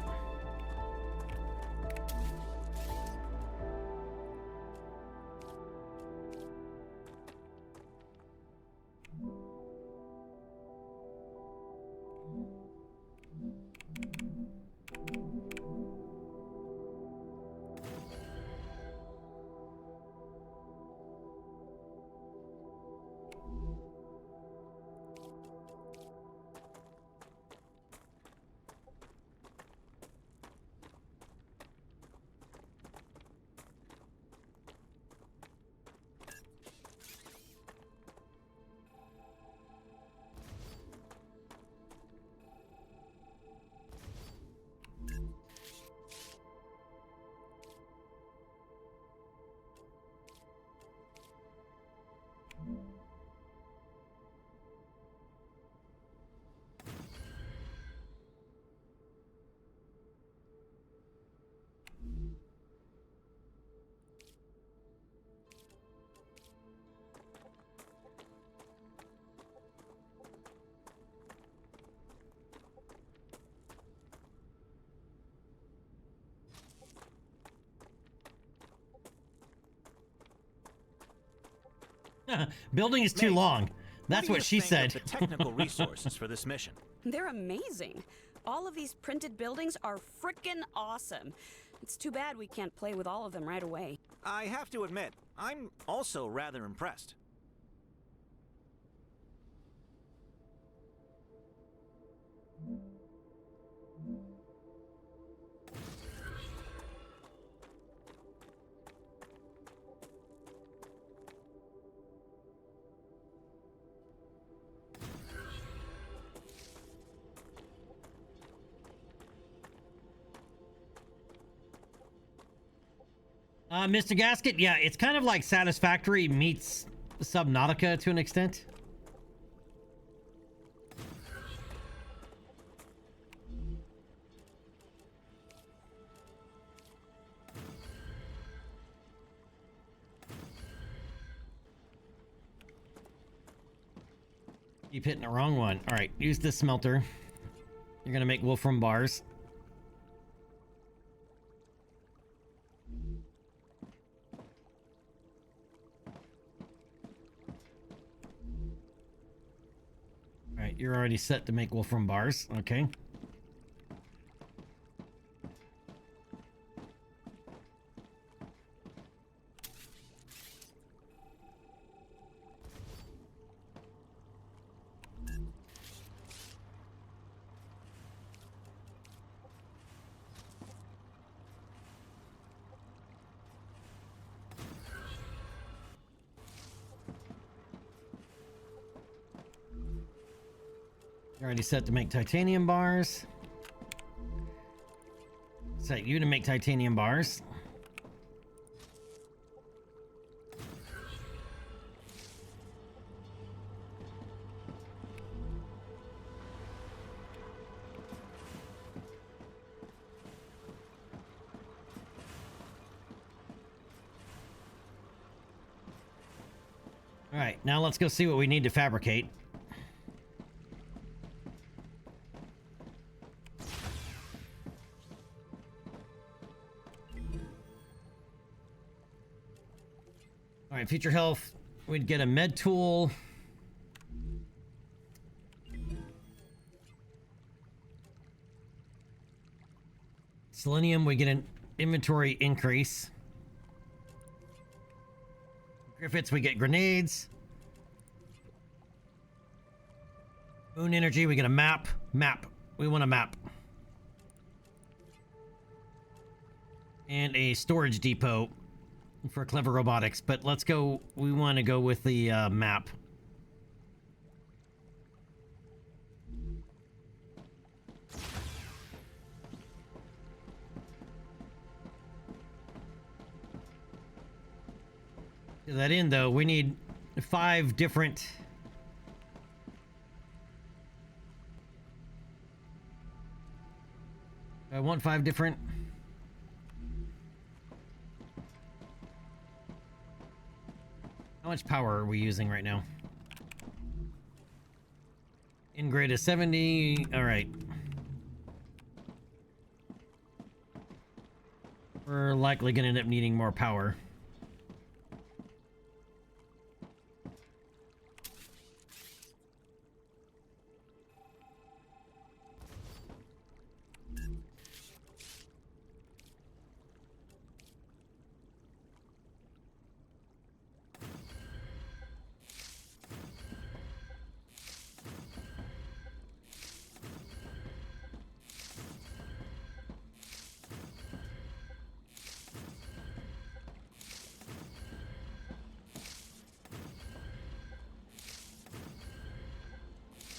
Building is too Mate, long. That's do you what she think said. of the technical resources for this mission. They're amazing. All of these printed buildings are frickin' awesome. It's too bad we can't play with all of them right away. I have to admit, I'm also rather impressed. Mr. Gasket, yeah, it's kind of like Satisfactory meets Subnautica to an extent. Keep hitting the wrong one. All right, use this smelter. You're gonna make wolfram bars. All right, you're already set to make wolfram bars. Okay. You're already set to make titanium bars. Set you to make titanium bars. All right, now let's go see what we need to fabricate. All right, future health. We'd get a med tool. Selenium, we get an inventory increase. Griffiths, we get grenades. Moon energy, we get a map. Map. We want a map. And a storage depot for clever robotics, but let's go. We want to go with the map. To that end, though, we need 5 different. I want 5 different. How much power are we using right now? In grade is 70. All right. We're likely going to end up needing more power.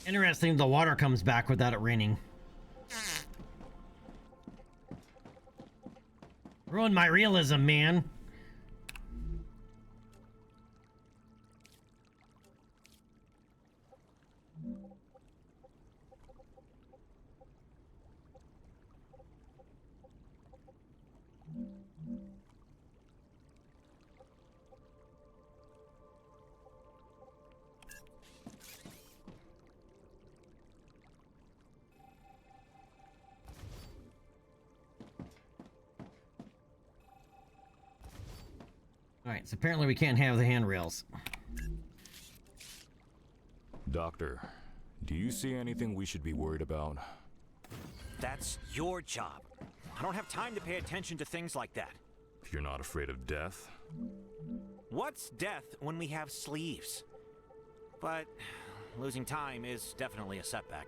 Interesting, the water comes back without it raining. Ruined my realism, man. Alright, so apparently we can't have the handrails. Doctor, do you see anything we should be worried about? That's your job. I don't have time to pay attention to things like that. You're not afraid of death? What's death when we have sleeves? But losing time is definitely a setback.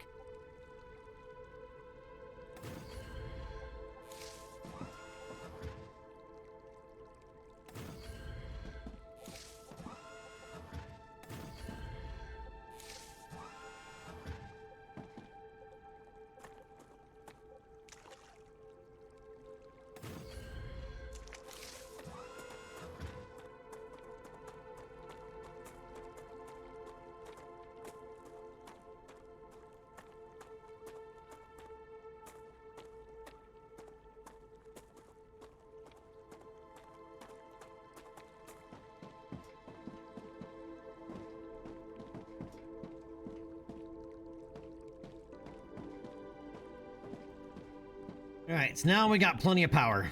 Alright, so now we got plenty of power.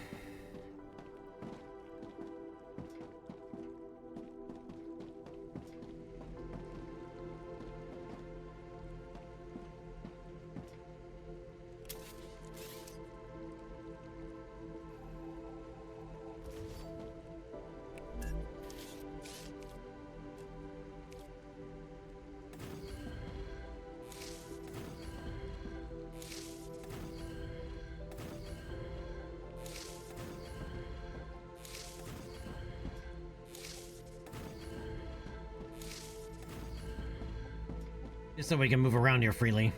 Just so we can move around here freely.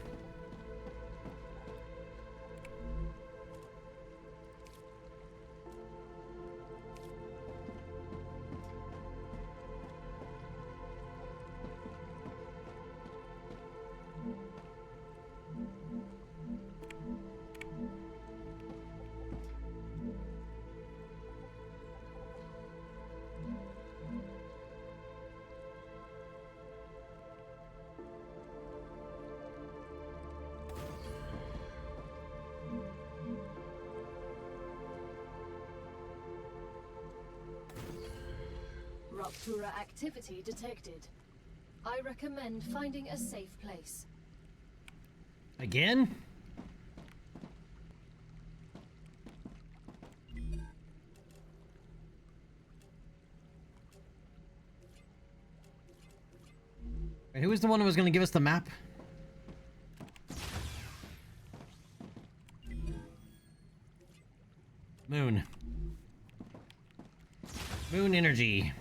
Rupture activity detected. I recommend finding a safe place. Again? Wait, who was the one who was going to give us the map? Moon. Moon energy.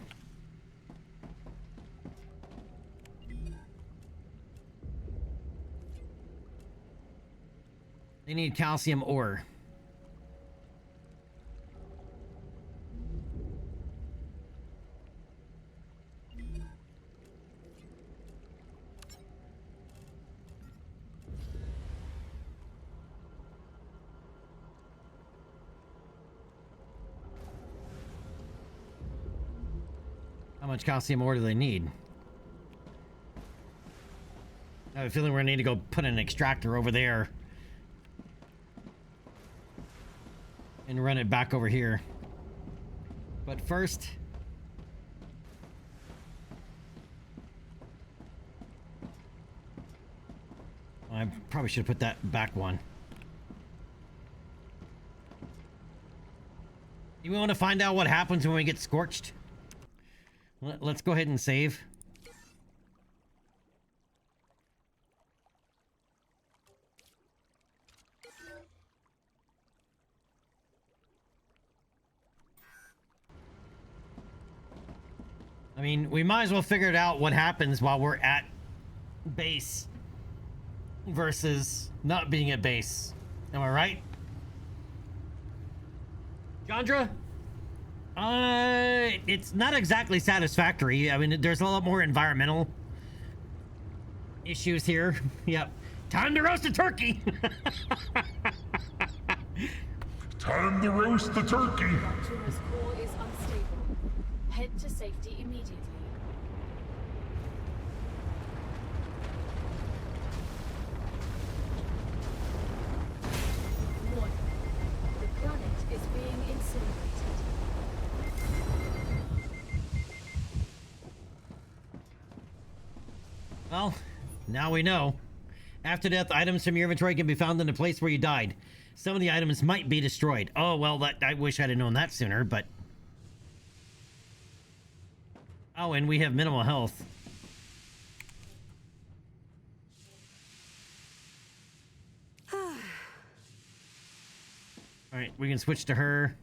They need calcium ore. How much calcium ore do they need? I have a feeling we're gonna need to go put an extractor over there and run it back over here. But first, I probably should have put that back one. You want to find out what happens when we get scorched? Let's go ahead and save. I mean, we might as well figure it out what happens while we're at base versus not being at base. Am I right? Chandra? It's not exactly satisfactory. I mean, there's a lot more environmental issues here. Yep. Time to roast a turkey! Time to roast the turkey! Rupture's core is unstable. Head to safety immediately. Warning. The planet is being incinerated. Well, Now we know. After death, items from your inventory can be found in the place where you died. Some of the items might be destroyed. Oh, well, I wish I'd have known that sooner, but... Oh, and we have minimal health. Alright, we can switch to her.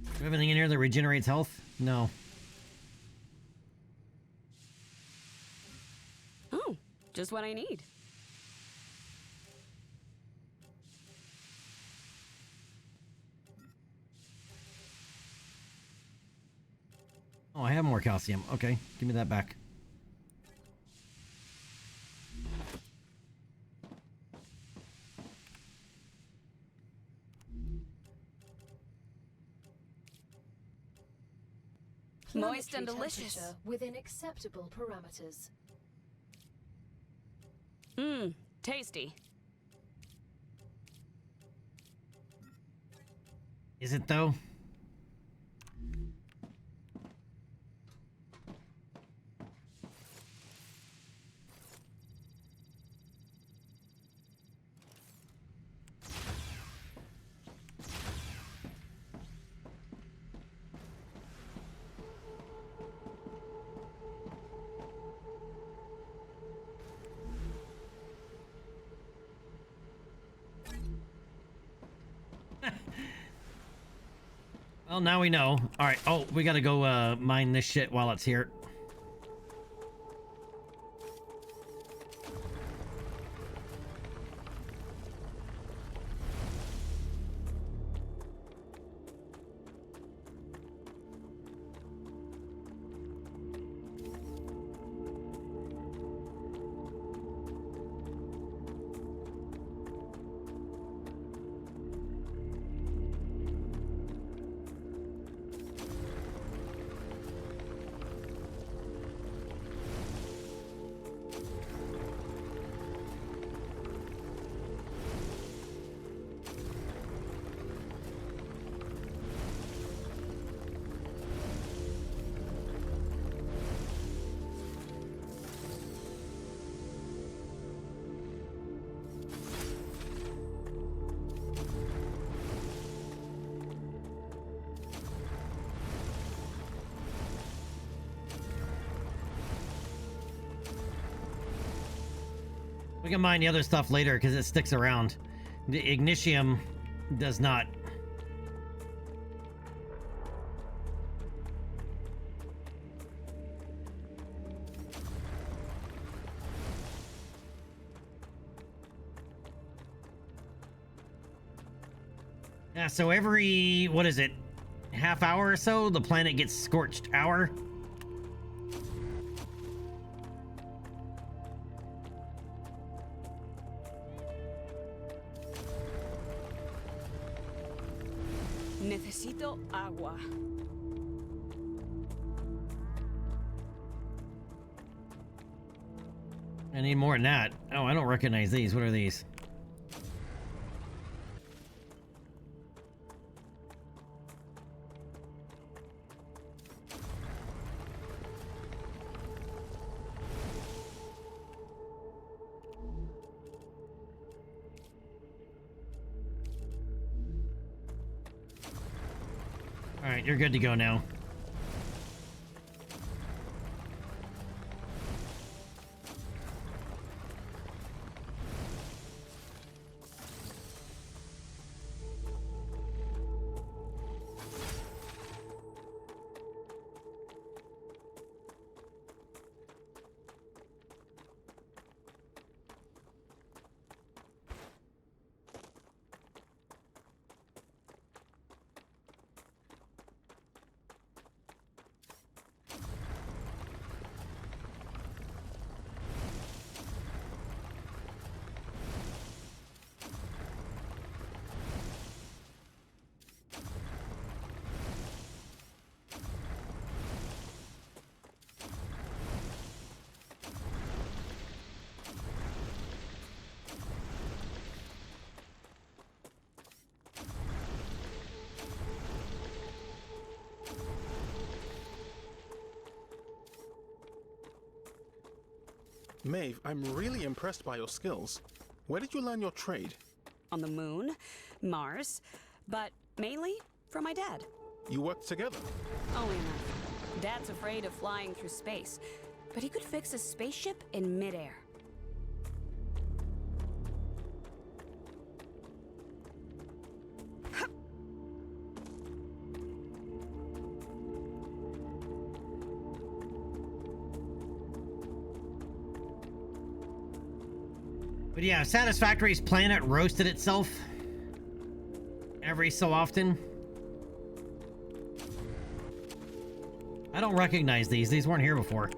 Do we have anything in here that regenerates health? No. Oh, just what I need. Oh, I have more calcium. Okay, give me that back. Moist and Planetary delicious. temperature within acceptable parameters. Mmm, tasty. Is it though? Well, now we know. Alright, oh, we gotta go mine this shit while it's here. We can mine the other stuff later because it sticks around. The Ignitium does not. Yeah, so every, what is it, half hour or so, the planet gets scorched hour. Necesito agua. I need more than that. Oh, I don't recognize these. What are these? All right, you're good to go now. Maeve, I'm really impressed by your skills. Where did you learn your trade? On the moon, Mars, but mainly from my dad. You worked together? Only enough. Dad's afraid of flying through space, but he could fix a spaceship in midair. But yeah, Satisfactory's planet roasted itself every so often. I don't recognize these. These weren't here before.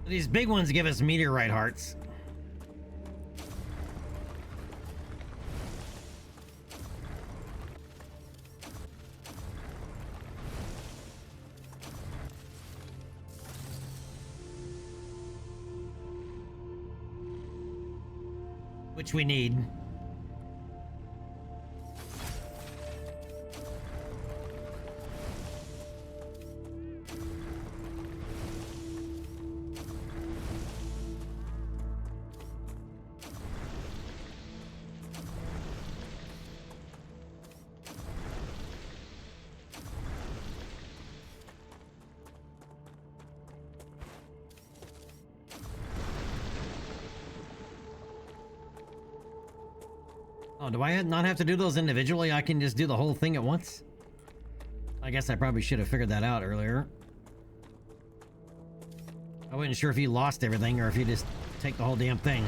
These big ones give us meteorite hearts. Which we need. Oh, do I not have to do those individually? I can just do the whole thing at once? I guess I probably should have figured that out earlier. I wasn't sure if you lost everything or if you just take the whole damn thing.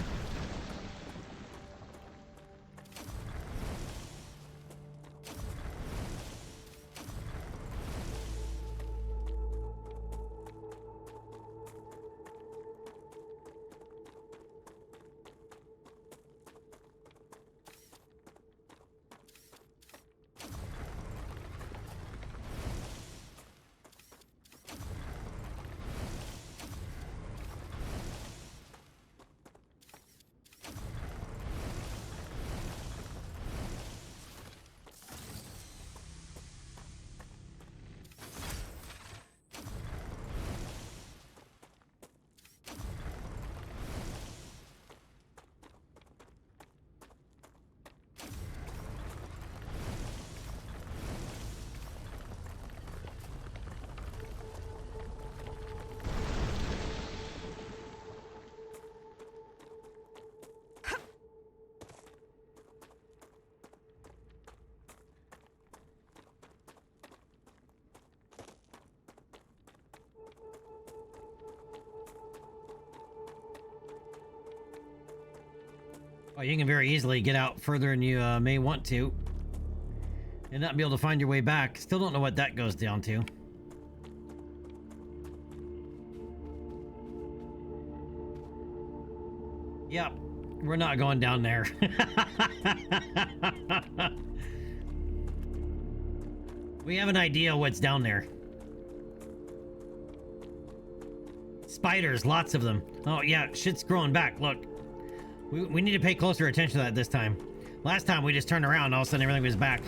Well, you can very easily get out further than you may want to. And not be able to find your way back. Still don't know what that goes down to. Yep. We're not going down there. We have an idea what's down there. Spiders, lots of them. Oh yeah, shit's growing back. Look. We need to pay closer attention to that this time. Last time we just turned around and all of a sudden everything was back.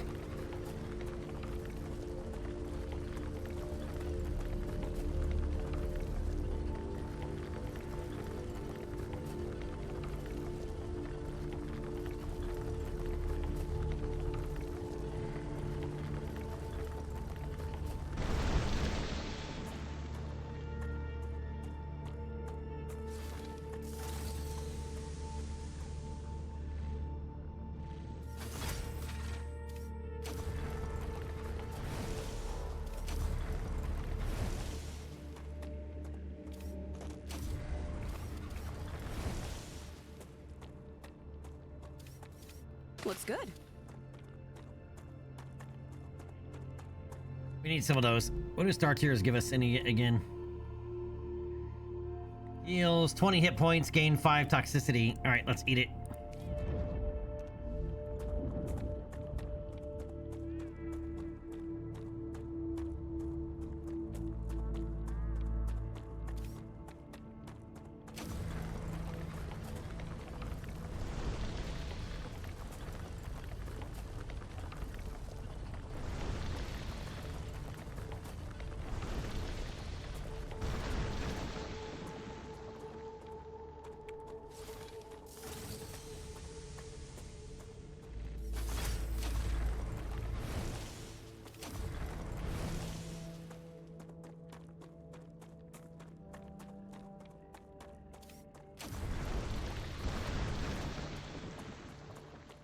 Looks good. We need some of those. What do Star Tiers give us any again? Heals 20 hit points, gain 5 toxicity. Alright, let's eat it.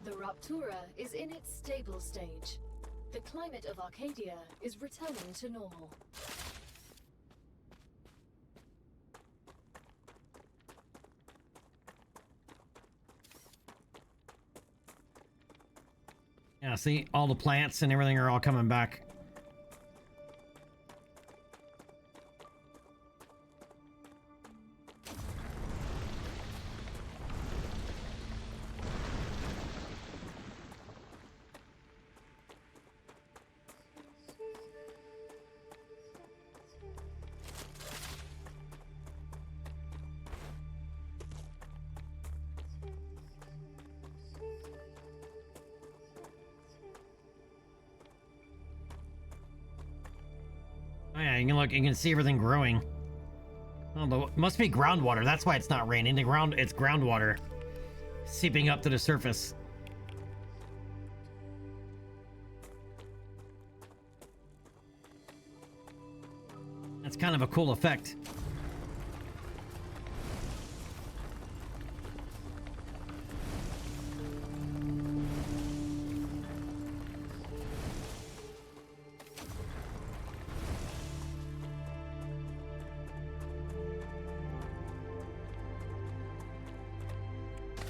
The Rupture is in its stable stage. The climate of Arcadia is returning to normal. Yeah, see, all the plants and everything are all coming back. Oh yeah, you can look, you can see everything growing. Oh, it must be groundwater. That's why it's not raining. It's groundwater seeping up to the surface. That's kind of a cool effect.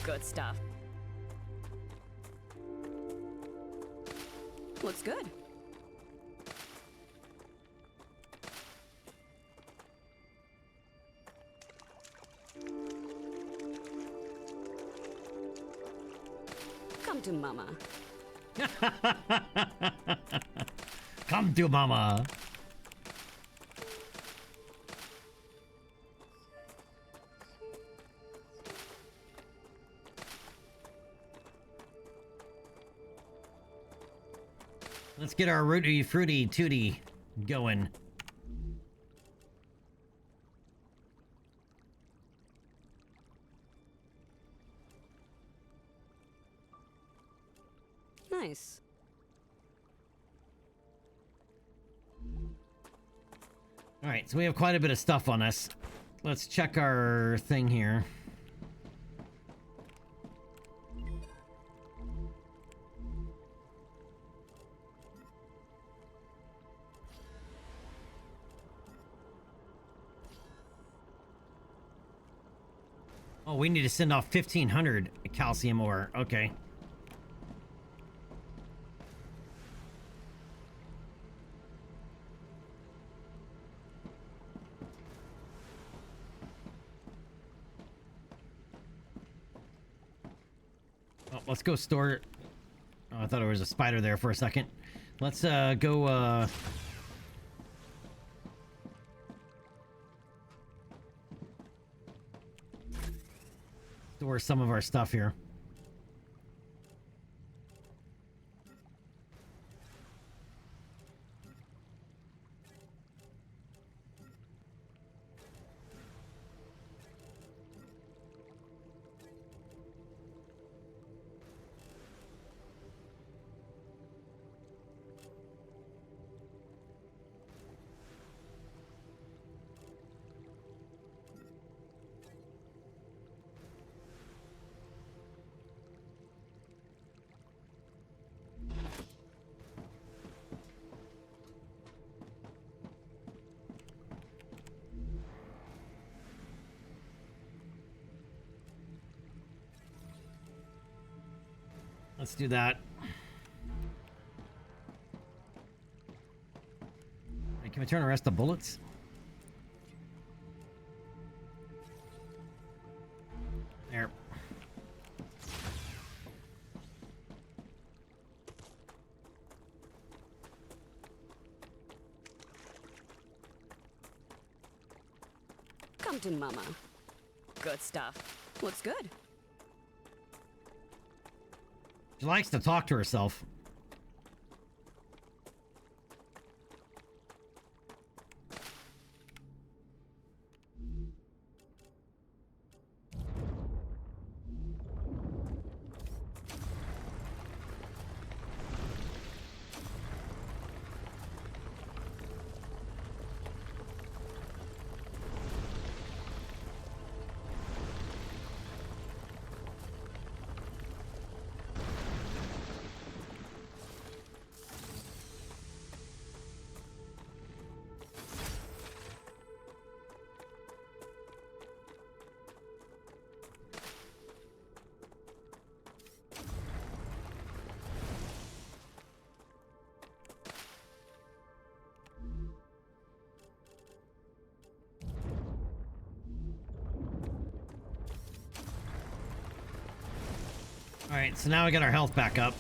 Good stuff. Looks good. Come to Mama. Come to Mama. Let's get our rooty fruity tooty going. Nice. All right, so we have quite a bit of stuff on us. Let's check our thing here. Oh, we need to send off 1,500 calcium ore. Okay. Oh, let's go store... Oh, I thought there was a spider there for a second. Let's go... store some of our stuff here. Let's do that. Can we turn the rest of the bullets? There. Come to Mama. Good stuff. Looks good. She likes to talk to herself. Alright, so now we got our health back up.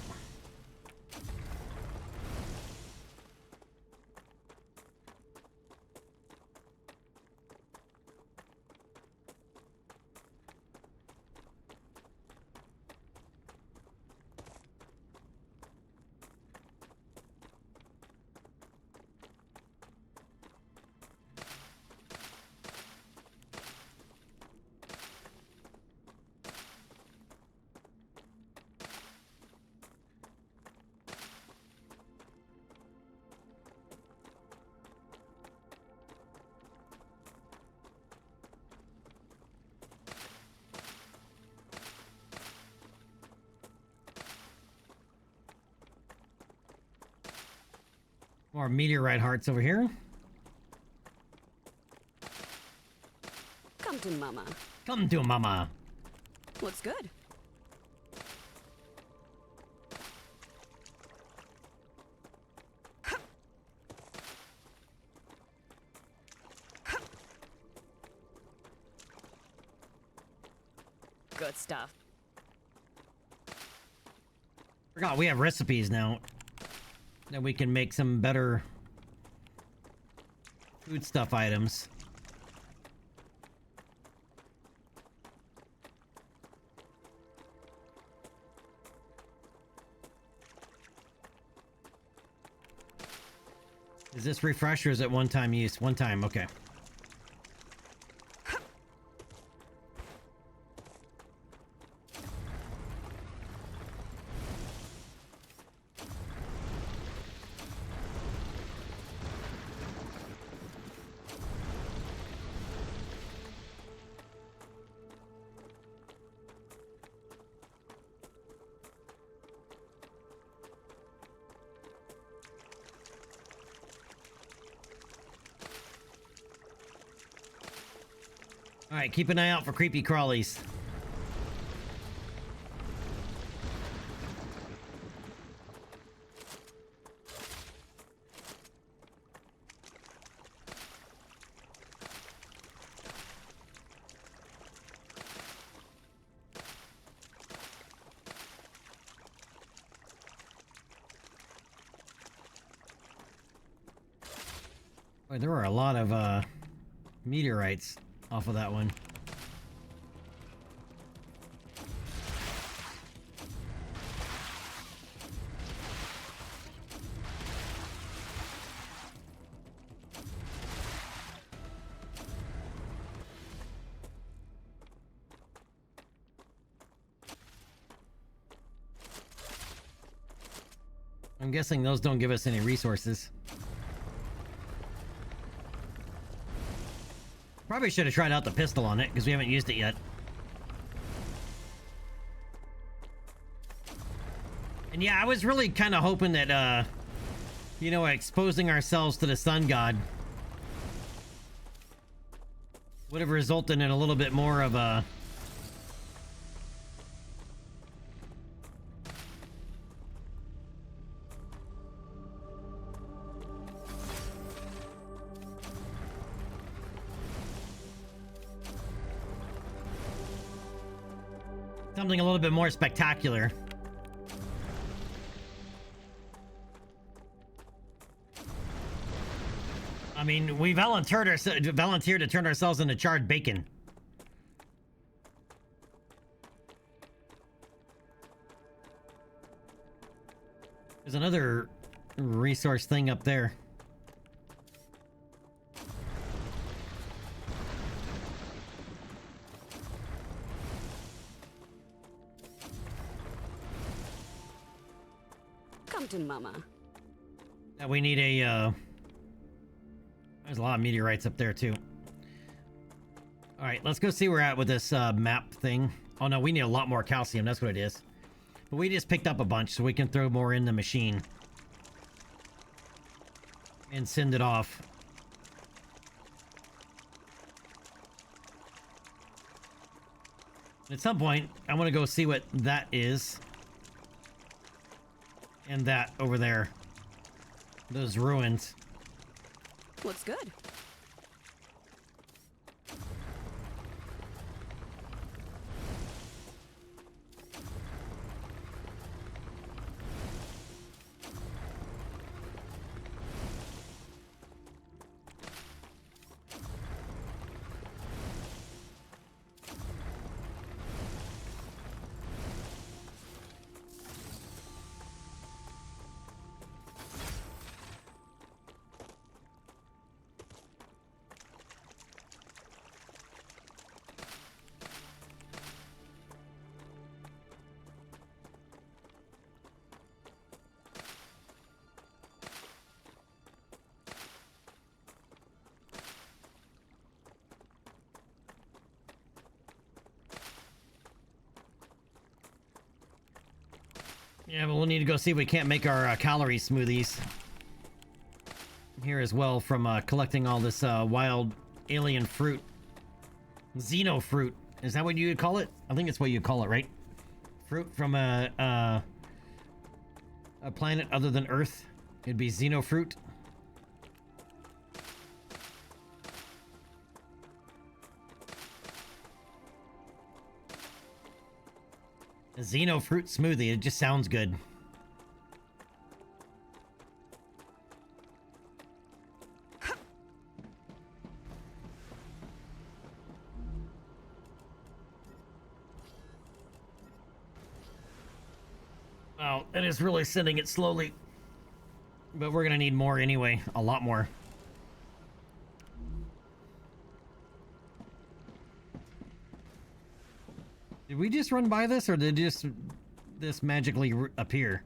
More meteorite hearts over here. Come to Mama. Come to Mama. Looks good. Good stuff. Forgot we have recipes now that we can make some better food stuff items. Is this refresh or is it one-time use? One time, okay. Alright, keep an eye out for creepy crawlies. Boy, there were a lot of meteorites off of that one. I'm guessing those don't give us any resources. Probably should have tried out the pistol on it, because we haven't used it yet. And yeah, I was really kind of hoping that, you know, exposing ourselves to the sun god would have resulted in a little bit more of a... Something a little bit more spectacular. I mean, we volunteered to turn ourselves into charred bacon. There's another resource thing up there. Come to Mama. Now we need a, there's a lot of meteorites up there, too. Alright, let's go see where we're at with this map thing. Oh, no, we need a lot more calcium. That's what it is. But we just picked up a bunch, so we can throw more in the machine. And send it off. At some point, I want to go see what that is. And that over there. Those ruins. Looks good. Yeah, but we'll need to go see if we can't make our calorie smoothies here as well from collecting all this wild alien fruit. Xeno fruit. Is that what you would call it? I think it's what you call it, right? Fruit from a planet other than Earth. It'd be xeno fruit. A xeno fruit smoothie. It just sounds good. Wow, it is really sending it slowly. But we're gonna need more anyway. A lot more. Did we just run by this, or did this magically appear?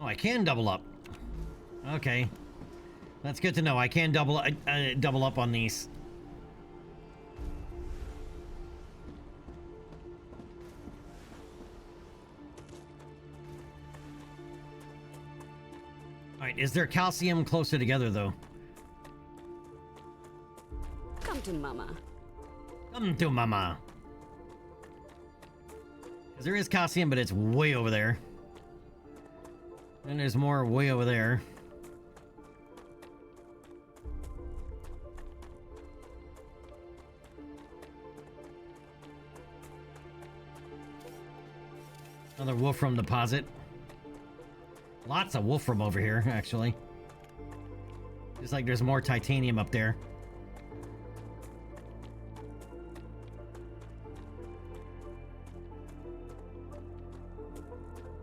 Oh, I can double up. Okay. That's good to know. I can double up on these. Alright, is there calcium closer together, though? Come to Mama. Come to Mama. Because there is calcium, but it's way over there. And there's more way over there. Another wolfram deposit. Lots of wolfram over here, actually. Just like there's more titanium up there.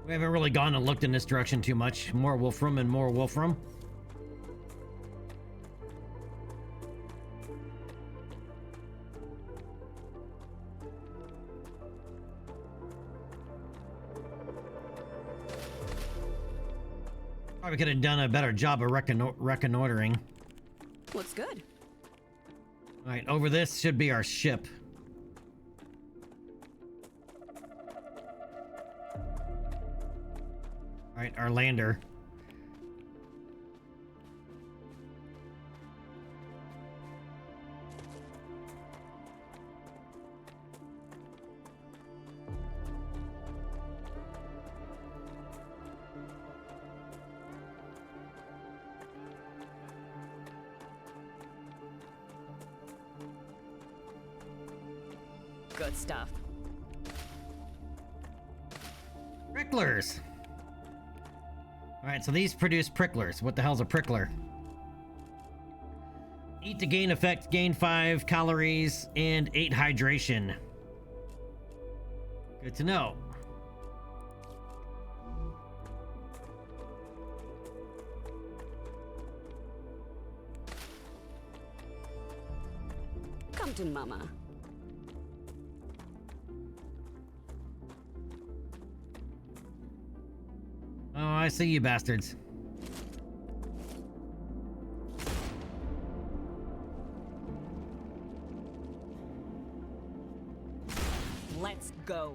We haven't really gone and looked in this direction too much. More wolfram and more wolfram. Probably could have done a better job of reconnoitering. Looks good. Alright, over this should be our ship. Alright, our lander. Good stuff. Pricklers! Alright, so these produce pricklers. What the hell's a prickler? Eat to gain effect, gain 5 calories, and 8 hydration. Good to know. Come to Mama. Oh, I see you bastards. Let's go.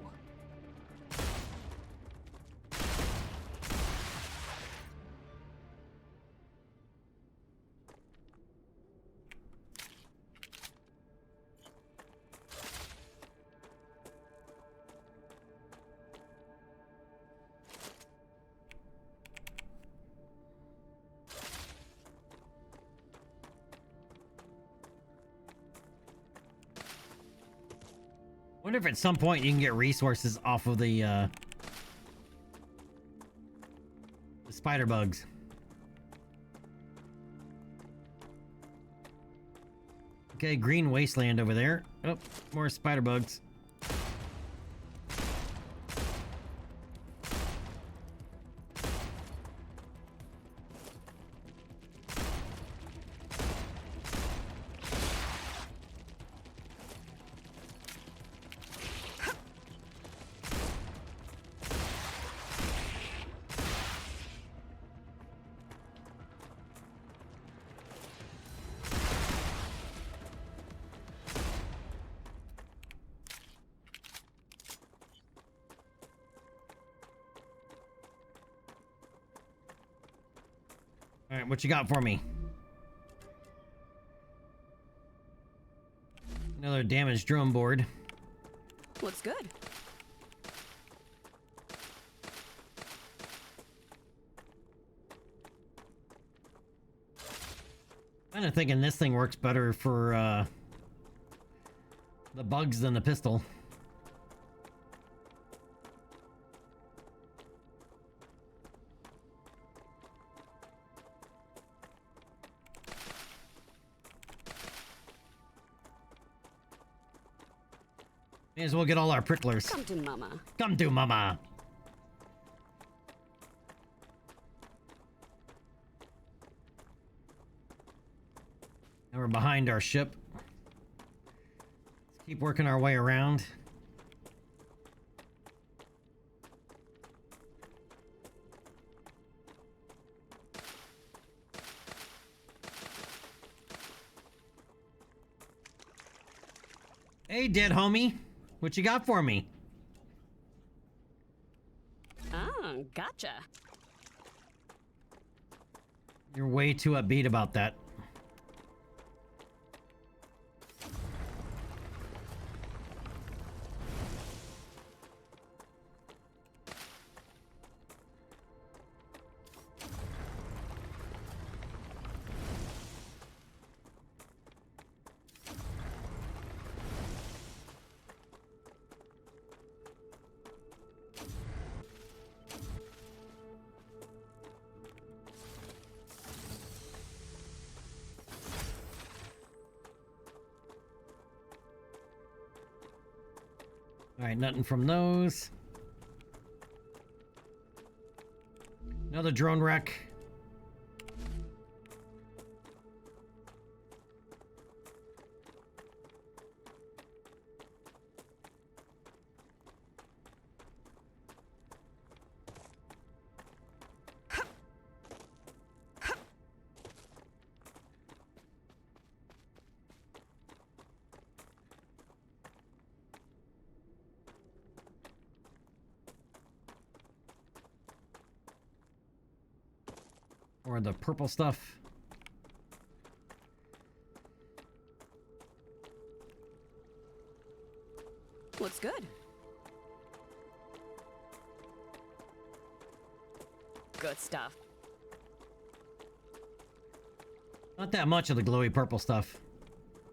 Wonder if at some point you can get resources off of the spider bugs. Okay, green wasteland over there. Oh, more spider bugs. All right, what you got for me? Another damaged drone board. Looks good. Kind of thinking this thing works better for the bugs than the pistol. May as well get all our pricklers. Come to Mama. Come to Mama. Now we're behind our ship. Let's keep working our way around. Hey, dead homie. What you got for me? Ah, gotcha. You're way too upbeat about that. Alright, nothing from those. Another drone wreck. Or the purple stuff. Looks good. Good stuff. Not that much of the glowy purple stuff,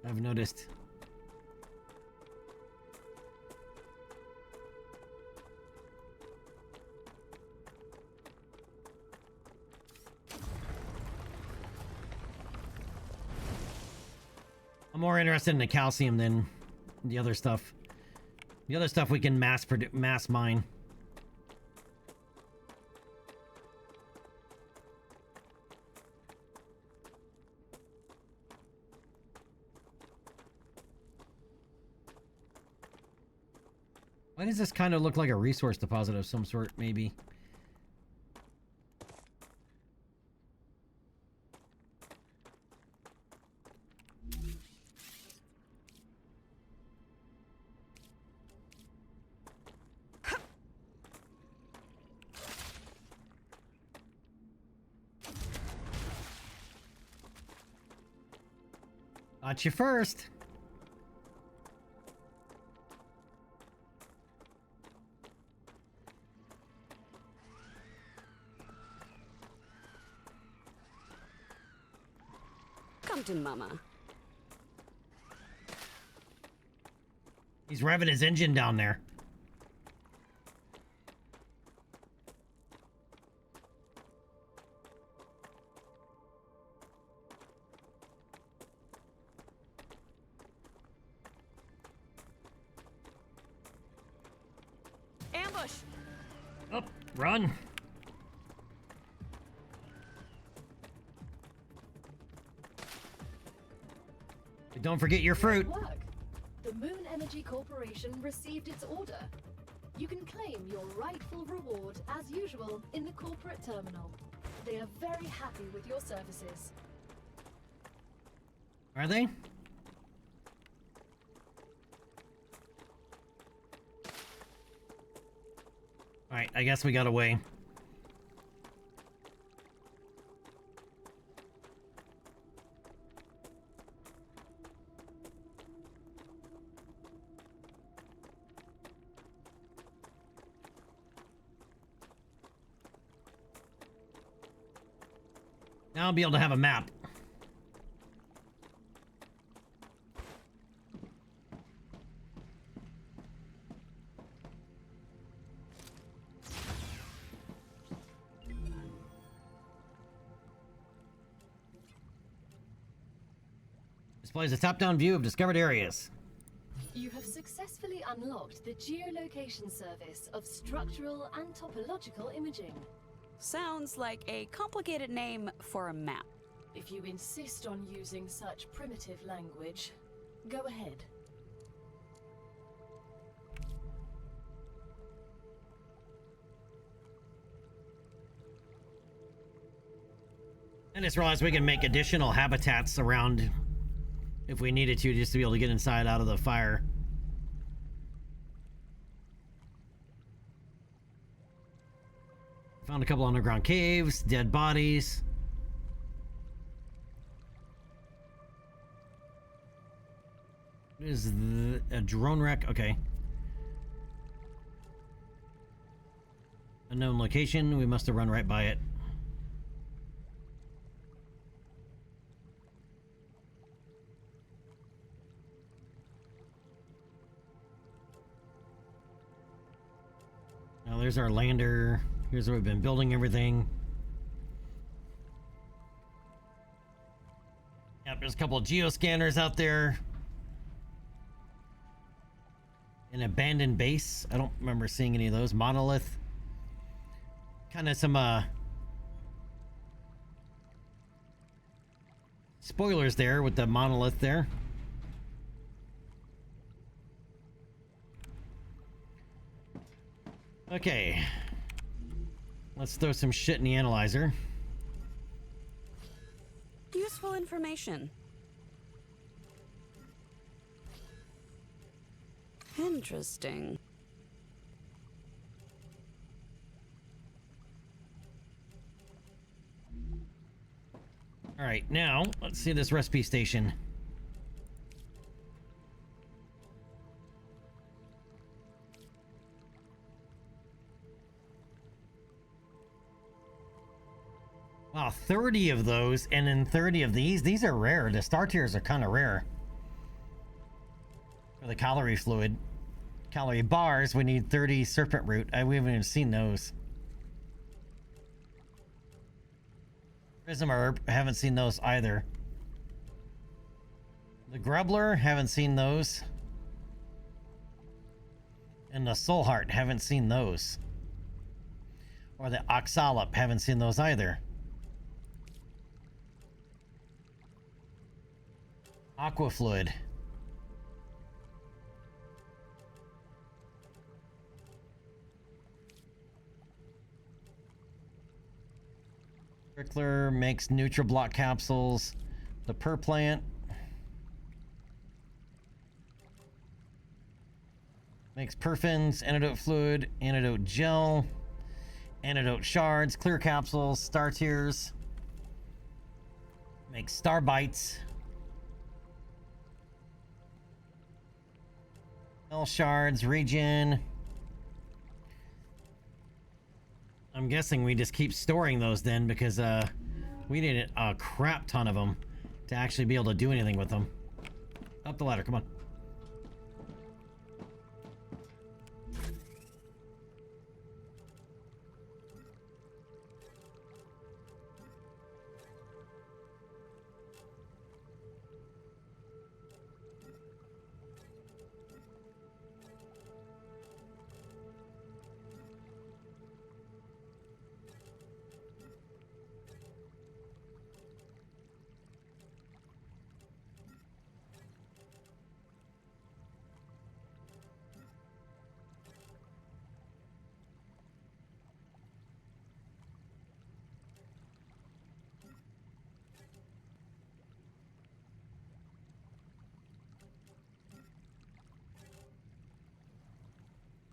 I've noticed. I'm more interested in the calcium than the other stuff. The other stuff we can mass mine. Why does this kind of look like a resource deposit of some sort, maybe? Got you first. Come to Mama. He's revving his engine down there. Ambush! Oh, run! Don't forget your fruit. Good work. The Moon Energy Corporation received its order. You can claim your rightful reward, as usual, in the corporate terminal. They are very happy with your services. Are they? Alright, I guess we got away. Now I'll be able to have a map. Displays a top-down view of discovered areas. You have successfully unlocked the geolocation service of structural and topological imaging. Sounds like a complicated name for a map. If you insist on using such primitive language, go ahead. I just realized we can make additional habitats around if we needed to, just to be able to get inside out of the fire. Found a couple underground caves, dead bodies. What is a drone wreck? Okay. Unknown location. We must have run right by it. Now there's our lander. Here's where we've been building everything. Yep, there's a couple of geoscanners out there. An abandoned base. I don't remember seeing any of those. Monolith. Kind of some spoilers there with the monolith there. Okay. Let's throw some shit in the analyzer. Useful information. Interesting. Alright, now, let's see this recipe station. Wow, 30 of those, and then 30 of these. These are rare. The star tiers are kind of rare. For the calorie fluid. Calorie bars, we need 30 serpent root. We haven't even seen those. Prism herb, haven't seen those either. The grubbler, haven't seen those. And the soul heart, haven't seen those. Or the oxalip, haven't seen those either. Aqua fluid. Trickler makes NutriBlock capsules. The plant makes perfins, antidote fluid, antidote gel, antidote shards, clear capsules, star tears. Makes star bites. Hell shards, regen. I'm guessing we just keep storing those then, because we need a crap ton of them to actually be able to do anything with them. Up the ladder, come on.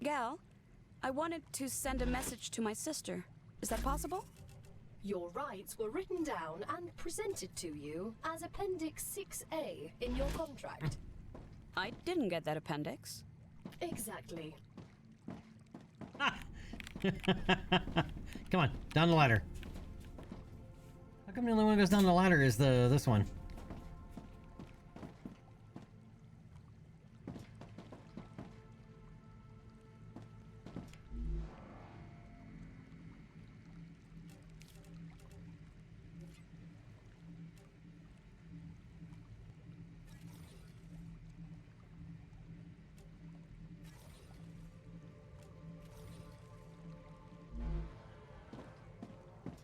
Gal, I wanted to send a message to my sister. Is that possible? Your rights were written down and presented to you as Appendix 6A in your contract. I didn't get that appendix. Exactly. Come on, down the ladder. How come the only one who goes down the ladder is this one?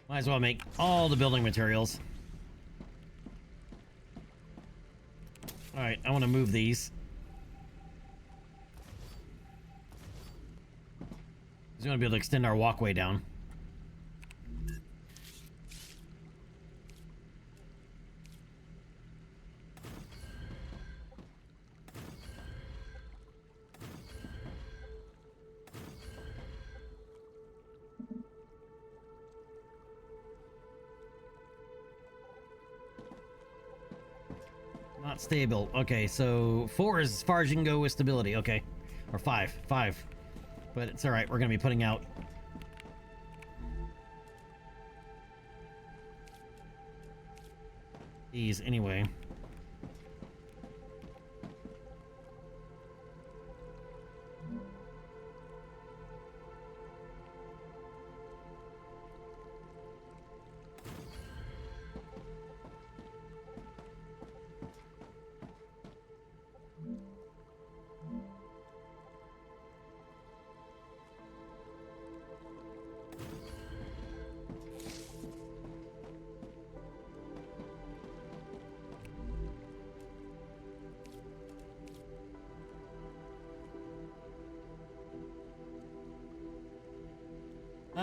Might as well make all the building materials. Alright, I want to move these. We want to be able to extend our walkway down. Not stable. Okay, so 4 is as far as you can go with stability. Okay. Or 5. 5. But it's alright. We're going to be putting out these anyway.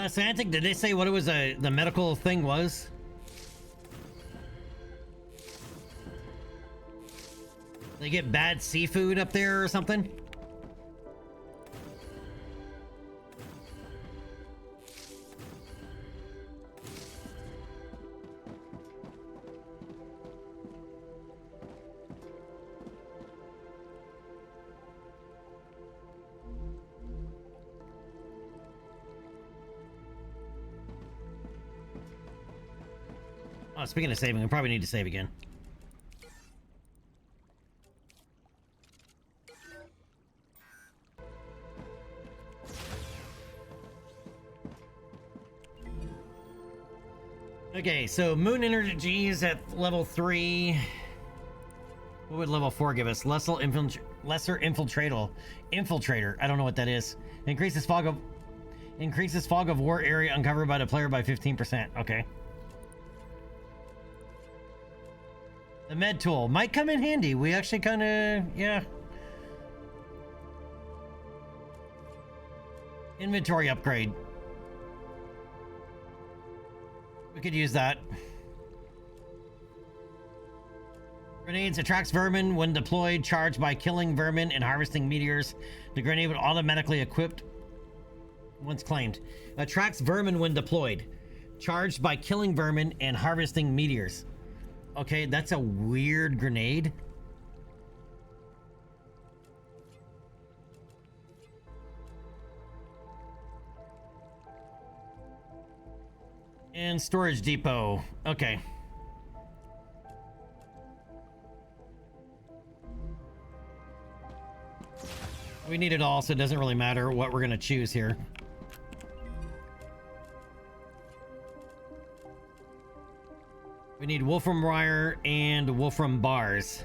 Santic, did they say what it was the medical thing was? They get bad seafood up there or something? Oh, speaking of saving, we probably need to save again. Okay, so moon energy is at level 3. What would level 4 give us? Lesser infiltrator. I don't know what that is. Increases fog of war area uncovered by the player by 15%. Okay. The med tool might come in handy. We actually kind of, yeah. Inventory upgrade. We could use that. Grenades attracts vermin when deployed, charged by killing vermin and harvesting meteors. The grenade would automatically equipped once claimed. Attracts vermin when deployed, charged by killing vermin and harvesting meteors. Okay, that's a weird grenade. And storage depot. Okay. We need it all, so it doesn't really matter what we're gonna choose here. We need wolfram wire and wolfram bars.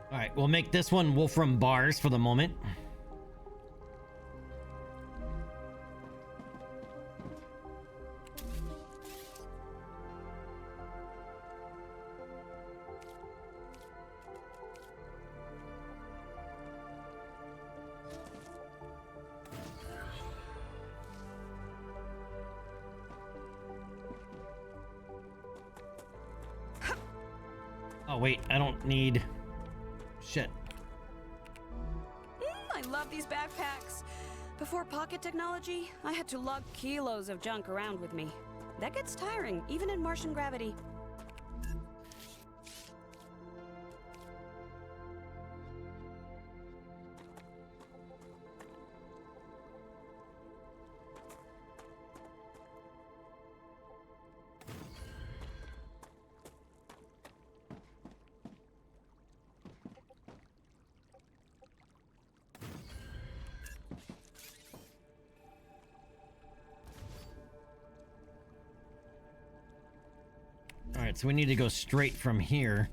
All right, we'll make this one wolfram bars for the moment. Oh wait, I don't need... Shit. I love these backpacks. Before pocket technology, I had to lug kilos of junk around with me. That gets tiring, even in Martian gravity. Alright, so we need to go straight from here.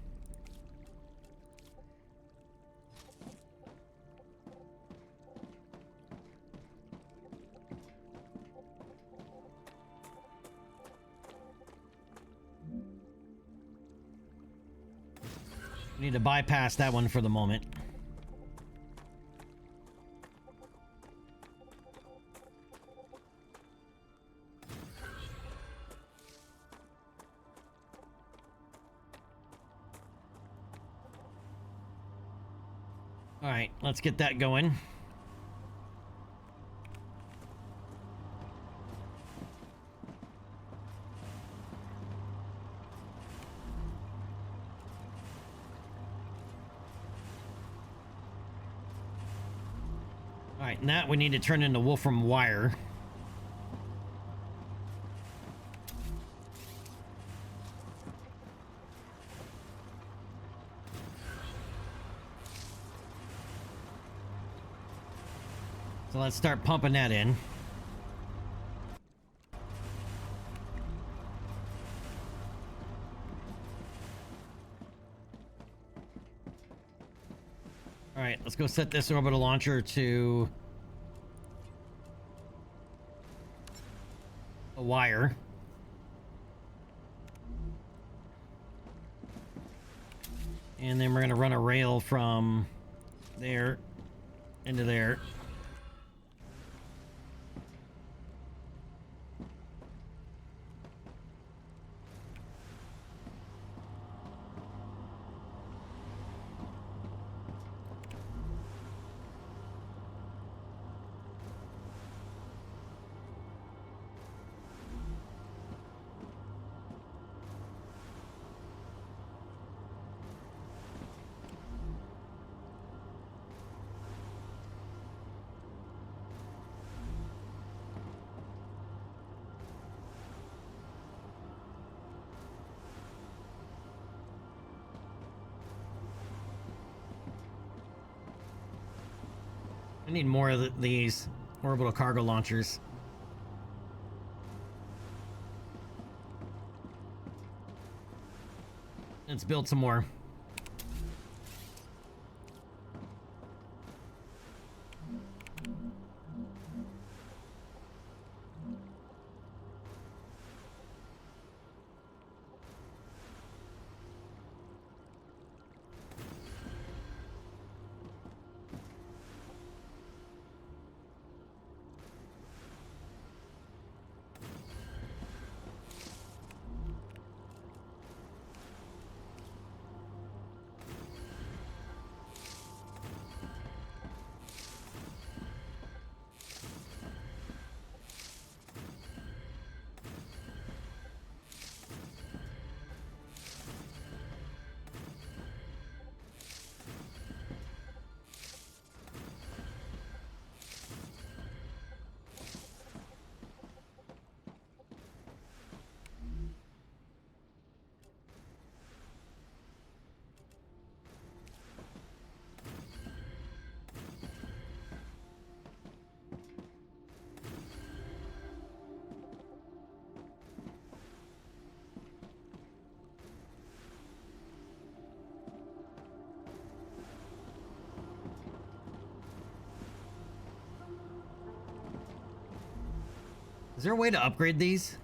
We need to bypass that one for the moment. All right, let's get that going. All right, now we need to turn into wolfram wire. So let's start pumping that in. All right, let's go set this orbital launcher to a wire. And then we're going to run a rail from there into there. I need more of these orbital cargo launchers. Let's build some more. Is there a way to upgrade these?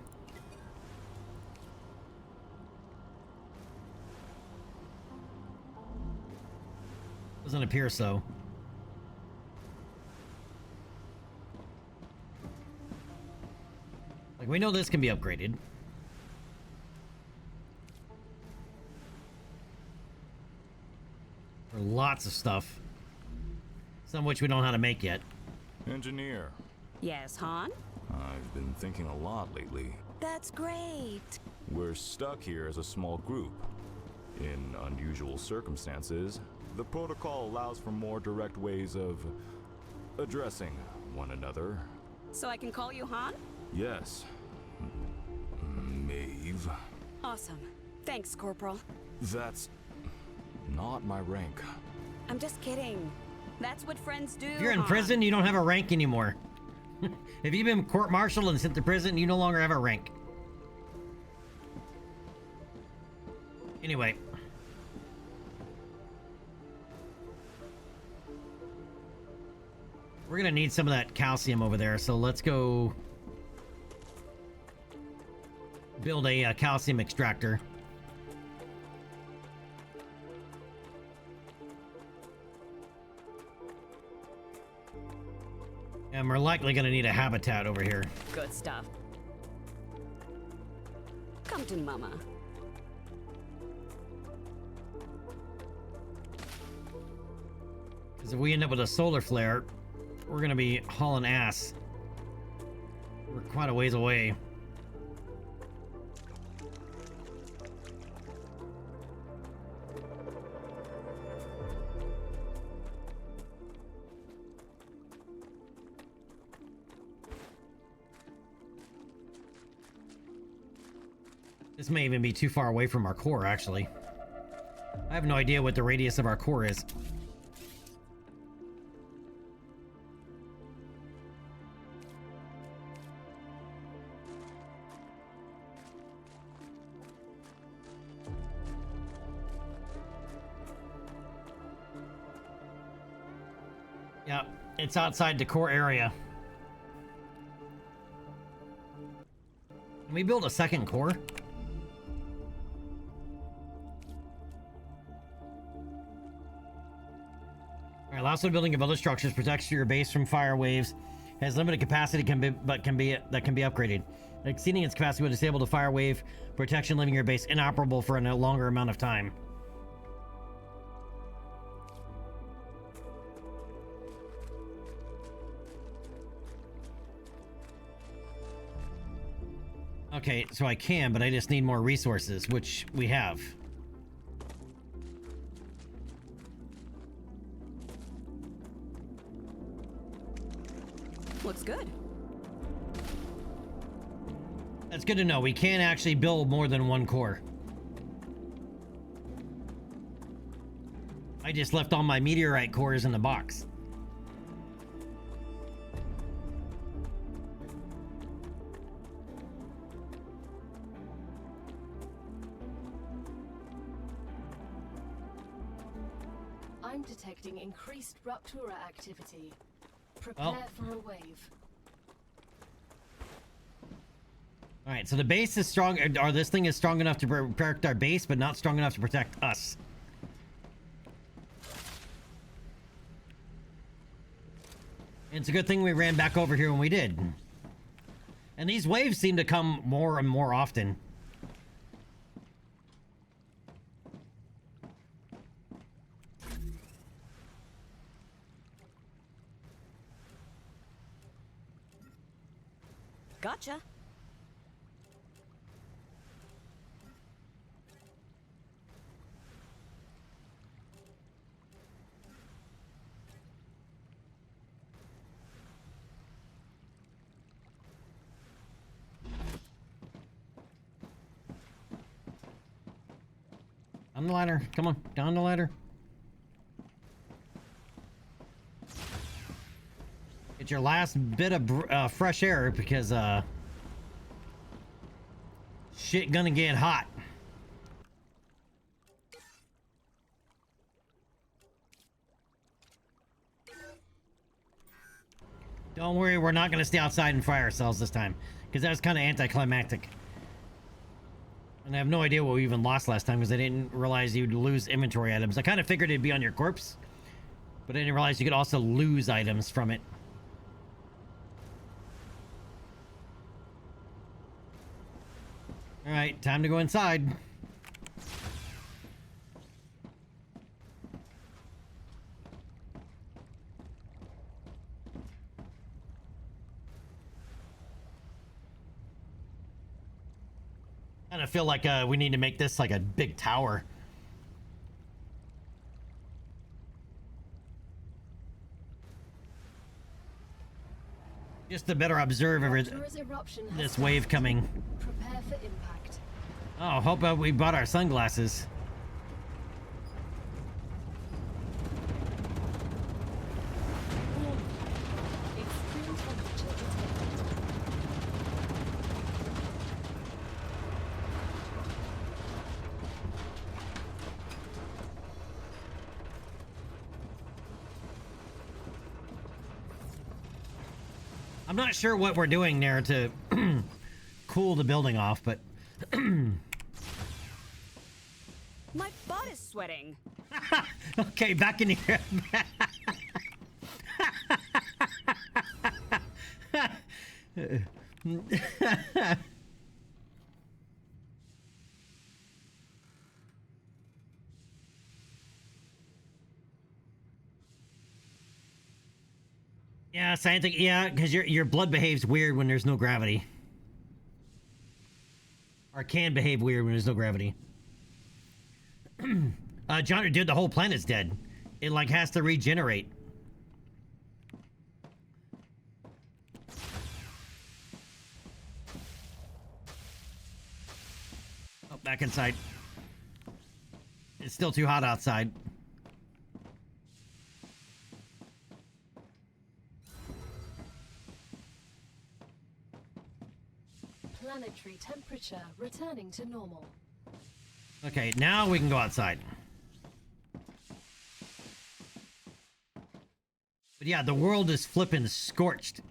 Doesn't appear so. Like, we know this can be upgraded. For lots of stuff. Some of which we don't know how to make yet. Engineer. Yes, Han? I've been thinking a lot lately. That's great. We're stuck here as a small group. In unusual circumstances, the protocol allows for more direct ways of addressing one another. So I can call you Han? Yes. Maeve. Awesome. Thanks, Corporal. That's not my rank. I'm just kidding. That's what friends do. If you're in Han. prison, you don't have a rank anymore. If you've been court-martialed and sent to prison, you no longer have a rank. Anyway. We're gonna need some of that calcium over there, so let's go build a calcium extractor. And we're likely gonna need a habitat over here. Good stuff. Come to Mama. Because if we end up with a solar flare, we're gonna be hauling ass. We're quite a ways away. This may even be too far away from our core, actually. I have no idea what the radius of our core is. Yeah, it's outside the core area. Can we build a second core? Allows for the building of other structures, protects your base from fire waves, has limited capacity, that can be upgraded. Exceeding its capacity will disable the fire wave protection, leaving your base inoperable for a longer amount of time. Okay, so I can, but I just need more resources, which we have. Looks good. That's good to know. We can actually build more than one core. I just left all my meteorite cores in the box. I'm detecting increased Rupture activity. Prepare for a wave. Alright, so the base is strong, or this thing is strong enough to protect our base, but not strong enough to protect us. And it's a good thing we ran back over here when we did. And these waves seem to come more and more often. Gotcha. On the ladder. Come on, down the ladder. Get your last bit of fresh air because shit gonna get hot. Don't worry, we're not gonna stay outside and fry ourselves this time because that was kind of anticlimactic. And I have no idea what we even lost last time because I didn't realize you'd lose inventory items. I kind of figured it'd be on your corpse, but I didn't realize you could also lose items from it. Alright, time to go inside. I feel like we need to make this like a big tower. Just to better observe this wave coming. Prepare for impact. Oh, hope we bought our sunglasses. Extreme temperature detected. I'm not sure what we're doing there to cool the building off, but My butt is sweating. okay, back in here. Yeah, scientific. Yeah, because your blood behaves weird when there's no gravity, or can behave weird when there's no gravity. John, dude, the whole planet's dead. It like has to regenerate. Oh, back inside. It's still too hot outside. Planetary temperature returning to normal. Okay, now we can go outside. But yeah, the world is flipping scorched.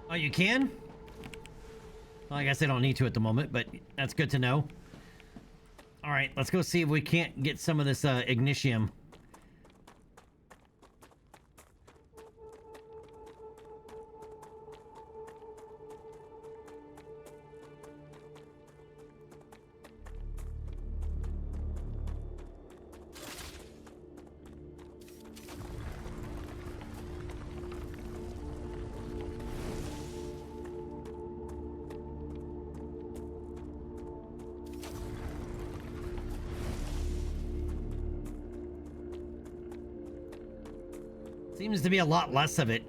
Oh, you can? Well, I guess I don't need to at the moment, but that's good to know. All right, let's go see if we can't get some of this ignitium. Seems to be a lot less of it.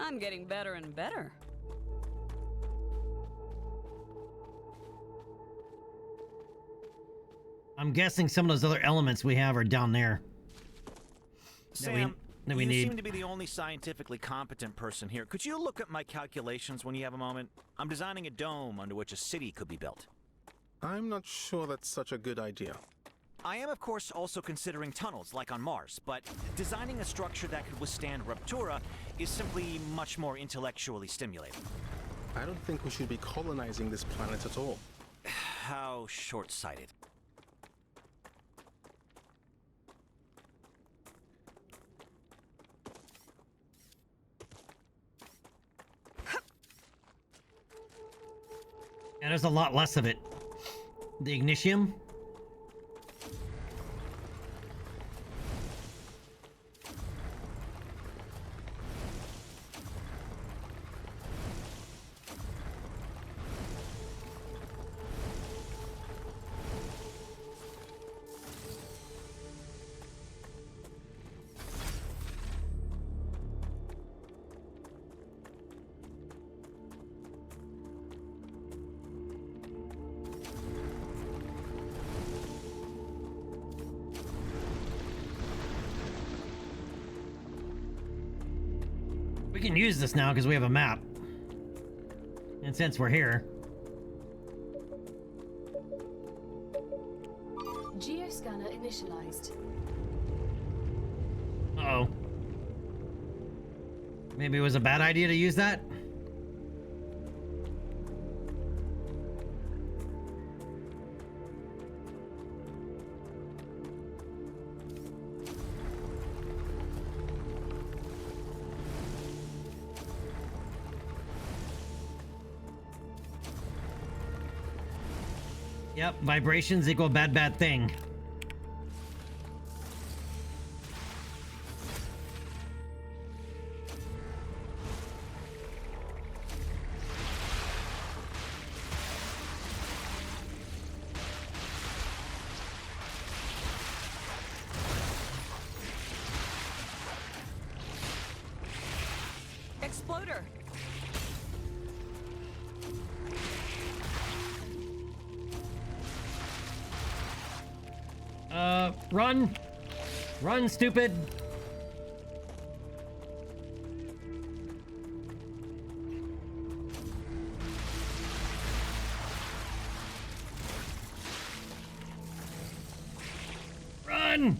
I'm getting better and better. I'm guessing some of those other elements we have are down there. Sam, that we you need. seem to be the only scientifically competent person here. Could you look at my calculations when you have a moment? I'm designing a dome under which a city could be built. I'm not sure that's such a good idea. I am, of course, also considering tunnels, like on Mars, but designing a structure that could withstand Ruptura is simply much more intellectually stimulating. I don't think we should be colonizing this planet at all. How short-sighted. Yeah, there's a lot less of it. The Ignitium. We can use this now because we have a map. And since we're here. Geoscanner initialized. Uh-oh. Maybe it was a bad idea to use that? Yep, vibrations equal bad thing. Exploder! Run! Run, stupid! Run!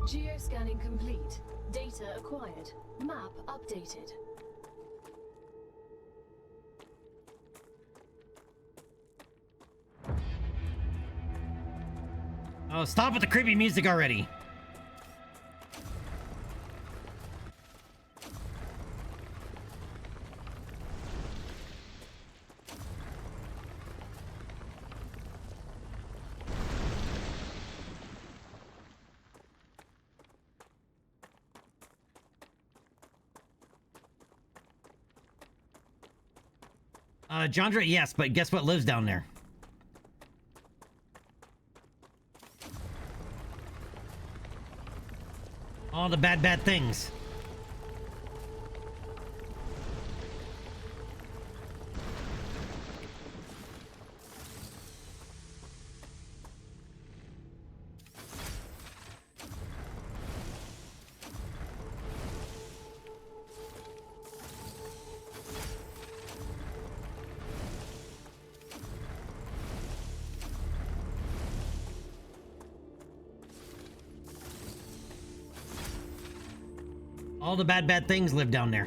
Geoscanning complete. Data acquired. Map updated. Oh, stop with the creepy music already. Jandra, yes, but guess what lives down there? All the bad things. All the bad things live down there.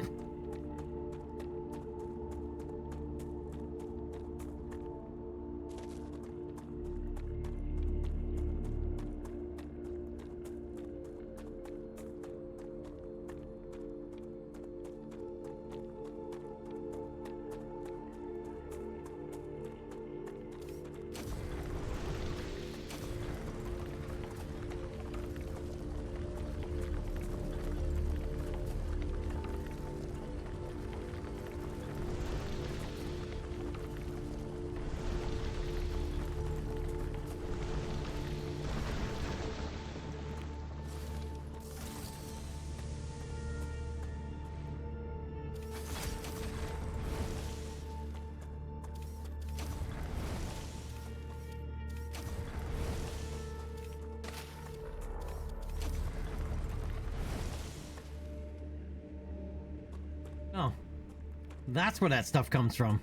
That's where that stuff comes from.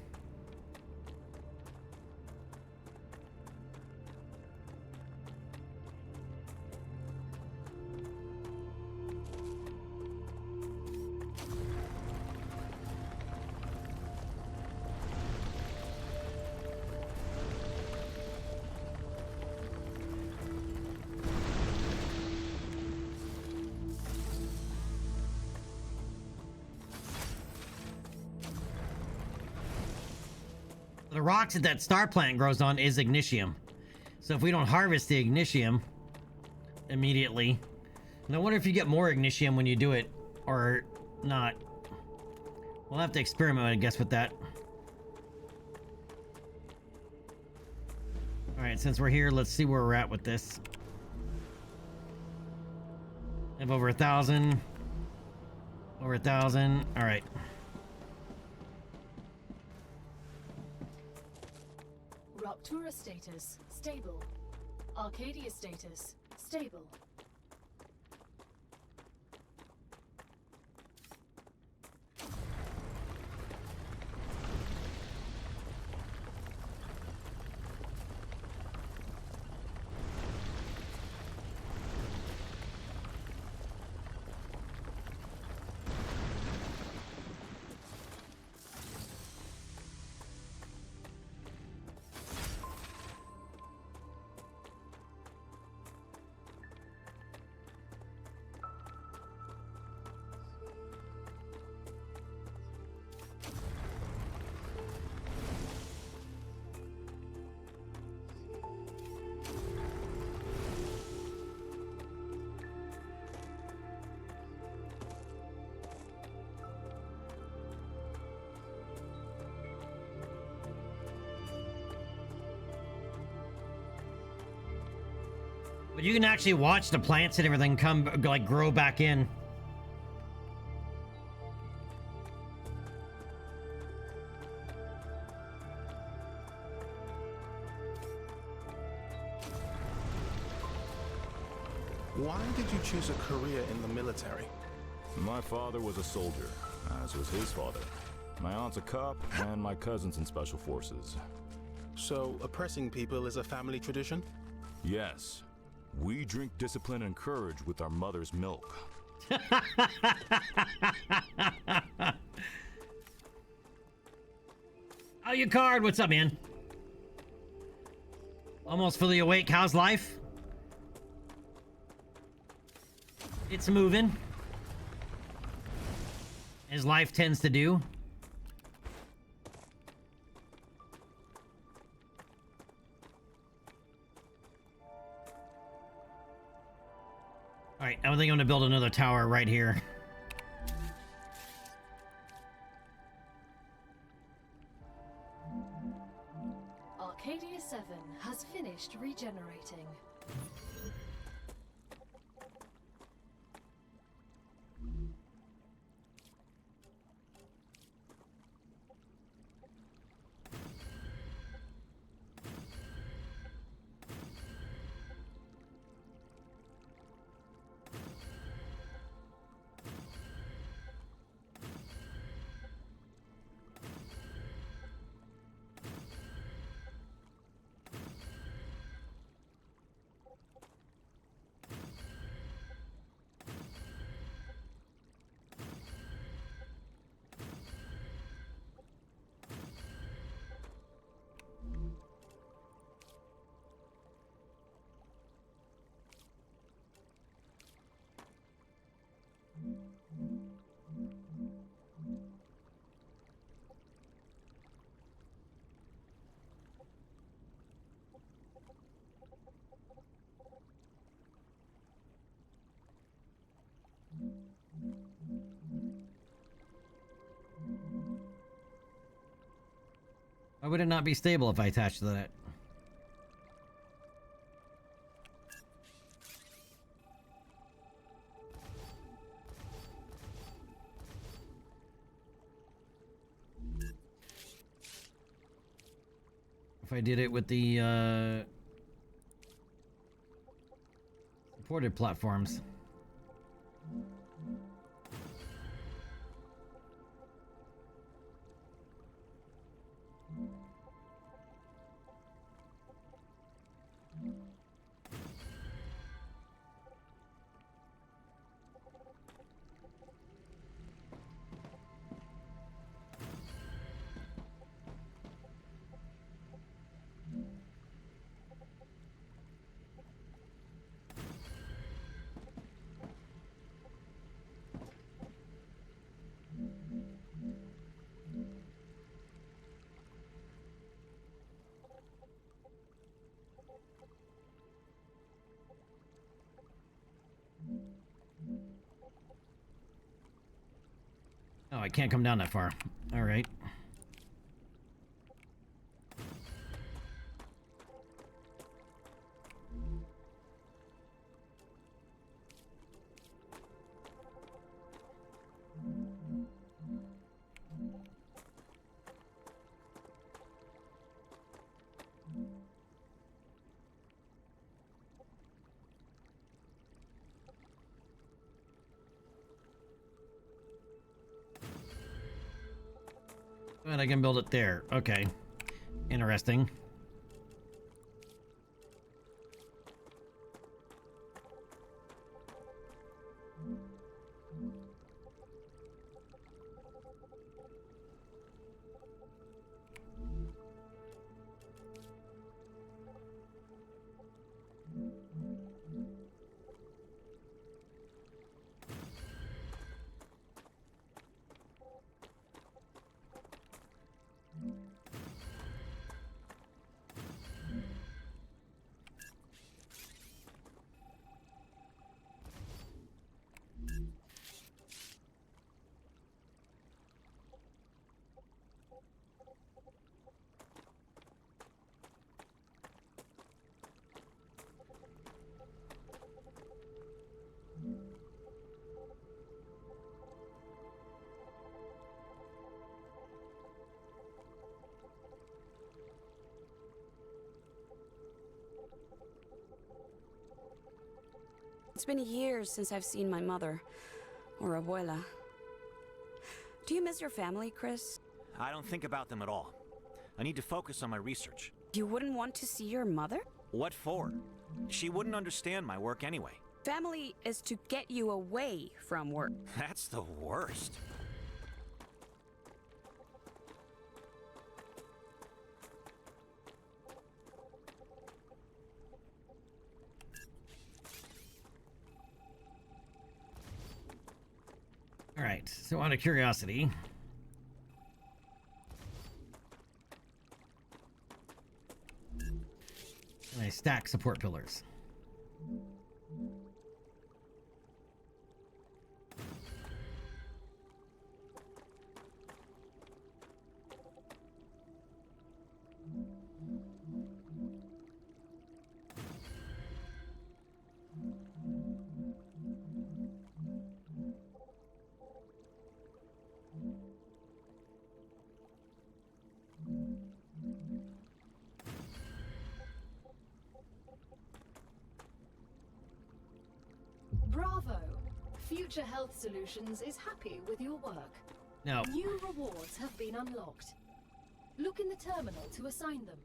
The rocks that star plant grows on is ignitium. So if we don't harvest the ignitium immediately, and I wonder if you get more ignitium when you do it or not. We'll have to experiment, I guess, with that. All right, since we're here, let's see where we're at with this. I have over 1,000. Over 1,000. All right. Rupture status, stable. Arcadia status, stable. But you can actually watch the plants and everything come, like, grow back in. Why did you choose a career in the military? My father was a soldier, as was his father. My aunt's a cop, and my cousin's in special forces. So, oppressing people is a family tradition? Yes. We drink discipline and courage with our mother's milk. Oh, you card. What's up, man? Almost fully awake. How's life? It's moving. As life tends to do. Alright, I think I'm gonna build another tower right here. Arcadia 7 has finished regenerating. Why would it not be stable if I attach to that? If I did it with the supported platforms. I can't come down that far. All right. And I can build it there. Okay. Interesting. It's been years since I've seen my mother, or abuela. Do you miss your family, Chris? I don't think about them at all. I need to focus on my research. You wouldn't want to see your mother? What for? She wouldn't understand my work anyway. Family is to get you away from work. That's the worst. All right. So out of curiosity, I stack support pillars. Bravo! Future Health Solutions is happy with your work. No. New rewards have been unlocked. Look in the terminal to assign them.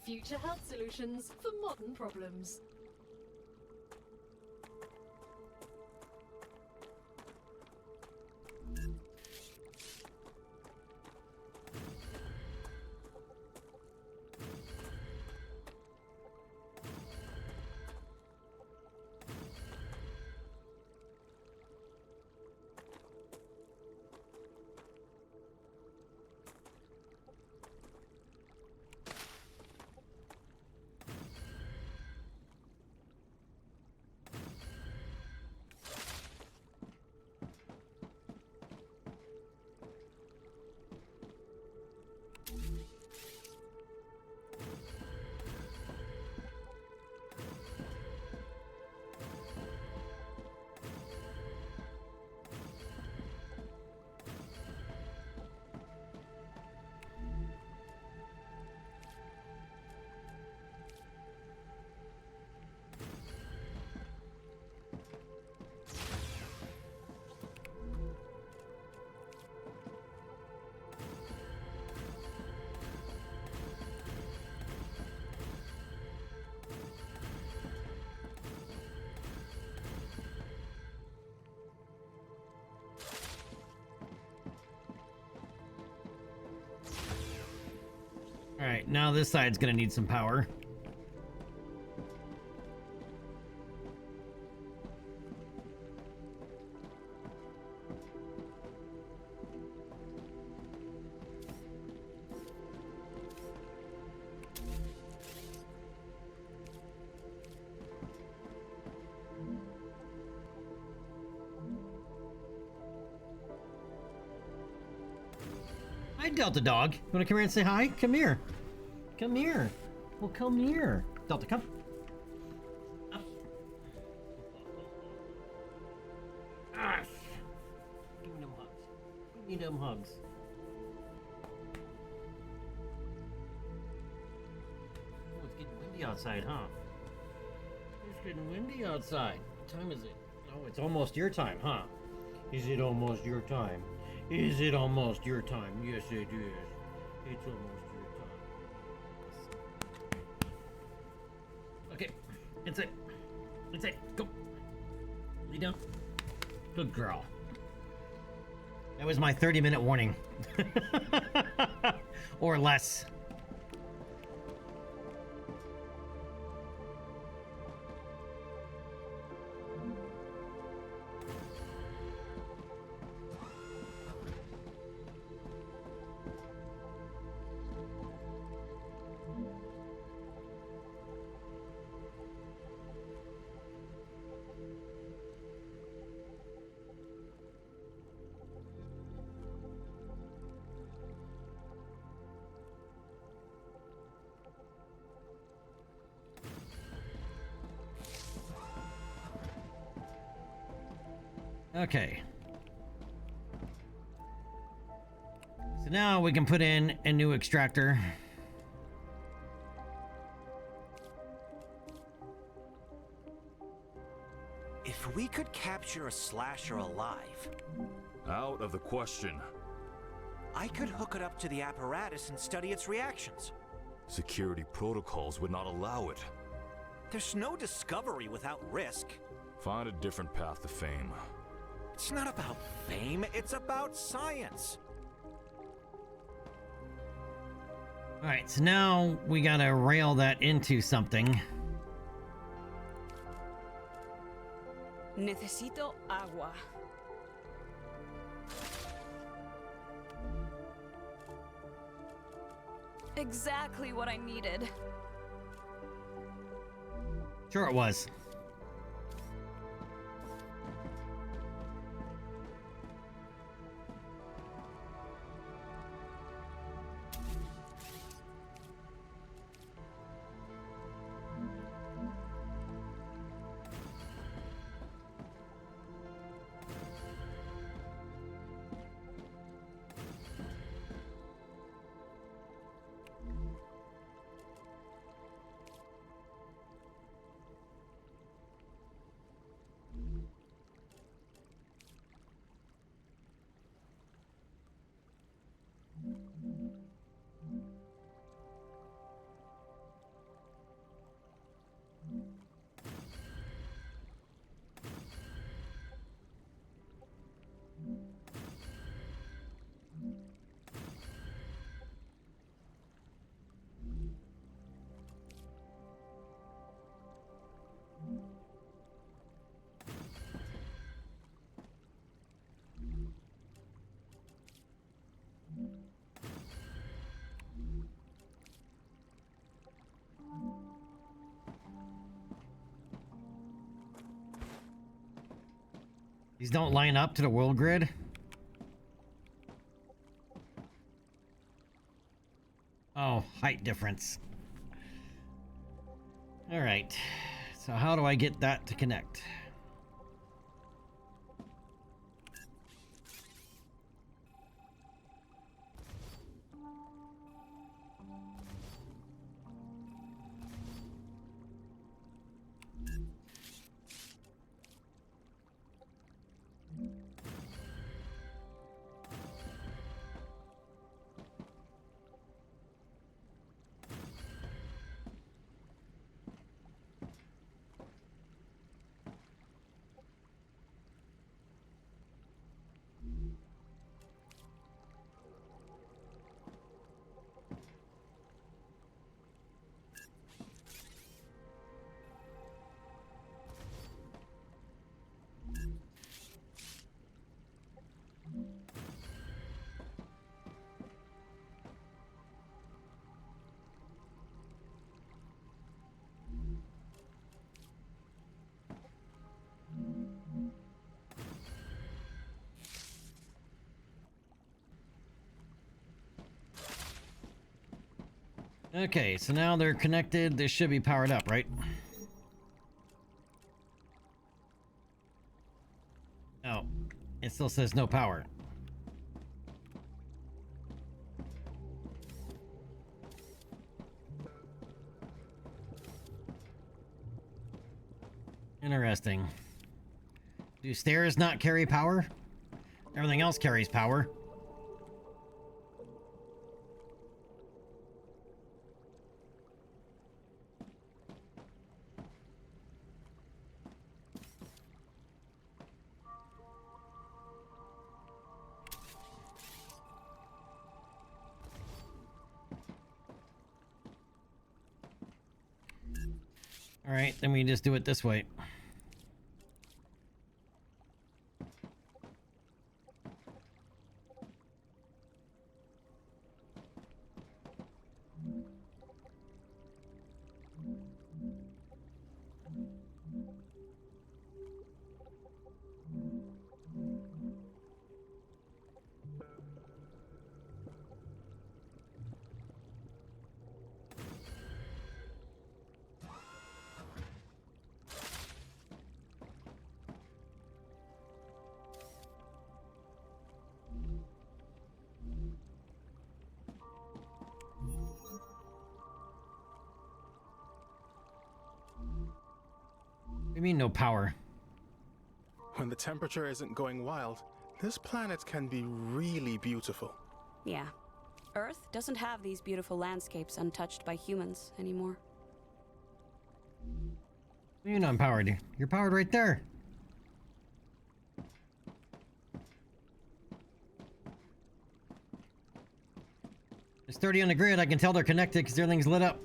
Future Health Solutions for modern problems. All right, now this side's gonna need some power. Hi, Delta Dog. You want to come here and say hi? Come here. Come here. Well, come here. Delta, come. Up. Gosh. Give me them hugs. Give me them hugs. Oh, it's getting windy outside, huh? It's getting windy outside. What time is it? Oh, it's almost your time, huh? Is it almost your time? Is it almost your time? Yes, it is. It's almost your time. Okay, inside. Inside. Go. Lay down. Good girl. That was my 30-minute warning. Or less. Okay. So now we can put in a new extractor. If we could capture a slasher alive, Out of the question. I could hook it up to the apparatus and study its reactions. Security protocols would not allow it. There's no discovery without risk. Find a different path to fame. It's not about fame, it's about science. Alright, so now we gotta rail that into something. Necesito agua. Exactly what I needed. Sure it was. These don't line up to the world grid. Oh, height difference. All right. So how do I get that to connect? Okay, so now they're connected. This should be powered up, right? Oh, it still says no power. Interesting. Do stairs not carry power? Everything else carries power. All right, then we just do it this way. What do you mean no power? When the temperature isn't going wild, this planet can be really beautiful. Yeah. Earth doesn't have these beautiful landscapes untouched by humans anymore. What do you mean I'm powered? You're powered right there. It's 30 on the grid. I can tell they're connected because everything's lit up.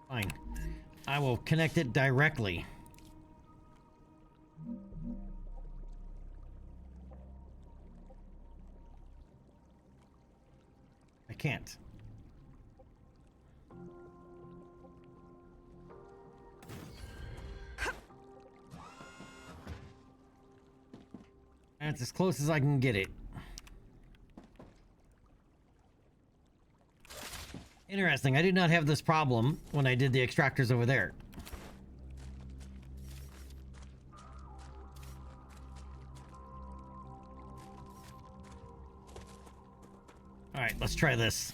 Fine. I will connect it directly. I can't. That's as close as I can get it. Interesting. I did not have this problem when I did the extractors over there. All right, let's try this.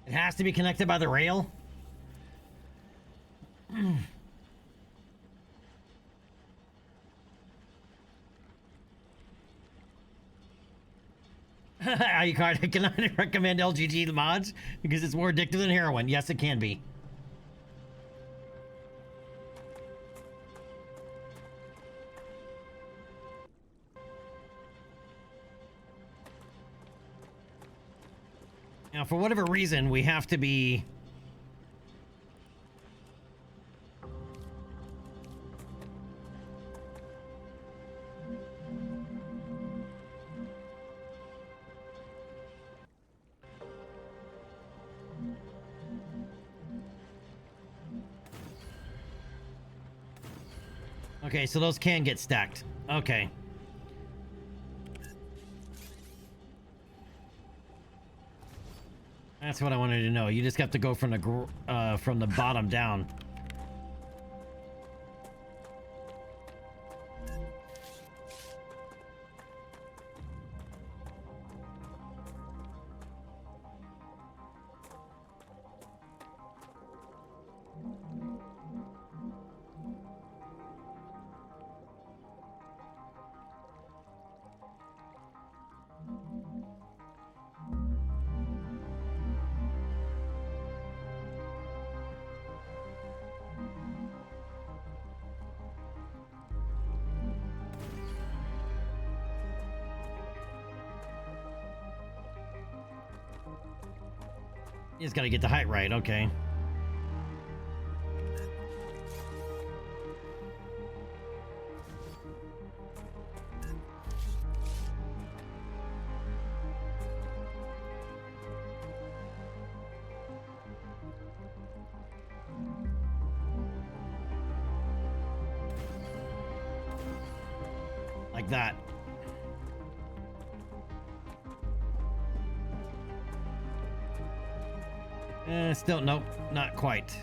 It has to be connected by the rail? Alucard, can I recommend LGG mods? Because it's more addictive than heroin. Yes, it can be. Now, for whatever reason, we have to be... Okay, so those can get stacked. Okay. That's what I wanted to know. You just have to go from the bottom down. You just gotta get the height right, okay. Like that. Still, nope, not quite.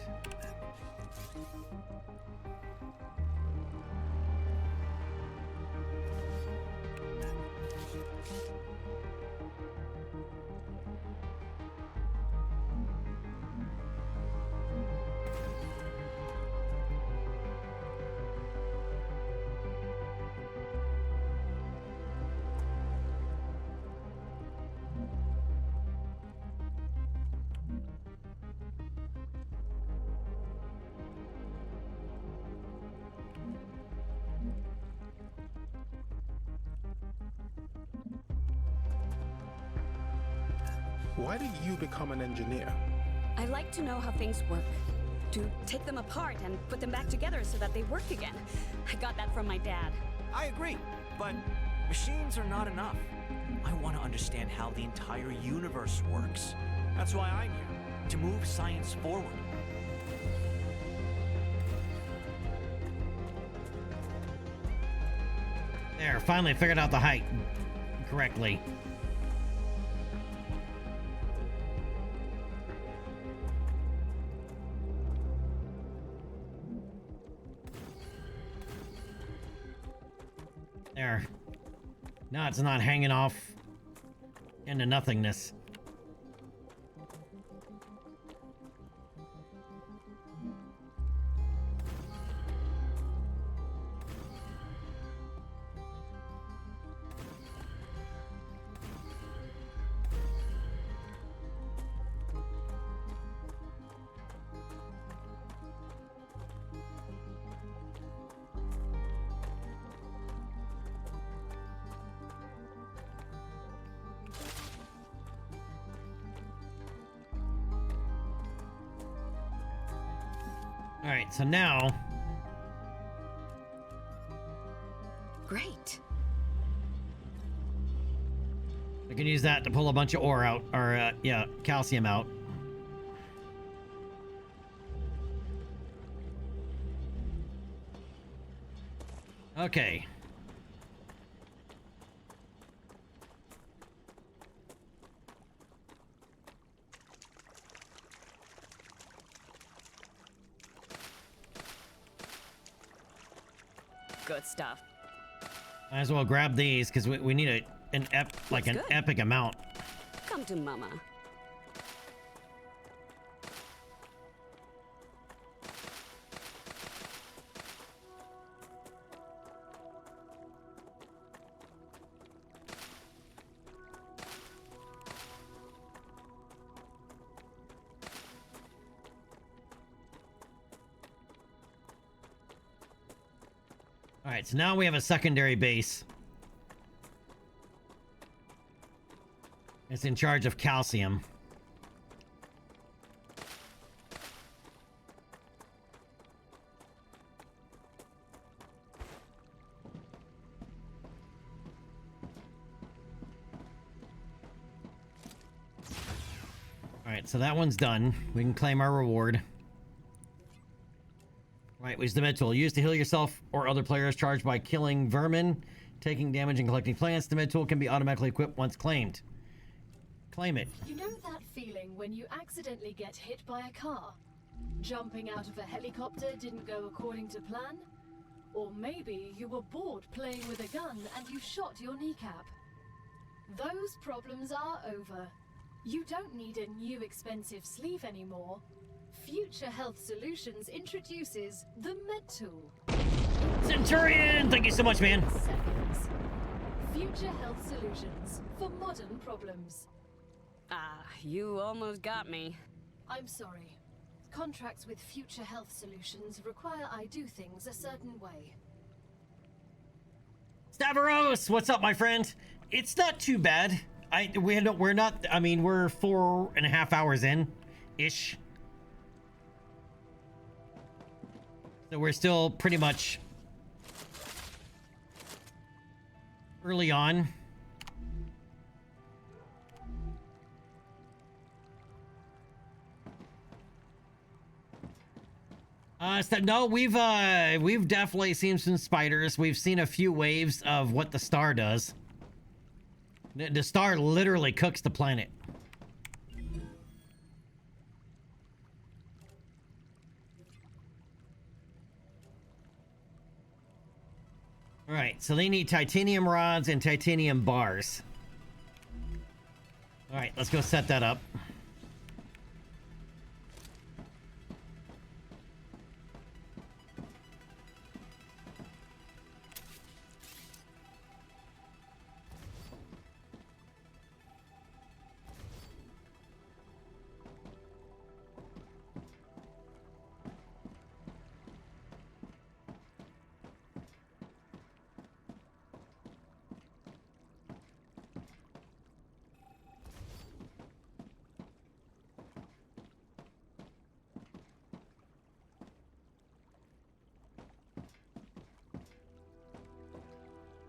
Why did you become an engineer? I like to know how things work. To take them apart and put them back together so that they work again. I got that from my dad. I agree, but machines are not enough. I want to understand how the entire universe works. That's why I'm here, to move science forward. There, finally figured out the height correctly. There. Now it's not hanging off into nothingness. All right, so now... Great. I can use that to pull a bunch of ore out, or, yeah, calcium out. Okay. Good stuff. Might as well grab these because we need an epic amount. Come to Mama. All right, so now we have a secondary base. It's in charge of calcium. All right, so that one's done. We can claim our reward. Right, which is the med tool. Used to heal yourself or other players charged by killing vermin, taking damage, and collecting plants. The med tool can be automatically equipped once claimed. Claim it. You know that feeling when you accidentally get hit by a car? Jumping out of a helicopter didn't go according to plan? Or maybe you were bored playing with a gun and you shot your kneecap. Those problems are over. You don't need a new expensive sleeve anymore. Future Health Solutions introduces the Med Tool. Centurion! Thank you so much, man. Seconds. Future Health Solutions for modern problems. Ah, you almost got me. I'm sorry. Contracts with Future Health Solutions require I do things a certain way. Stavros, what's up, my friend? It's not too bad. We're not. I mean, we're 4.5 hours in. ish. So we're still pretty much early on. No, we've definitely seen some spiders. We've seen a few waves of what the star does. The star literally cooks the planet. All right, so they need titanium rods and titanium bars. All right, let's go set that up.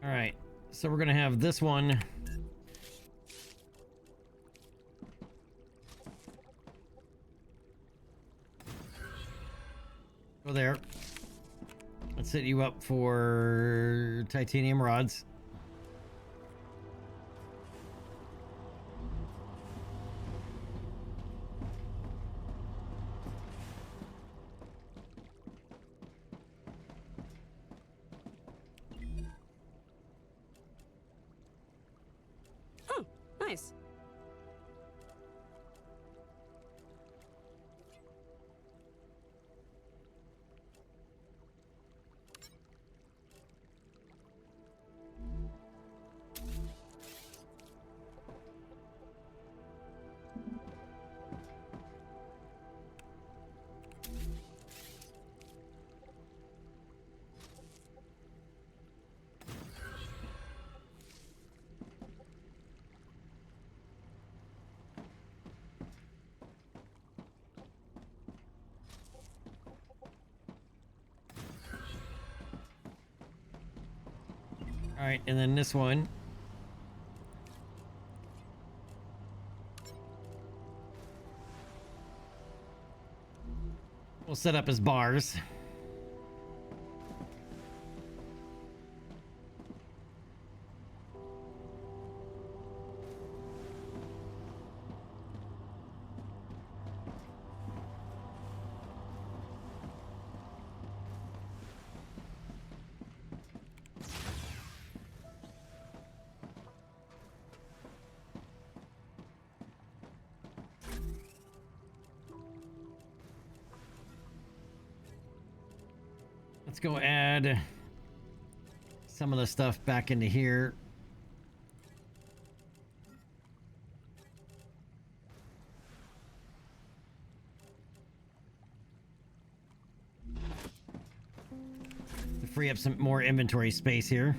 All right, so we're gonna have this one. Go there. Let's set you up for titanium rods. Oh, nice. All right, and then this one. We'll set up as bars. Let's go add some of the stuff back into here. To free up some more inventory space here.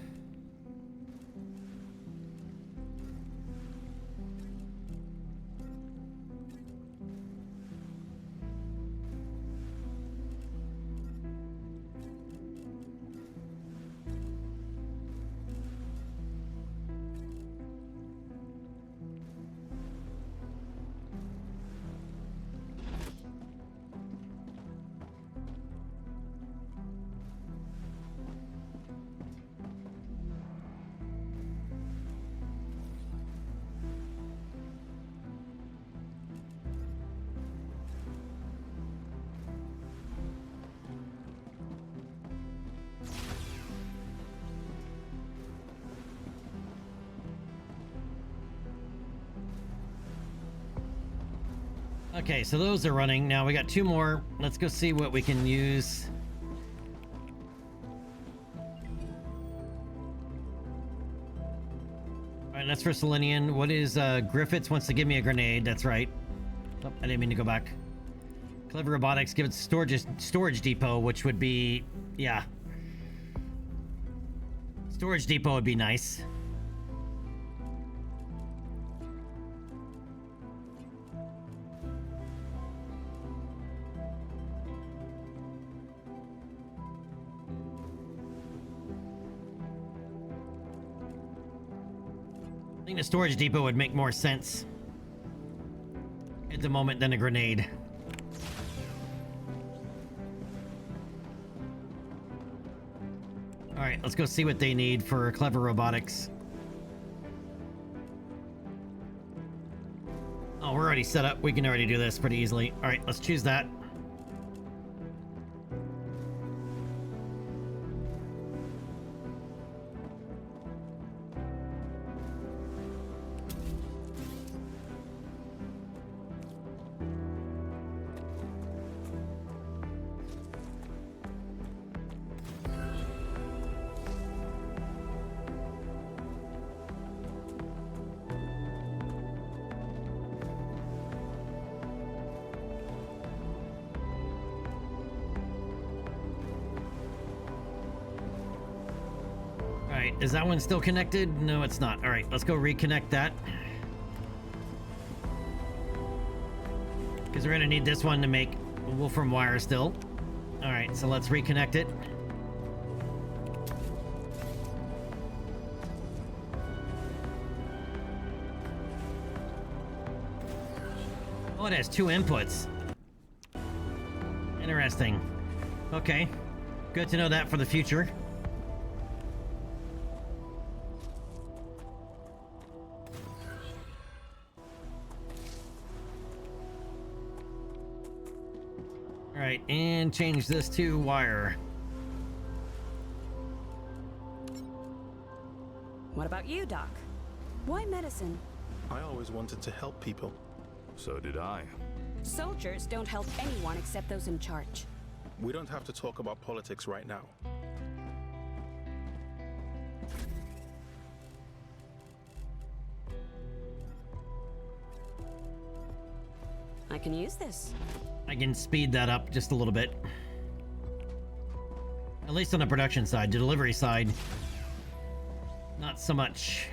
Okay, so those are running. Now we got two more. Let's go see what we can use. All right, that's for Selenian. What is Griffiths wants to give me a grenade. That's right. Oh, I didn't mean to go back. Clever Robotics give it storage depot, which would be, yeah. Storage depot would be nice. I think the storage depot would make more sense at the moment than a grenade. Alright, let's go see what they need for clever robotics. Oh, we're already set up. We can already do this pretty easily. Alright, let's choose that. Alright, is that one still connected? No, it's not. Alright, let's go reconnect that. Because we're going to need this one to make Wolfram wire still. Alright, so let's reconnect it. Oh, it has 2 inputs. Interesting. Okay. Good to know that for the future. Alright, and change this to wire. What about you, Doc? Why medicine? I always wanted to help people. So did I. Soldiers don't help anyone except those in charge. We don't have to talk about politics right now. I can use this. I can speed that up just a little bit. At least on the production side. The delivery side, not so much.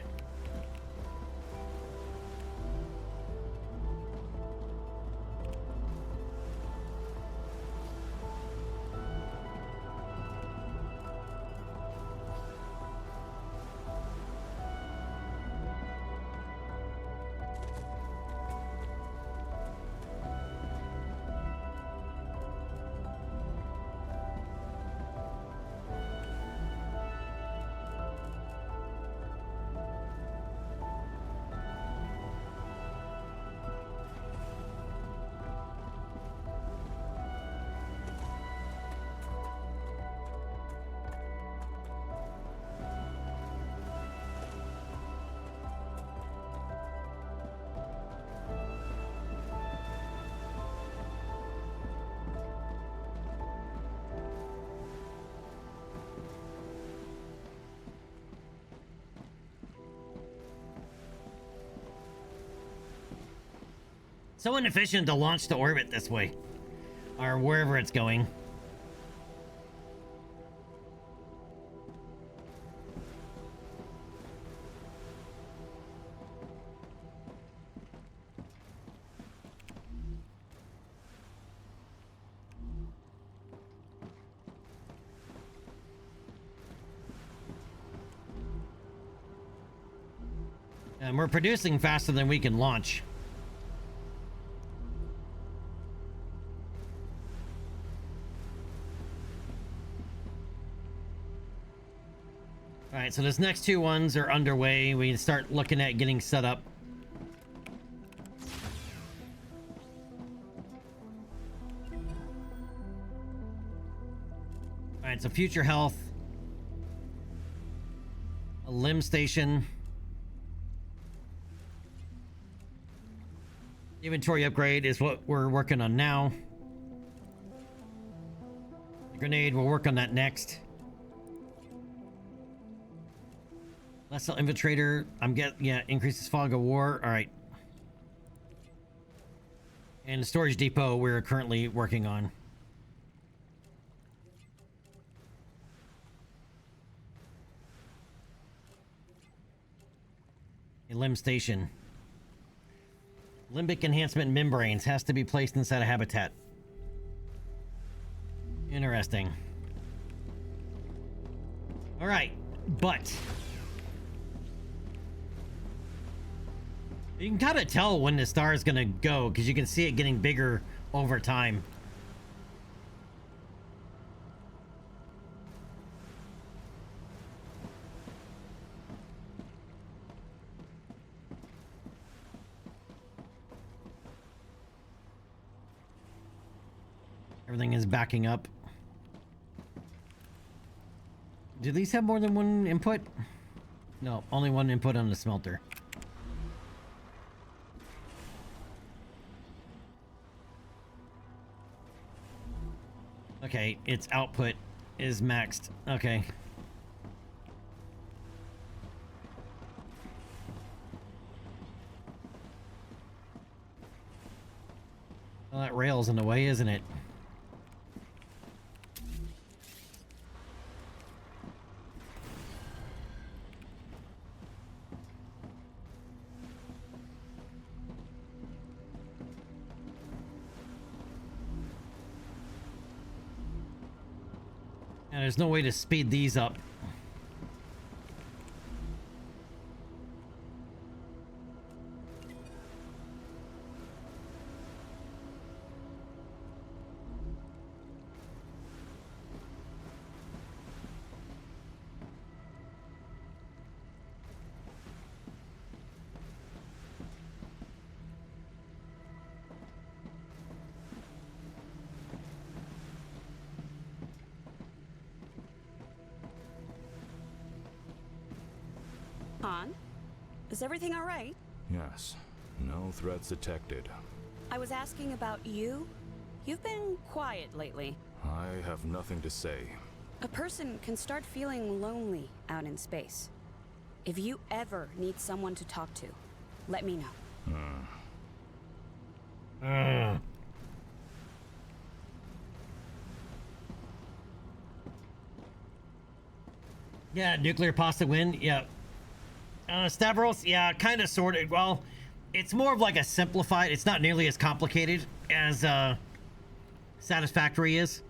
So inefficient to launch to orbit this way. Or wherever it's going. And we're producing faster than we can launch. Alright, so those next 2 ones are underway. We can start looking at getting set up. Alright, so future health. A limb station. Inventory upgrade is what we're working on now. The grenade, we'll work on that next. Lethal infiltrator, increases fog of war. All right. And the storage depot we're currently working on. A limb station. Limbic enhancement membranes has to be placed inside a habitat. Interesting. All right, but You can kind of tell when the star is going to go because you can see it getting bigger over time. Everything is backing up. Do these have more than one input? No, only one input on the smelter. Okay, its output is maxed. Okay. Well, that rail's in the way, isn't it? And there's no way to speed these up. Han, is everything all right? Yes. No threats detected. I was asking about you. You've been quiet lately. I have nothing to say. A person can start feeling lonely out in space. If you ever need someone to talk to, let me know. Yeah, nuclear pasta win. Yeah. Stavros, yeah, kind of, sort of. Well, it's more of like a simplified. It's not nearly as complicated as Satisfactory is.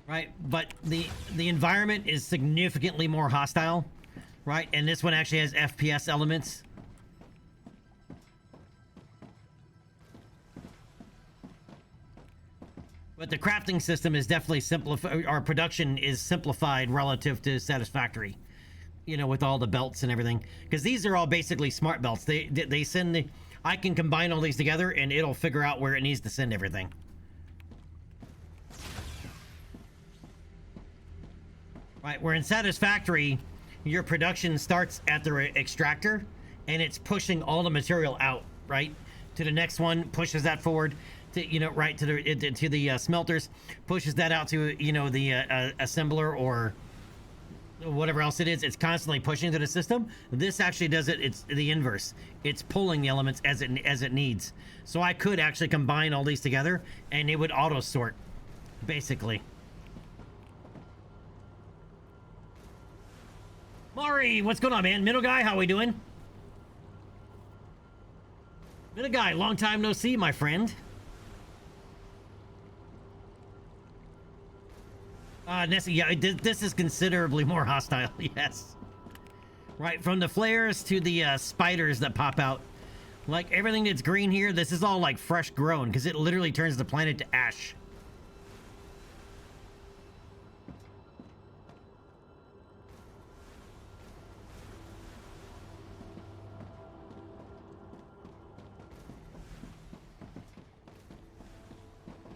Right, but the environment is significantly more hostile, right? And this one actually has FPS elements. But the crafting system is definitely simplified. Our production is simplified relative to Satisfactory, you know, with all the belts and everything. Because these are all basically smart belts. They send the. I can combine all these together, and it'll figure out where it needs to send everything. Right, where in Satisfactory, your production starts at the extractor, and it's pushing all the material out, right, to the next one, pushes that forward. To, you know, right to the smelters, pushes that out to, you know, the assembler or whatever else it is. It's constantly pushing to the system. This actually does it. It's the inverse. It's pulling the elements as it needs. So I could actually combine all these together, and it would auto sort, basically. Mari, what's going on, man? Middle guy, how we doing? Middle guy, long time no see, my friend. Yeah, this is considerably more hostile, yes. Right, from the flares to the spiders that pop out. Like, everything that's green here, this is all, like, fresh grown, because it literally turns the planet to ash.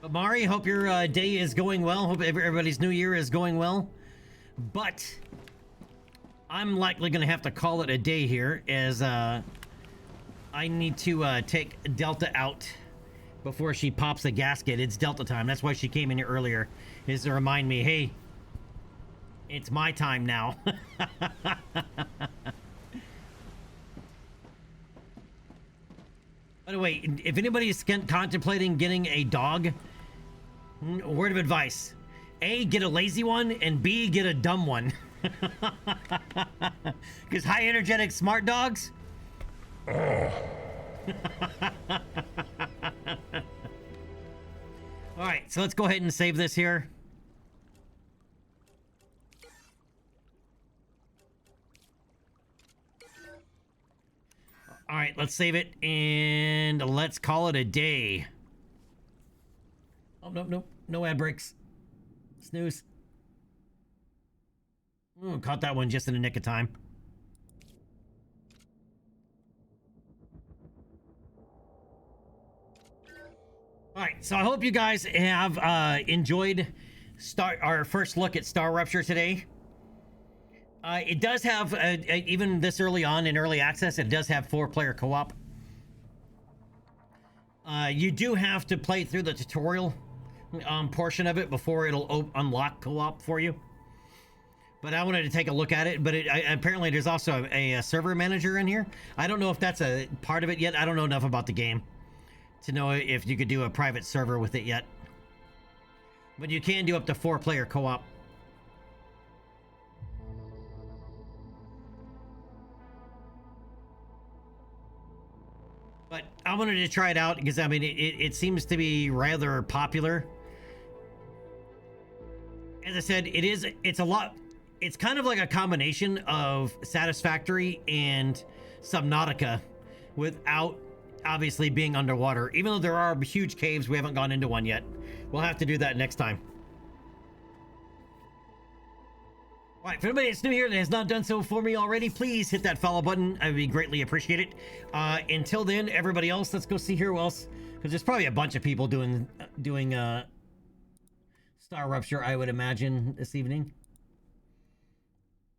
But Mari, hope your day is going well. Hope everybody's new year is going well. But I'm likely going to have to call it a day here, as I need to take Delta out before she pops the gasket. It's Delta time. That's why she came in here earlier, is to remind me, hey, it's my time now. By the way, if anybody's contemplating getting a dog, word of advice: A, get a lazy one, and B, get a dumb one. Because high energetic smart dogs. Alright, so let's go ahead and save this here. All right, let's save it and let's call it a day. Oh, nope. No ad breaks. Snooze. Ooh, caught that one just in the nick of time. All right, so I hope you guys have enjoyed our first look at Star Rupture today. It does have, even this early on in early access, it does have 4-player co-op. You do have to play through the tutorial portion of it before it'll unlock co-op for you. But I wanted to take a look at it. But apparently there's also a server manager in here. I don't know if that's a part of it yet. I don't know enough about the game to know if you could do a private server with it yet. But you can do up to 4-player co-op. But I wanted to try it out because, I mean, it seems to be rather popular. As I said, it's a lot. It's kind of like a combination of Satisfactory and Subnautica without obviously being underwater. Even though there are huge caves, we haven't gone into one yet. We'll have to do that next time. All right, for anybody that's new here that has not done so for me already, please hit that follow button. I would be greatly appreciated. Until then, everybody else, let's go see who else, because there's probably a bunch of people doing Star Rupture, I would imagine, this evening.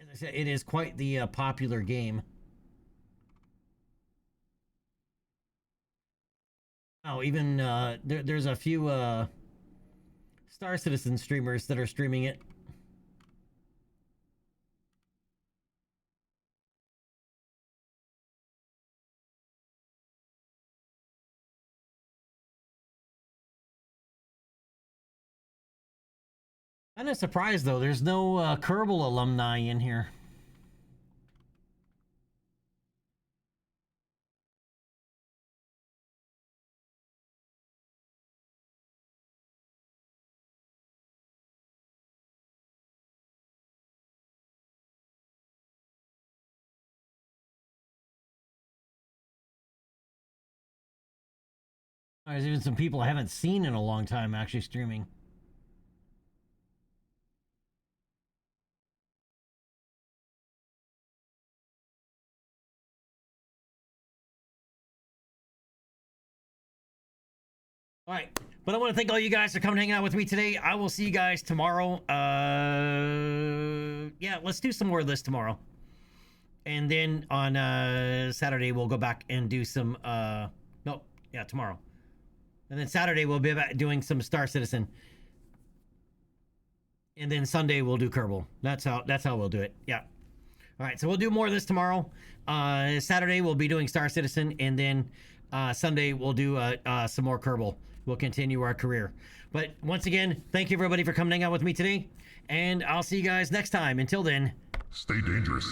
As I said, it is quite the popular game. Oh, even there's a few Star Citizen streamers that are streaming it. Kind of surprised though, there's no Kerbal alumni in here. There's even some people I haven't seen in a long time actually streaming. All right, but I want to thank all you guys for coming and hanging out with me today. I will see you guys tomorrow. Yeah, let's do some more of this tomorrow. And then on Saturday, we'll go back and do some, tomorrow. And then Saturday, we'll be back doing some Star Citizen. And then Sunday, we'll do Kerbal. That's how we'll do it. Yeah. All right, so we'll do more of this tomorrow. Saturday, we'll be doing Star Citizen. And then Sunday, we'll do some more Kerbal. We'll continue our career. But once again, thank you everybody for coming hang out with me today. And I'll see you guys next time. Until then, stay dangerous.